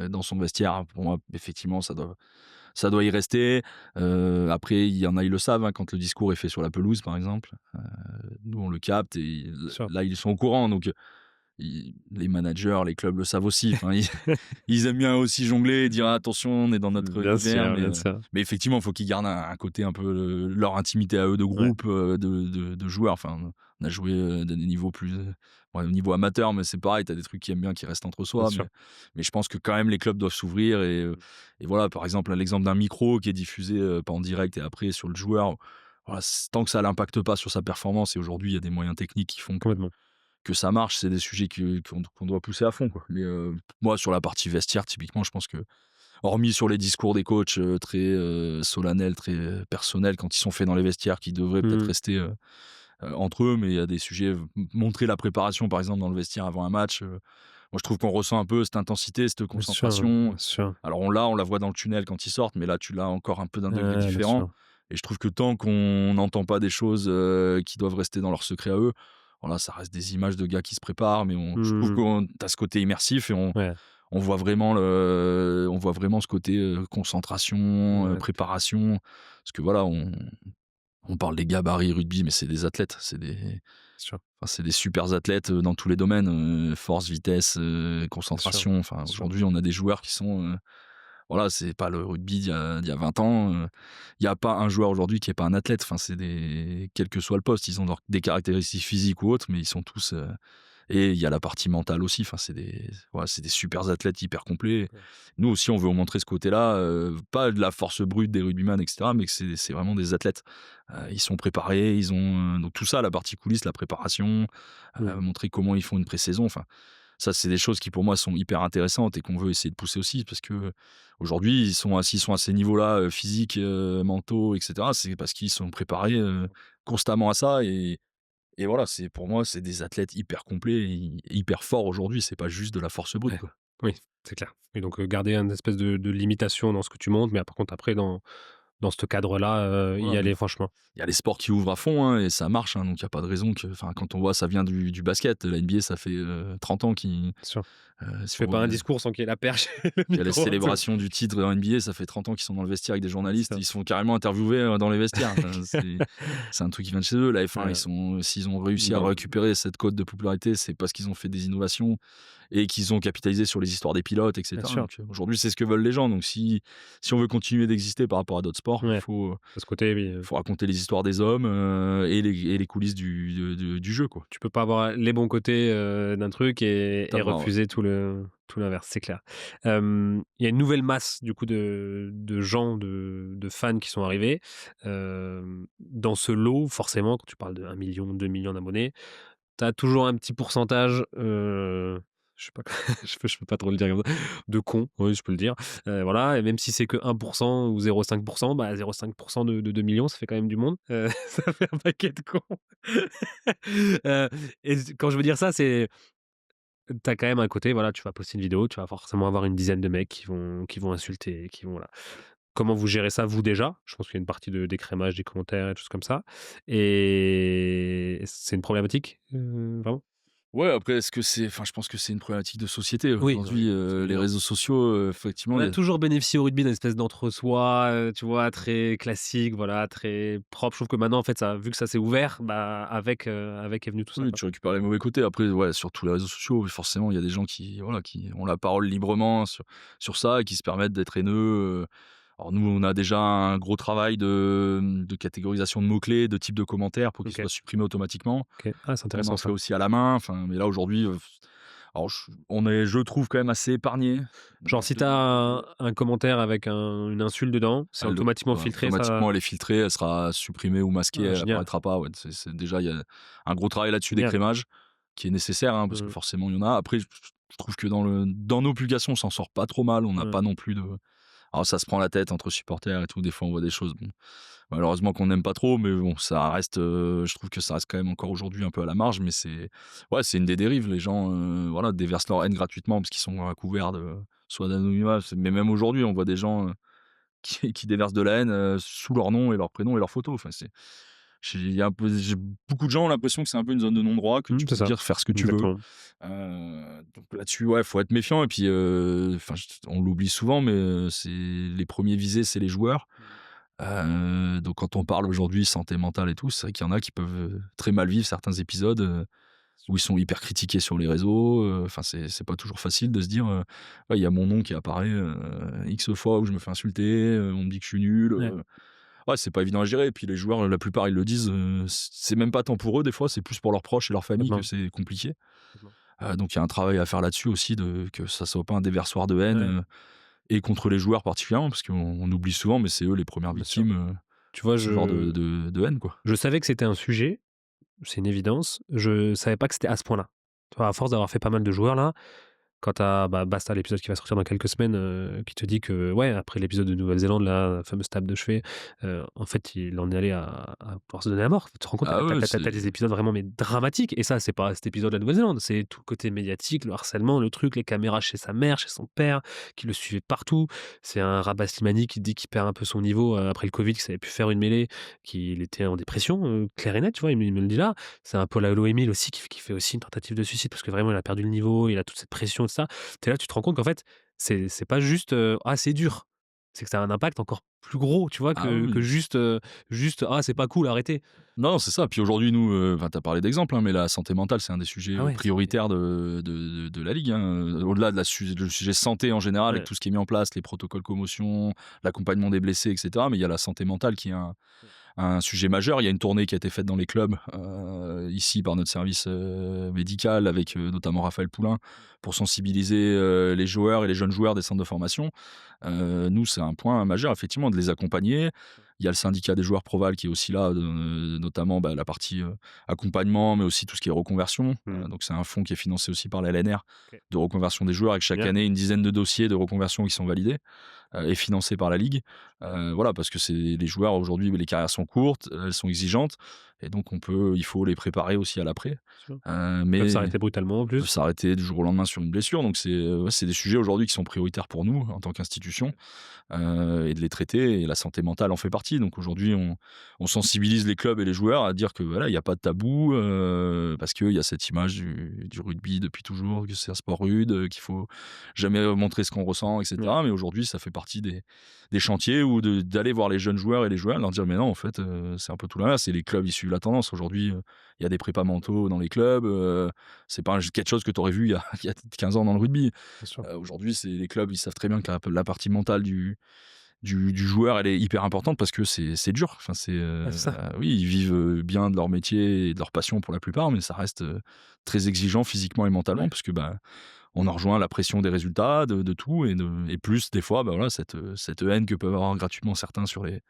dans son vestiaire, pour moi, effectivement, ça doit y rester. Après, il y en a, ils le savent, hein, quand le discours est fait sur la pelouse, par exemple. Nous, on le capte et bien sûr. là, ils sont au courant. Donc, les managers, les clubs le savent aussi. Enfin, ils aiment bien aussi jongler et dire attention, on est dans notre Bien univers. sûr, Mais, bien sûr. mais effectivement, il faut qu'ils gardent un côté un peu leur intimité à eux de Ouais, groupe, de joueurs. Enfin, on a joué à des niveaux plus, ouais, au niveau amateur, mais c'est pareil, tu as des trucs qui aiment bien qui restent entre bien soi. Mais, sûr. mais je pense que quand même les clubs doivent s'ouvrir. Et voilà, par exemple, l'exemple d'un micro qui est diffusé pas en direct et après sur le joueur. Voilà, tant que ça n'impacte pas sur sa performance, et aujourd'hui il y a des moyens techniques qui font Complètement. que ça marche, c'est des sujets qu'on doit pousser à fond, quoi. Mais, moi, sur la partie vestiaire, typiquement, je pense que, hormis sur les discours des coachs, très, solennels, très, personnels, quand ils sont faits dans les vestiaires, qui devraient peut-être Mmh. rester, entre eux, mais il y a des sujets, montrer la préparation, par exemple, dans le vestiaire avant un match, moi, je trouve qu'on ressent un peu cette intensité, cette Bien sûr, concentration. bien sûr. Alors on la voit dans le tunnel quand ils sortent, mais là, tu l'as encore un peu d'un degré Ouais, bien différent. sûr. Et je trouve que tant qu'on n'entend pas des choses, qui doivent rester dans leur secret à eux, voilà, ça reste des images de gars qui se préparent, mais je trouve Mmh. qu'on tu ce côté immersif et Ouais, on voit vraiment ce côté, concentration, ouais, préparation. Parce que voilà, on parle des gabarits rugby, mais c'est des athlètes, bien sûr, c'est des super athlètes, dans tous les domaines, force, vitesse, bien sûr, concentration. Enfin, bien sûr. aujourd'hui, on a des joueurs qui sont, voilà, c'est pas le rugby d'il y a 20 ans. Il y a pas un joueur aujourd'hui qui est pas un athlète. Enfin, quel que soit le poste, ils ont des caractéristiques physiques ou autres, mais ils sont tous, et il y a la partie mentale aussi. Enfin, c'est des super athlètes hyper complets. Ouais. Nous aussi, on veut montrer ce côté-là, pas de la force brute des rugbyman, et cetera, mais que c'est vraiment des athlètes. Ils sont préparés, ils ont, donc tout ça, la partie coulisses, la préparation, Mmh. montrer comment ils font une pré-saison. Enfin, ça, c'est des choses qui pour moi sont hyper intéressantes et qu'on veut essayer de pousser aussi, parce que aujourd'hui, s'ils sont à ces niveaux-là, physiques, mentaux, et cetera, c'est parce qu'ils sont préparés, constamment à ça. Et voilà, pour moi, c'est des athlètes hyper complets et hyper forts aujourd'hui. C'est pas juste de la force brute, Ouais. quoi. Oui, c'est clair et donc garder une espèce de limitation dans ce que tu montres, mais par contre après dans ce cadre-là, y Voilà, aller franchement. il y a les sports qui ouvrent à fond, hein, et ça marche, hein, donc il y a pas de raison que, enfin, quand on voit, ça vient du basket. La NBA, ça fait, 30 ans Bien sûr. Tu si fais on pas un voit, discours sans qu'il y ait la perche et le il y a les micro et tout. célébrations du titre en NBA, ça fait 30 ans qu'ils sont dans le vestiaire avec des C'est journalistes. ça. Ils se font carrément interviewer, dans les vestiaires. Enfin, c'est un truc qui vient de chez eux. La F1, Ouais. s'ils ont réussi à Dans récupérer cette cote de popularité, c'est parce qu'ils ont fait des innovations et qu'ils ont capitalisé sur les histoires des pilotes, et bien cetera. sûr. Donc, aujourd'hui, c'est ce que veulent les gens. Donc, si on veut continuer d'exister par rapport à d'autres sports, il Ouais. faut De ce côté, oui, faut raconter les histoires des hommes, et les coulisses du jeu, quoi. tu peux pas avoir les bons côtés, d'un truc et Ouais. refuser tout l'inverse, c'est clair. Il y a une nouvelle masse du coup de gens, de fans qui sont arrivés. Dans ce lot, forcément, quand tu parles de 1 000 000, 2 millions d'abonnés, tu as toujours un petit pourcentage, je sais pas je peux pas trop le dire comme ça, de cons, oui, je peux le dire. Voilà et même si c'est que 1 ou 0,5 bah 0,5 de 2 000 000, ça fait quand même du monde. Ça fait un paquet de cons. Heu et quand je veux dire ça, c'est tu as quand même un côté, voilà, tu vas poster une vidéo, tu vas forcément avoir une dizaine de mecs qui vont insulter, qui vont voilà. Comment vous gérez ça, vous, déjà? Je pense qu'il y a une partie de d'écrémage des commentaires et des choses comme ça et c'est une problématique, vraiment? Ouais, après, est-ce que c'est enfin, je pense que c'est une problématique de société. Oui, Aujourd'hui, c'est les évident. réseaux sociaux, effectivement, On il a y a toujours bénéficié au rugby d'une espèce d'entre-soi, tu vois, très classique, voilà, très propre. Je trouve que maintenant, en fait, ça vu que ça s'est ouvert, bah, avec est venu tout ça, oui, quoi. tu récupères les mauvais côtés. Après, ouais, sur tous les réseaux sociaux, oui, forcément, il y a des gens qui, voilà, qui ont la parole librement sur ça et qui se permettent d'être haineux. Alors nous, on a déjà un gros travail de catégorisation de mots-clés, de type de commentaires pour qu'ils OK, soient supprimés automatiquement. OK. Ah, c'est On intéressant en fait ça. aussi à la main, enfin, mais là, aujourd'hui, alors on est, je trouve, quand même assez épargné. Genre si tu as un commentaire avec une insulte dedans, c'est Elle automatiquement Voilà, filtré, ça? automatiquement, elle est filtrée, elle sera supprimée ou masquée, Ah elle génial, apparaîtra pas. Ouais, c'est déjà, il y a un gros travail là-dessus génial. d'écrémage qui est nécessaire, hein, parce que Mmh, forcément, il y en a. Après, je trouve que dans nos publications, on s'en sort pas trop mal. On n'a mmh. pas non plus de alors ça se prend la tête entre supporters et tout. Des fois, on voit des choses, bon, malheureusement qu'on n'aime pas trop, mais bon, ça reste, je trouve que ça reste quand même encore aujourd'hui un peu à la marge, mais ouais, c'est une des dérives. Les gens, voilà, déversent leur haine gratuitement parce qu'ils sont à couvert de soit d'anonymat, mais même aujourd'hui, on voit des gens, qui déversent de la haine, sous leur nom et leur prénom et leur photo. Enfin, j'ai beaucoup de gens ont l'impression que c'est un peu une zone de non-droit, que Mmh, tu c'est peux ça, dire faire ce que tu veux. exactement. Donc là-dessus, ouais, faut être méfiant et puis, enfin, on l'oublie souvent, mais, c'est les premiers visés, c'est les joueurs. Donc quand on parle aujourd'hui santé mentale et tout, c'est vrai qu'il y en a qui peuvent, très mal vivre certains épisodes, où ils sont hyper critiqués sur les réseaux, enfin c'est pas toujours facile de se dire, ouais, il y a mon nom qui apparaît, X fois où je me fais insulter, on me dit que je suis nul, Ouais, ouais, c'est pas évident à gérer et puis les joueurs, la plupart, ils le disent, c'est même pas tant pour eux des fois, c'est plus pour leurs proches et leur famille que complètement, c'est compliqué. complètement. Donc il y a un travail à faire là-dessus aussi de que ça soit pas un déversoir de haine, Ouais, et contre les joueurs particulièrement parce qu'on oublie souvent, mais c'est eux les premières bien sûr. victimes, Tu vois, de ce genre de haine, quoi. je savais que c'était un sujet, c'est une évidence. Je savais pas que c'était à ce point-là. Tu vois, à force d'avoir fait pas mal de joueurs là, quand tu as, bah, Basta, l'épisode qui va sortir dans quelques semaines, qui te dit que, ouais, après l'épisode de Nouvelle-Zélande, là, la fameuse table de chevet, en fait, il en est allé à pouvoir se donner la mort. Tu te rends compte, Ah ouais, tu des épisodes vraiment mais dramatiques et ça, c'est pas cet épisode de la Nouvelle-Zélande, c'est tout le côté médiatique, le harcèlement, le truc, les caméras chez sa mère, chez son père, qui le suivaient partout. C'est un Rabat Slimani qui dit qu'il perd un peu son niveau, après le covid, qu'il savait plus faire une mêlée, qu'il était en dépression, clair et net, tu vois? Il me le dit là. C'est un Paul Emile aussi qui fait aussi une tentative de suicide parce que vraiment il a perdu le niveau, il a toute cette pression et tout ça. Tu es là, tu te rends compte qu'en fait, c'est pas juste, «Ah, c'est dur». C'est que ça a un impact encore plus gros, tu vois? ah Que oui. juste: «Ah, c'est pas cool, arrêtez». Non, c'est ça. Puis aujourd'hui, nous, enfin, tu as parlé d'exemples, hein, mais la santé mentale, c'est un des sujets, Ah ouais, c'est prioritaires de la ligue, hein, au-delà de le sujet santé en général, avec ouais, tout ce qui est mis en place, les protocoles commotion, l'accompagnement des blessés, et cetera. Mais il y a la santé mentale qui est un sujet majeur. Il y a une tournée qui a été faite dans les clubs, ici par notre service, médical avec, notamment Raphaël Poulain pour sensibiliser, les joueurs et les jeunes joueurs des centres de formation. Nous, c'est un point majeur effectivement de les accompagner. Il y a le syndicat des joueurs Proval qui est aussi là, notamment, bah, la partie, accompagnement, mais aussi tout ce qui est reconversion. mmh, Donc c'est un fonds qui est financé aussi par la LNR OK, de reconversion des joueurs avec chaque génial. année une dizaine de dossiers de reconversion qui sont validés, et financés par la ligue. Voilà, parce que c'est les joueurs aujourd'hui, les carrières sont courtes, elles sont exigeantes et donc il faut les préparer aussi à l'après. Sûr. Ils peuvent Mais s'arrêter brutalement en peuvent plus. s'arrêter du jour au lendemain sur une blessure. Donc ouais, c'est des sujets aujourd'hui qui sont prioritaires pour nous en tant qu'institution, et de les traiter. Et la santé mentale en fait partie. Donc aujourd'hui, on sensibilise les clubs et les joueurs à dire que voilà, il n'y a pas de tabou, parce qu'il y a cette image du rugby depuis toujours, que c'est un sport rude, qu'il faut jamais montrer ce qu'on ressent, Ouais, etc. Mais aujourd'hui, ça fait partie des chantiers ou d'aller voir les jeunes joueurs et les joueurs, leur dire mais non, en fait, c'est un peu tout l'inverse. C'est les clubs, ils suivent la tendance. Aujourd'hui, il y a des prépas mentaux dans les clubs. C'est pas quelque chose que tu aurais vu il y a 15 ans dans le rugby. bien sûr. Aujourd'hui, c'est les clubs, ils savent très bien que la partie mentale du joueur, elle est hyper importante parce que c'est dur. Enfin, Ouais, c'est ça. oui, ils vivent, bien de leur métier et de leur passion pour la plupart, mais ça reste, très exigeant physiquement et mentalement Ouais, parce que, bah, on en rejoint la pression des résultats, de tout et plus des fois, bah, voilà, cette haine que peuvent avoir gratuitement certains sur les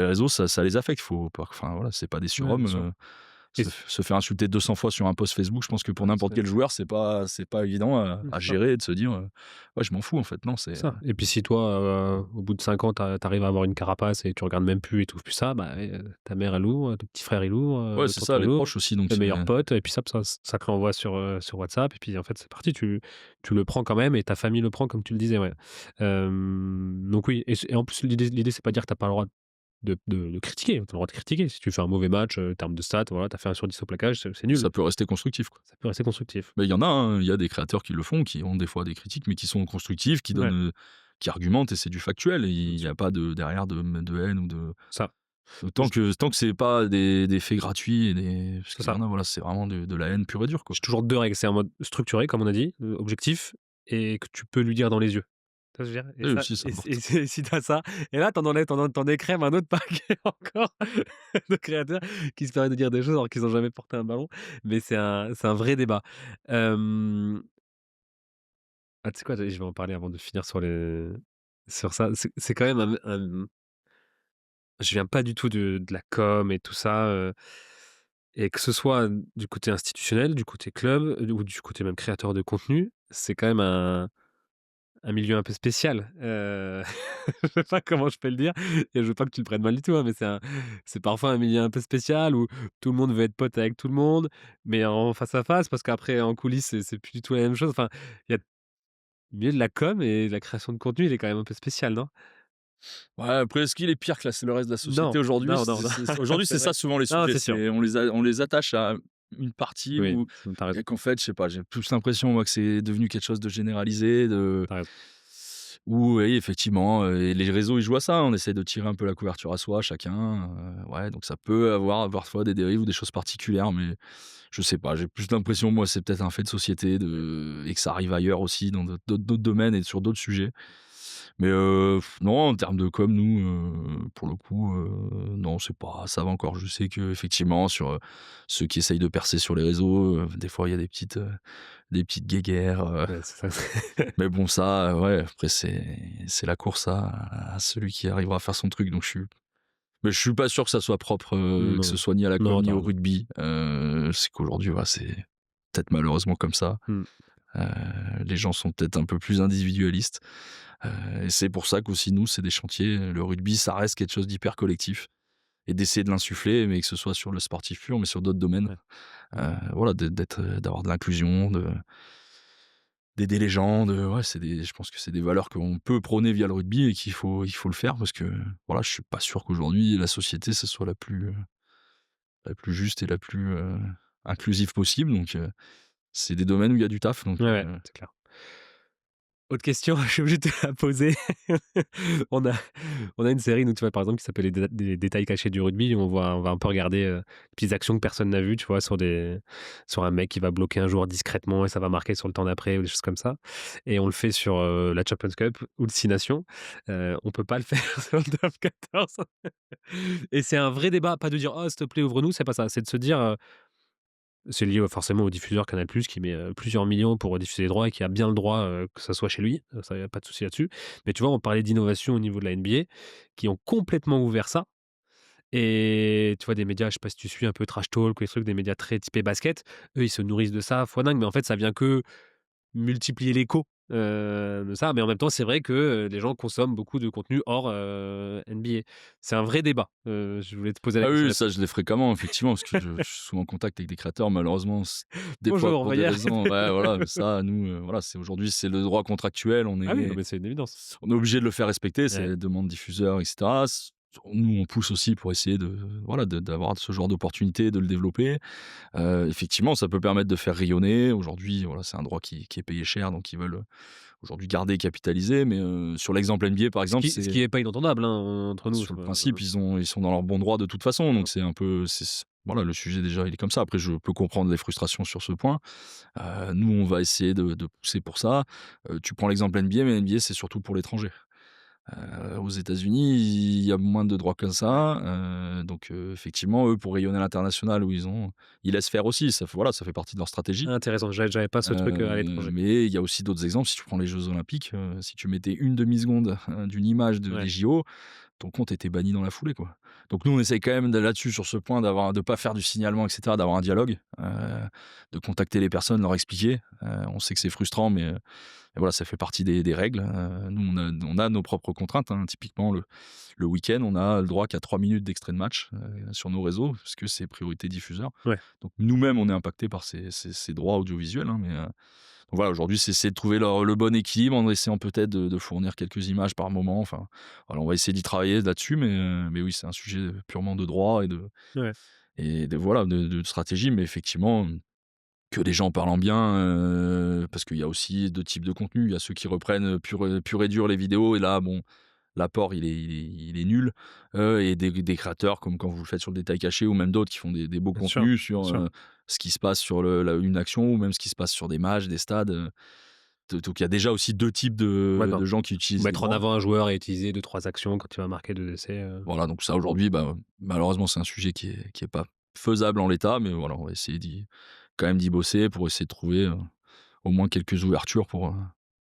réseaux, ça les affecte. Faut pas enfin, voilà, c'est pas des ouais, bien surhommes, sûr et se faire insulter 200 fois sur un post Facebook, je pense que pour n'importe c'est quel joueur, c'est pas évident à ça. gérer et de se dire, «Ouais, je m'en fous en fait». Non, C'est ça et puis si toi, au bout de 5 ans, tu arrives à avoir une carapace et tu regardes même plus et tu ouvres plus ça, bah, ta mère elle ouvre, ton petit frère il ouvre, ouais, le c'est ça, tonton il les ouvre, proches aussi, donc le c'est meilleur pote et puis ça te l'envoie sur WhatsApp et puis en fait c'est parti, tu le prends quand même et ta famille le prend comme tu le disais, ouais. Donc oui et en plus l'idée c'est pas dire que tu as pas le droit de critiquer. Tu as le droit de critiquer. Si tu fais un mauvais match, en termes de stats, voilà, tu as fait 1 sur 10 au plaquage, c'est nul. Ça peut rester constructif, quoi. Ça peut rester constructif. Mais il y en a, hein, il y a des créateurs qui le font, qui ont des fois des critiques, mais qui sont constructifs, qui Ouais. donnent, qui argumentent et c'est du factuel. Et il Bien n'y sûr. a pas derrière de haine ou de. Ça, Tant que c'est pas des faits gratuits parce c'est qu'il y ça. en a, voilà, c'est vraiment de la haine pure et dure, quoi. J'ai toujours 2 règles. C'est en mode structuré, comme on a dit, objectif et que tu peux lui dire dans les yeux. Tu vois ce que je veux dire? Et Et ça aussi, c'est et important. si tu as ça et là, t'en écrèmes un autre paquet encore de créateurs qui se permettent de dire des choses alors qu'ils ont jamais porté un ballon. Mais c'est un vrai débat. Hem, Tu sais quoi? Je vais en parler avant de finir sur ça. C'est quand même je viens pas du tout de la com et tout ça, et que ce soit du côté institutionnel, du côté club, ou du côté même créateur de contenu, c'est quand même un milieu un peu spécial. Je sais pas comment je peux le dire et je veux pas que tu le prennes mal du tout, hein, mais c'est parfois un milieu un peu spécial où tout le monde veut être pote avec tout le monde, mais en face à face, parce qu'après en coulisses, c'est plus du tout la même chose. Enfin, il y a le milieu de la com et de la création de contenu, il est quand même un peu spécial, non? Ouais, après, est-ce qu'il est pire que le reste de la société Non, aujourd'hui? non, non, non, Aujourd'hui, c'est c'est vrai. ça souvent les Non, sujets. c'est sûr. On les attache à une partie Oui, où, tu raison, et qu'en fait, je sais pas, j'ai plus l'impression, moi, que c'est devenu quelque chose de généralisé, tu raison. où, oui, effectivement, et les réseaux, ils jouent à ça. On essaie de tirer un peu la couverture à soi, chacun. Ouais, donc ça peut avoir parfois des dérives ou des choses particulières, mais je sais pas. J'ai plus l'impression, moi, c'est peut-être un fait de société et que ça arrive ailleurs aussi, dans d'autres domaines et sur d'autres sujets. Mais non, en termes de com, nous, pour le coup, non, c'est pas, ça va encore. Je sais qu'effectivement, sur ceux qui essayent de percer sur les réseaux, des fois, il y a des petites guéguerres. Ouais, c'est ça. Mais bon, ça, ouais, après, c'est la course à celui qui arrivera à faire son truc. Mais je suis pas sûr que ça soit propre, que ce Non, soit ni à la com non, ni tu au raison. rugby. C'est qu'aujourd'hui, voilà, c'est peut-être malheureusement comme ça. Mmh. Euh, les gens sont peut-être un peu plus individualistes. Et c'est pour ça qu'aussi, nous, c'est des chantiers. Le rugby, ça reste quelque chose d'hyper collectif. Et d'essayer de l'insuffler, mais que ce soit sur le sportif pur, mais sur d'autres domaines. Ouais. Mmh. Voilà, d'avoir de l'inclusion, d'aider les gens. Ouais, je pense que c'est des valeurs qu'on peut prôner via le rugby et il faut le faire parce que voilà, je suis pas sûr qu'aujourd'hui, la société, ce soit la plus juste et la plus inclusive possible. Donc, c'est des domaines où il y a du taf. Donc, Ouais, ouais, c'est clair. Autre question, je suis obligé de te la poser. On a on a une série, nous, tu vois, par exemple, qui s'appelle les détails cachés du rugby. On va un peu regarder, des petites actions que personne n'a vues, tu vois, sur un mec qui va bloquer un joueur discrètement et ça va marquer sur le temps d'après ou des choses comme ça, et on le fait sur, la Champions Cup ou le Six Nations. On peut pas le faire sur le Top 14 et c'est un vrai débat, pas de dire: «Oh, s'il te plaît, ouvre-nous», c'est pas ça. C'est de se dire, c'est lié, forcément au diffuseur Canal+ qui met, plusieurs millions pour diffuser les droits et qui a bien le droit, que ça soit chez lui, ça y a pas de souci là-dessus. Mais tu vois, on parlait d'innovation au niveau de la NBA, qui ont complètement ouvert ça, et tu vois des médias, je sais pas si tu suis un peu Trash Talk ou des trucs, des médias très typés basket, eux, ils se nourrissent de ça fois dingue, mais en fait, ça vient que multiplier l'écho, de ça. Mais en même temps, c'est vrai que, les gens consomment beaucoup de contenu hors, NBA. C'est un vrai débat, je voulais te poser la ah question oui, ça, là-dessus. je l'ai fréquemment, effectivement, parce que je suis souvent en contact avec des créateurs, malheureusement, des fois Bonjour, on pour va des y raisons. arriver. Ouais, voilà, mais ça, nous, voilà, aujourd'hui, c'est le droit contractuel. Ah oui, non mais c'est une évidence. On est obligé de le faire respecter, c'est Ouais. la demande diffuseur, etc. Nous, on pousse aussi pour essayer voilà, d'avoir ce genre d'opportunité, de le développer. Effectivement, ça peut permettre de faire rayonner. Aujourd'hui, voilà, c'est un droit qui est payé cher, donc ils veulent aujourd'hui garder et capitaliser. Mais sur l'exemple NBA, par exemple, Ce qui est pas inentendable, hein, entre nous, sur le principe, ils sont dans leur bon droit de toute façon. Donc c'est un peu, voilà, le sujet déjà, il est comme ça. Après, je peux comprendre les frustrations sur ce point. Nous, on va essayer de pousser pour ça. Tu prends l'exemple NBA, mais NBA, c'est surtout pour l'étranger. Aux États-Unis, il y a moins de droits que ça. Donc, effectivement, eux, pour rayonner à l'international, où ils laissent faire aussi. Voilà, ça fait partie de leur stratégie. intéressant, j'avais pas ce truc, à l'étranger. Mais il y a aussi d'autres exemples. Si tu prends les Jeux Olympiques, si tu mettais une demi-seconde d'une image des Ouais. JO, ton compte était banni dans la foulée, quoi. Donc nous, on essaye quand même là-dessus, sur ce point, de pas faire du signalement, etc., d'avoir un dialogue, de contacter les personnes, leur expliquer. On sait que c'est frustrant, mais voilà, ça fait partie des règles. Nous, on a nos propres contraintes, hein. Typiquement, le week-end, on a le droit qu'à 3 minutes d'extrait de match sur nos réseaux, parce que c'est priorité diffuseur. Ouais. Donc nous-mêmes, on est impacté par ces droits audiovisuels, hein, mais Voilà, aujourd'hui, c'est essayer de trouver le bon équilibre en essayant peut-être de fournir quelques images par moment. Enfin, voilà, on va essayer d'y travailler là-dessus, mais oui, c'est un sujet purement de droit Ouais, et voilà, de stratégie. Mais effectivement, que les gens parlent en bien, parce qu'il y a aussi 2 types de contenus. Il y a ceux qui reprennent, pur et dur les vidéos et là, bon, l'apport il est nul, et des créateurs comme quand vous le faites sur le détail caché ou même d'autres qui font des beaux contenus bien sur, sûr. ce qui se passe sur une action ou même ce qui se passe sur des matchs, des stades, donc il y a déjà aussi 2 types D'accord. de gens qui Ou utilisent les mettre en droits. avant un joueur et utiliser 2-3 actions quand il va marquer 2 essais, Voilà, donc ça aujourd'hui, bah, malheureusement, c'est un sujet qui est pas faisable en l'état, mais voilà, on va essayer quand même d'y bosser pour essayer de trouver, au moins quelques ouvertures pour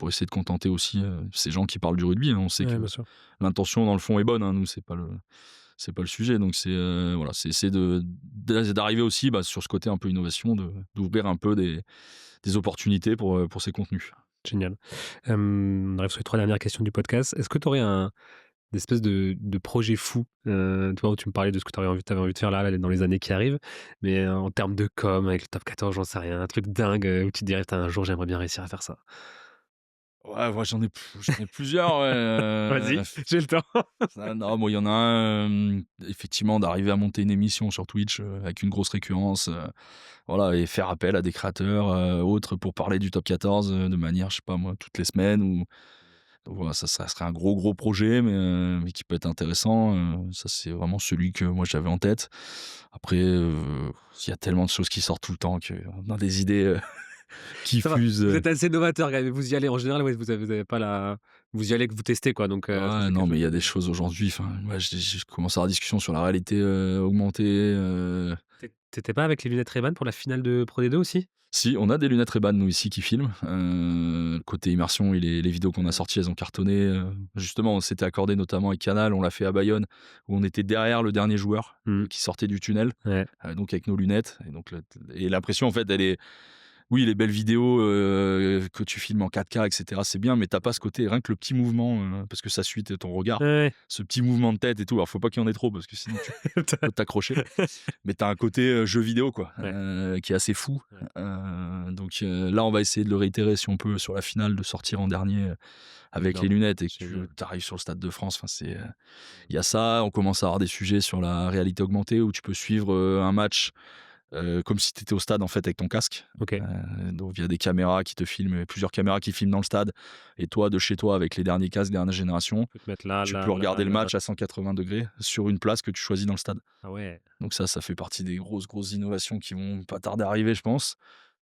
essayer de contenter aussi, ces gens qui parlent du rugby, hein. On sait ouais, que bien sûr. l'intention dans le fond est bonne, hein. Nous, c'est pas le sujet, donc c'est, voilà, c'est essayer d'arriver aussi, bah, sur ce côté un peu innovation, d'ouvrir un peu des opportunités pour ces contenus. Génial. On arrive sur les 3 dernières questions du podcast. Est-ce que tu aurais un espèce de projet fou, tu vois, où tu me parlais de ce que tu avais envie de faire là, dans les années qui arrivent, mais en termes de com, avec le top 14, j'en sais rien, un truc dingue, où tu te dirais: «Putain, un jour, j'aimerais bien réussir à faire ça». Ouais, ouais, j'en ai plusieurs, ouais, Vas-y, j'ai le temps. non, bon, il y en a un, effectivement, d'arriver à monter une émission sur Twitch, avec une grosse récurrence, voilà et faire appel à des créateurs, autres pour parler du top 14, de manière, je sais pas moi, toutes les semaines ou donc voilà, ça serait un gros projet mais qui peut être intéressant, ça, c'est vraiment celui que moi j'avais en tête. Après, il y a tellement de choses qui sortent tout le temps qu'on a des idées, qui Ça va, fusent, vous êtes assez novateur quand même, vous y allez en général, ouais, vous avez pas la vous y allez que vous testez quoi, donc ça, ouais, c'est non, quelque mais chose il y a des de choses aujourd'hui, enfin, moi, je commence à avoir la discussion sur la réalité, augmentée, tu pas avec les lunettes Ray-Ban pour la finale de Pro D2 aussi? si, on a des lunettes Ray-Ban, nous, ici, qui filment. Côté immersion et les vidéos qu'on a Ouais. sorties, elles ont cartonné. Justement, on s'était accordé notamment avec Canal, on l'a fait à Bayonne, où on était derrière le dernier joueur, Mmh. qui sortait du tunnel, Ouais. donc avec nos lunettes et donc l'impression, en fait, elle est oui, les belles vidéos, que tu filmes en 4K et cetera, c'est bien, mais tu as pas ce côté rien que le petit mouvement, parce que ça suit ton regard, Ouais, ce petit mouvement de tête et tout. Alors, faut pas qu'il y en ait trop parce que sinon tu ouais. peux t'accrocher. Mais tu as un côté, jeu vidéo quoi, Ouais, qui est assez fou. ouais. Donc là, on va essayer de le réitérer si on peut sur la finale, de sortir en dernier, avec les Énorme, lunettes et que tu génial. arrives sur le Stade de France. Enfin, il y a ça. On commence à avoir des sujets sur la réalité augmentée où tu peux suivre, un match, comme si tu étais au stade en fait avec ton casque. OK. Donc via des caméras qui te filment, plusieurs caméras qui filment dans le stade et toi de chez toi avec les derniers casques dernière génération, Tu peux te mettre là, tu là, peux là, regarder le là, match à 180 degrés sur une place que tu choisis dans le stade. ah ouais. Donc ça fait partie des grosses innovations qui vont pas tarder à arriver, je pense.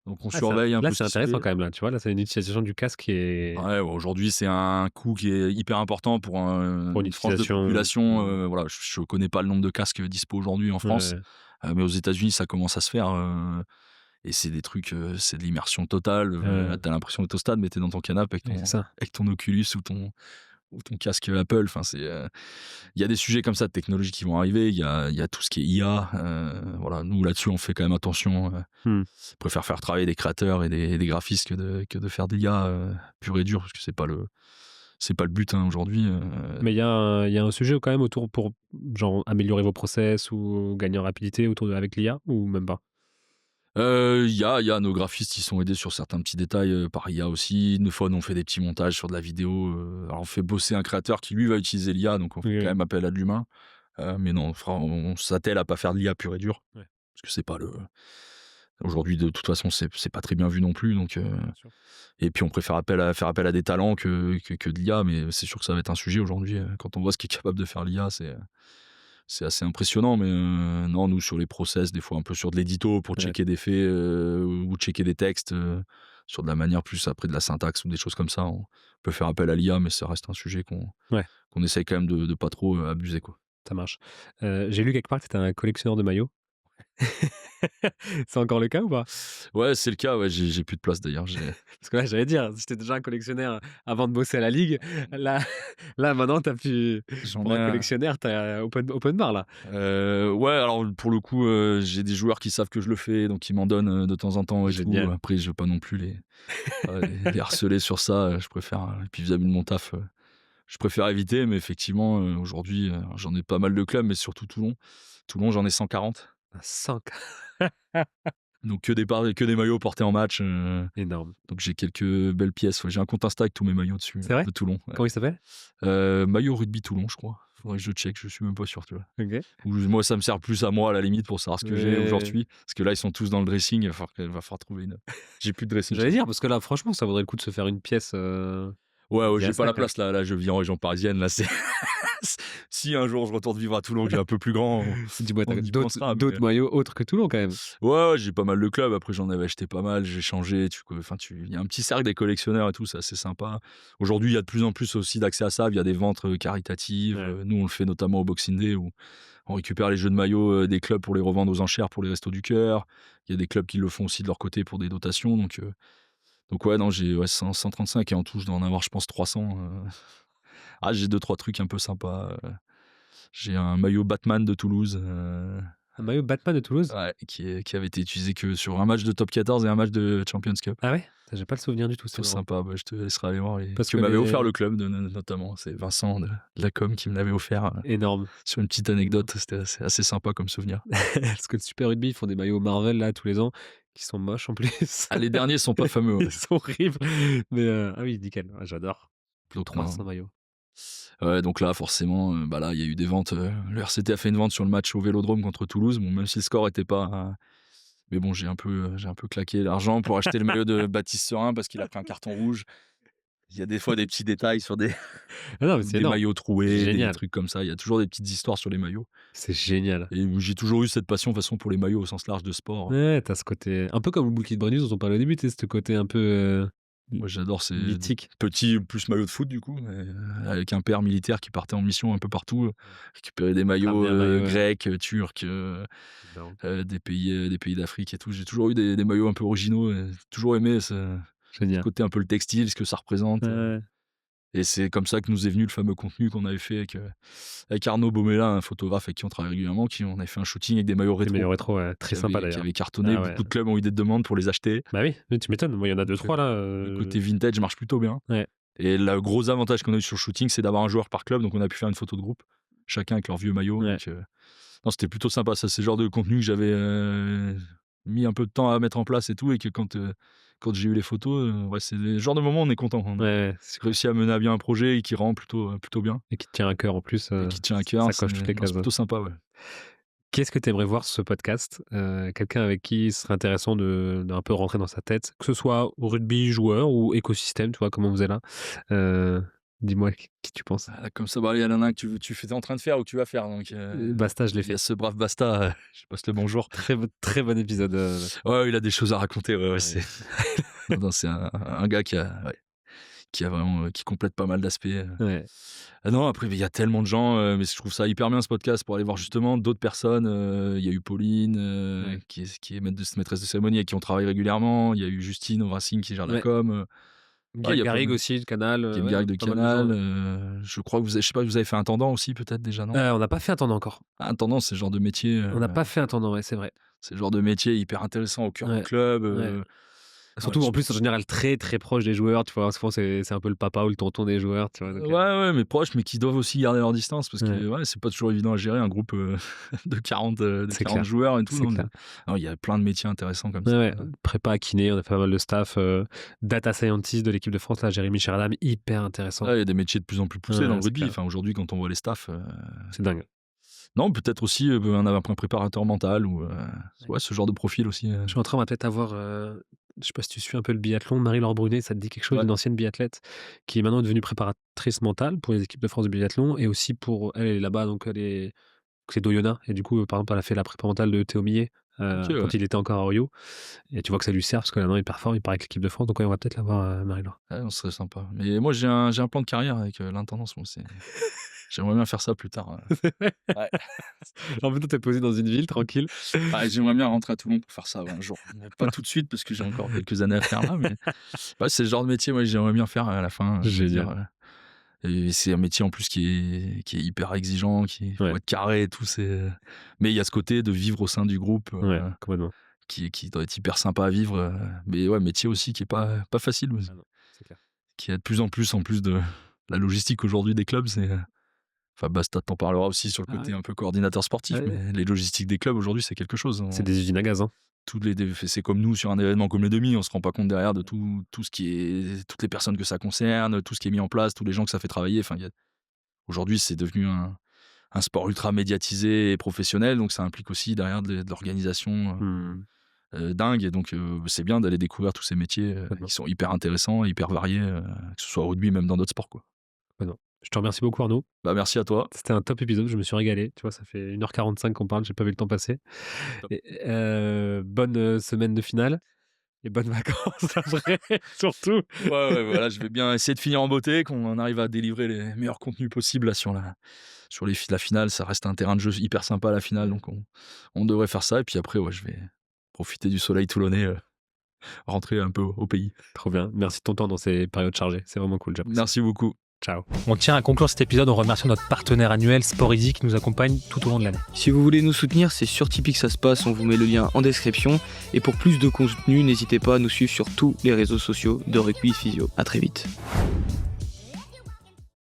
Donc on Ah c'est int surveille un là, peu ce c'est qui se intéressant fait. quand même là, tu vois? Là, c'est une utilisation du casque qui est Ouais, aujourd'hui, c'est un coût qui est hyper important pour pour une une frange de utilisation, population. Voilà, je connais pas le nombre de casques dispo aujourd'hui en France, ouais, mais aux États-Unis, ça commence à se faire, et c'est des trucs, c'est de l'immersion totale. Tu l'impression d'être au stade, mais tu dans ton canapé oui, c'est ça. avec ton Oculus ou ton casque Apple. Enfin, il y a des sujets comme ça de technologie qui vont arriver. Il y a tout ce qui est IA. Voilà, nous, là-dessus, on fait quand même attention. Mmh. On préfère faire travailler des créateurs et des graphistes que de faire de l'IA, pur et dur, parce que c'est pas le but, hein, aujourd'hui. Mais il y a un sujet quand même autour pour, genre, améliorer vos process ou gagner en rapidité autour de avec l'IA ou même pas? Il y a nos graphistes, ils sont aidés sur certains petits détails, par IA aussi. Une fois, nous, on fait des petits montages sur de la vidéo, alors on fait bosser un créateur qui, lui, va utiliser l'IA, donc on fait Oui, quand oui. même appel à de l'humain. Mais non, on s'attelle à pas faire de l'IA pure et dure, Ouais, parce que c'est pas le aujourd'hui, de toute façon, c'est pas très bien vu non plus, donc bien sûr. et puis on préfère faire appel à des talents que de l'IA, mais c'est sûr que ça va être un sujet aujourd'hui, quand on voit ce qui est capable de faire l'IA, c'est assez impressionnant, mais non, nous, sur les process, des fois un peu sur de l'édito pour Ouais. checker des faits, ou checker des textes, sur de la manière plus après de la syntaxe ou des choses comme ça, on peut faire appel à l'IA, mais ça reste un sujet Ouais, qu'on essaye quand même de pas trop, abuser, quoi. ça marche. J'ai lu quelque part que tu étais un collectionneur de maillots. C'est encore le cas ou pas? Ouais, c'est le cas, ouais, j'ai plus de place d'ailleurs, Parce que là, j'allais dire, si tu déjà un collectionneur avant de bosser à la ligue, là là maintenant t'as plus j'en pour ai un un. collectionneur, tu open bar là. Ouais, alors pour le coup, j'ai des joueurs qui savent que je le fais, donc ils m'en donnent, de temps en temps et tout. Génial. Après, je veux pas non plus les harceler sur ça, je préfère, et puis vis-à-vis de mon taf, je préfère éviter, mais effectivement, aujourd'hui, j'en ai pas mal de clubs, mais surtout Toulon. Toulon, j'en ai 140. Un 100. Donc que des maillots portés en match. Énorme. Donc j'ai quelques belles pièces. Ouais. J'ai un compte Insta avec tous mes maillots dessus. C'est vrai? De Toulon. Ouais. Comment il s'appelle? Maillot rugby Toulon, je crois. Faudrait que je check, je suis même pas sûr, tu vois. OK. Ou moi, ça me sert plus à moi, à la limite, pour savoir ce que j'ai, où j'en Mais suis. Parce que là, ils sont tous dans le dressing, il va falloir trouver une. J'ai plus de dressing. j'allais dire parce que là, franchement, ça vaudrait le coup de se faire une pièce, Ouais, j'ai bien pas la ça, quoi. place là. Là, je vis en région parisienne. Là, c'est. Si un jour je retourne vivre à Toulon, que j'ai un peu plus grand, Dis-moi, tu on as y d'autres pensera. d'autres maillots autres que Toulon quand même? Ouais, j'ai pas mal de clubs. Après, j'en avais acheté pas mal. J'ai changé. Il y a un petit cercle des collectionneurs et tout. C'est assez sympa. Aujourd'hui, il y a de plus en plus aussi d'accès à ça via des ventes caritatives. Ouais. Nous, on le fait notamment au Boxing Day où on récupère les jeux de maillots des clubs pour les revendre aux enchères pour les Restos du Cœur. Il y a des clubs qui le font aussi de leur côté pour des dotations. Donc ouais, non, j'ai 135 et en tout, je dois en avoir, je pense, 300. Ah, j'ai 2-3 trucs un peu sympas. J'ai un maillot Batman de Toulouse. Un maillot Batman de Toulouse? Ouais, qui avait été utilisé que sur un match de top 14 et un match de Champions Cup. Ah ouais? Ça, j'ai pas le souvenir du tout, c'est Trop marrant. sympa, bah, je te laisserai aller voir. Parce Que que m'avait offert les le club, notamment. C'est Vincent de la com qui me l'avait offert énorme. sur une petite anecdote. C'était assez sympa comme souvenir. Parce que le Super Rugby, ils font des maillots Marvel là tous les ans, qui sont moches en plus. Ah, les derniers sont pas fameux. Ouais. Ils sont horribles. Mais ah oui, nickel. Ouais, j'adore. Donc, non. 300 maillots. Ouais, donc là, forcément, bah là, il y a eu des ventes. Le RCT a fait une vente sur le match au Vélodrome contre Toulouse. Bon, même si le score était pas. Mais bon, j'ai un peu claqué l'argent pour acheter le maillot de Baptiste Serin parce qu'il a pris un carton rouge. Il y a des fois des petits détails sur des, Ah non, mais c'est des énorme. maillots troués, des Génial. trucs comme ça. Il y a toujours des petites histoires sur les maillots. C'est génial. Et j'ai toujours eu cette passion, de toute façon, pour les maillots au sens large de sport. Ouais, t'as ce côté un peu comme le Bouquet de Brennus dont on parlait au début, tu sais, ce côté un peu, Moi, j'adore ces mythique. petits plus maillots de foot, du coup, mais, avec un père militaire qui partait en mission un peu partout, récupérer des maillots Ramener un maillot, ouais. grecs, turcs, Énorme. des pays d'Afrique et tout. J'ai toujours eu des maillots un peu originaux. Toujours aimé ce Génial. côté un peu le textile, ce que ça représente. Ouais. Et c'est comme ça que nous est venu le fameux contenu qu'on avait fait avec Arnaud Baumella, un photographe avec qui on travaille régulièrement, on avait fait un shooting avec des maillots Les rétro maillots rétro, ouais, très sympa qui d'ailleurs. avait cartonné. Ah ouais. Beaucoup de clubs ont eu des demandes pour les acheter. Bah oui, mais tu m'étonnes. Moi, il y en a 2-3 là. Le côté vintage marche plutôt bien. Ouais. Et le gros avantage qu'on a eu sur le shooting, c'est d'avoir un joueur par club. Donc on a pu faire une photo de groupe, chacun avec leur vieux maillot. Ouais. Donc, non, c'était plutôt sympa. Ça, c'est le genre de contenu que j'avais mis un peu de temps à mettre en place et tout. Et que quand j'ai eu les photos, ouais, c'est le genre de moment où on est content. On a Ouais, c'est réussi à mener à bien un projet et qui rend plutôt bien. et qui te tient à cœur en plus. Et qui tient à cœur. Ça coche toutes les Non, cases. c'est plutôt sympa, ouais. Qu'est-ce que tu aimerais voir sur ce podcast? Quelqu'un avec qui il serait intéressant d'un peu rentrer dans sa tête, que ce soit au rugby, joueur ou écosystème, tu vois, comment vous êtes là. Dis-moi qui tu penses? Ah, comme ça, bah, il y en a un que tu fais en train de faire ou que tu vas faire. Donc, Basta, je l'ai il y a fait. ce brave Basta, je passe le bonjour. Très bon épisode. Ouais, il a des choses à raconter. Ouais, Ouais. c'est non, c'est un gars qui a vraiment qui complète pas mal d'aspects. Ouais. Ah non, après il y a tellement de gens, mais je trouve ça hyper bien ce podcast pour aller voir justement d'autres personnes. Il y a eu Pauline Ouais. qui est maîtresse de cérémonie avec qui on travaille régulièrement. Il y a eu Justine au Racing qui gère la Ouais. com. Guillaume il y a Garrigue pas mal- aussi, de Canal. Guillaume Ouais, Garrigue de pas mal gens, Canal. ouais. Je crois que je sais pas, vous avez fait un tendant aussi peut-être déjà, non? On n'a pas fait un tendant encore. Ah, un tendant, c'est le genre de métier. On n'a pas fait un tendant, ouais, c'est vrai. C'est le genre de métier hyper intéressant au cœur Ouais, du club. ouais. Surtout Ouais, en plus en général très très proche des joueurs, tu vois. Souvent c'est un peu le papa ou le tonton des joueurs, tu vois. Donc, ouais, mais proches, mais qui doivent aussi garder leur distance parce que Ouais. ouais, c'est pas toujours évident à gérer un groupe de 40, C'est 40 clair. joueurs et tout. C'est Non, clair. non, il y a plein de métiers intéressants comme Ouais, ça. ouais. Prépa kiné, on a fait pas mal de staff, data scientist de l'équipe de France, là, Jérémy Sheridan, hyper intéressant. Ouais, il y a des métiers de plus en plus poussés Ouais, dans le c'est rugby. clair. Enfin, aujourd'hui, quand on voit les staffs, C'est dingue. non, peut-être aussi un préparateur mental ou ouais, ce genre de profil aussi. Je suis en train, on va peut-être avoir, je sais pas si tu suis un peu le biathlon, Marie-Laure Brunet, ça te dit quelque chose, Ouais. une ancienne biathlète qui est maintenant devenue préparatrice mentale pour les équipes de France de biathlon et aussi pour elle est là-bas, donc c'est d'Oyonnax et du coup, par exemple, elle a fait la prépa mentale de Théo Millet Ok, ouais. quand il était encore à Rio et tu vois que ça lui sert parce que maintenant il performe, il part avec l'équipe de France, donc ouais, on va peut-être l'avoir, Marie-Laure. Ouais, non, ce serait sympa. Mais moi, j'ai un plan de carrière avec l'intendance. Moi, j'aimerais bien faire ça plus tard. Ouais. En même temps, t'es posé dans une ville tranquille. Ah, j'aimerais bien rentrer à Toulon pour faire ça un jour. Mais pas tout de suite parce que j'ai encore quelques années à faire là. Mais ouais, c'est le genre de métier que j'aimerais bien faire à la fin. Je veux Génial. dire, et c'est un métier en plus qui est hyper exigeant, qui faut Ouais. être carré et tout. Mais il y a ce côté de vivre au sein du groupe Ouais, complètement. qui doit être hyper sympa à vivre. Mais ouais, métier aussi qui est pas facile. Ah non, c'est clair. Qui a de plus en plus de la logistique aujourd'hui des clubs. Enfin, Basta t'en parlera aussi sur le Ah côté ouais. un peu coordinateur sportif, Ouais. mais les logistiques des clubs aujourd'hui, c'est quelque chose. C'est des usines à gaz, hein. c'est comme nous sur un événement comme les demi, on se rend pas compte derrière de tout ce qui est, toutes les personnes que ça concerne, tout ce qui est mis en place, tous les gens que ça fait travailler. Enfin, aujourd'hui, c'est devenu un sport ultra médiatisé et professionnel, donc ça implique aussi derrière de l'organisation Mmh. dingue. Et donc, c'est bien d'aller découvrir tous ces métiers Complètement. qui sont hyper intéressants, hyper variés, que ce soit au rugby, même dans d'autres sports, quoi. Complètement. Je te remercie beaucoup Arnaud. Bah, merci à toi. C'était un top épisode, je me suis régalé. Tu vois, ça fait 1h45 qu'on parle, j'ai pas vu le temps passer. Top. Et bonne, semaine de finale et bonnes vacances après surtout. Ouais, voilà, je vais bien essayer de finir en beauté, qu'on arrive à délivrer les meilleurs contenus possibles là, sur la finale. Ça reste un terrain de jeu hyper sympa, la finale, donc on devrait faire ça. Et puis après, ouais, je vais profiter du soleil toulonnais, rentrer un peu au pays. Trop bien. Merci de ton temps dans ces périodes chargées. C'est vraiment cool, j'apprécie. Merci beaucoup. Ciao. On tient à conclure cet épisode en remerciant notre partenaire annuel Sport Easy qui nous accompagne tout au long de l'année. Si vous voulez nous soutenir, c'est sur Tipeee que ça se passe, on vous met le lien en description. Et pour plus de contenu, n'hésitez pas à nous suivre sur tous les réseaux sociaux de Rugby Physio. À très vite.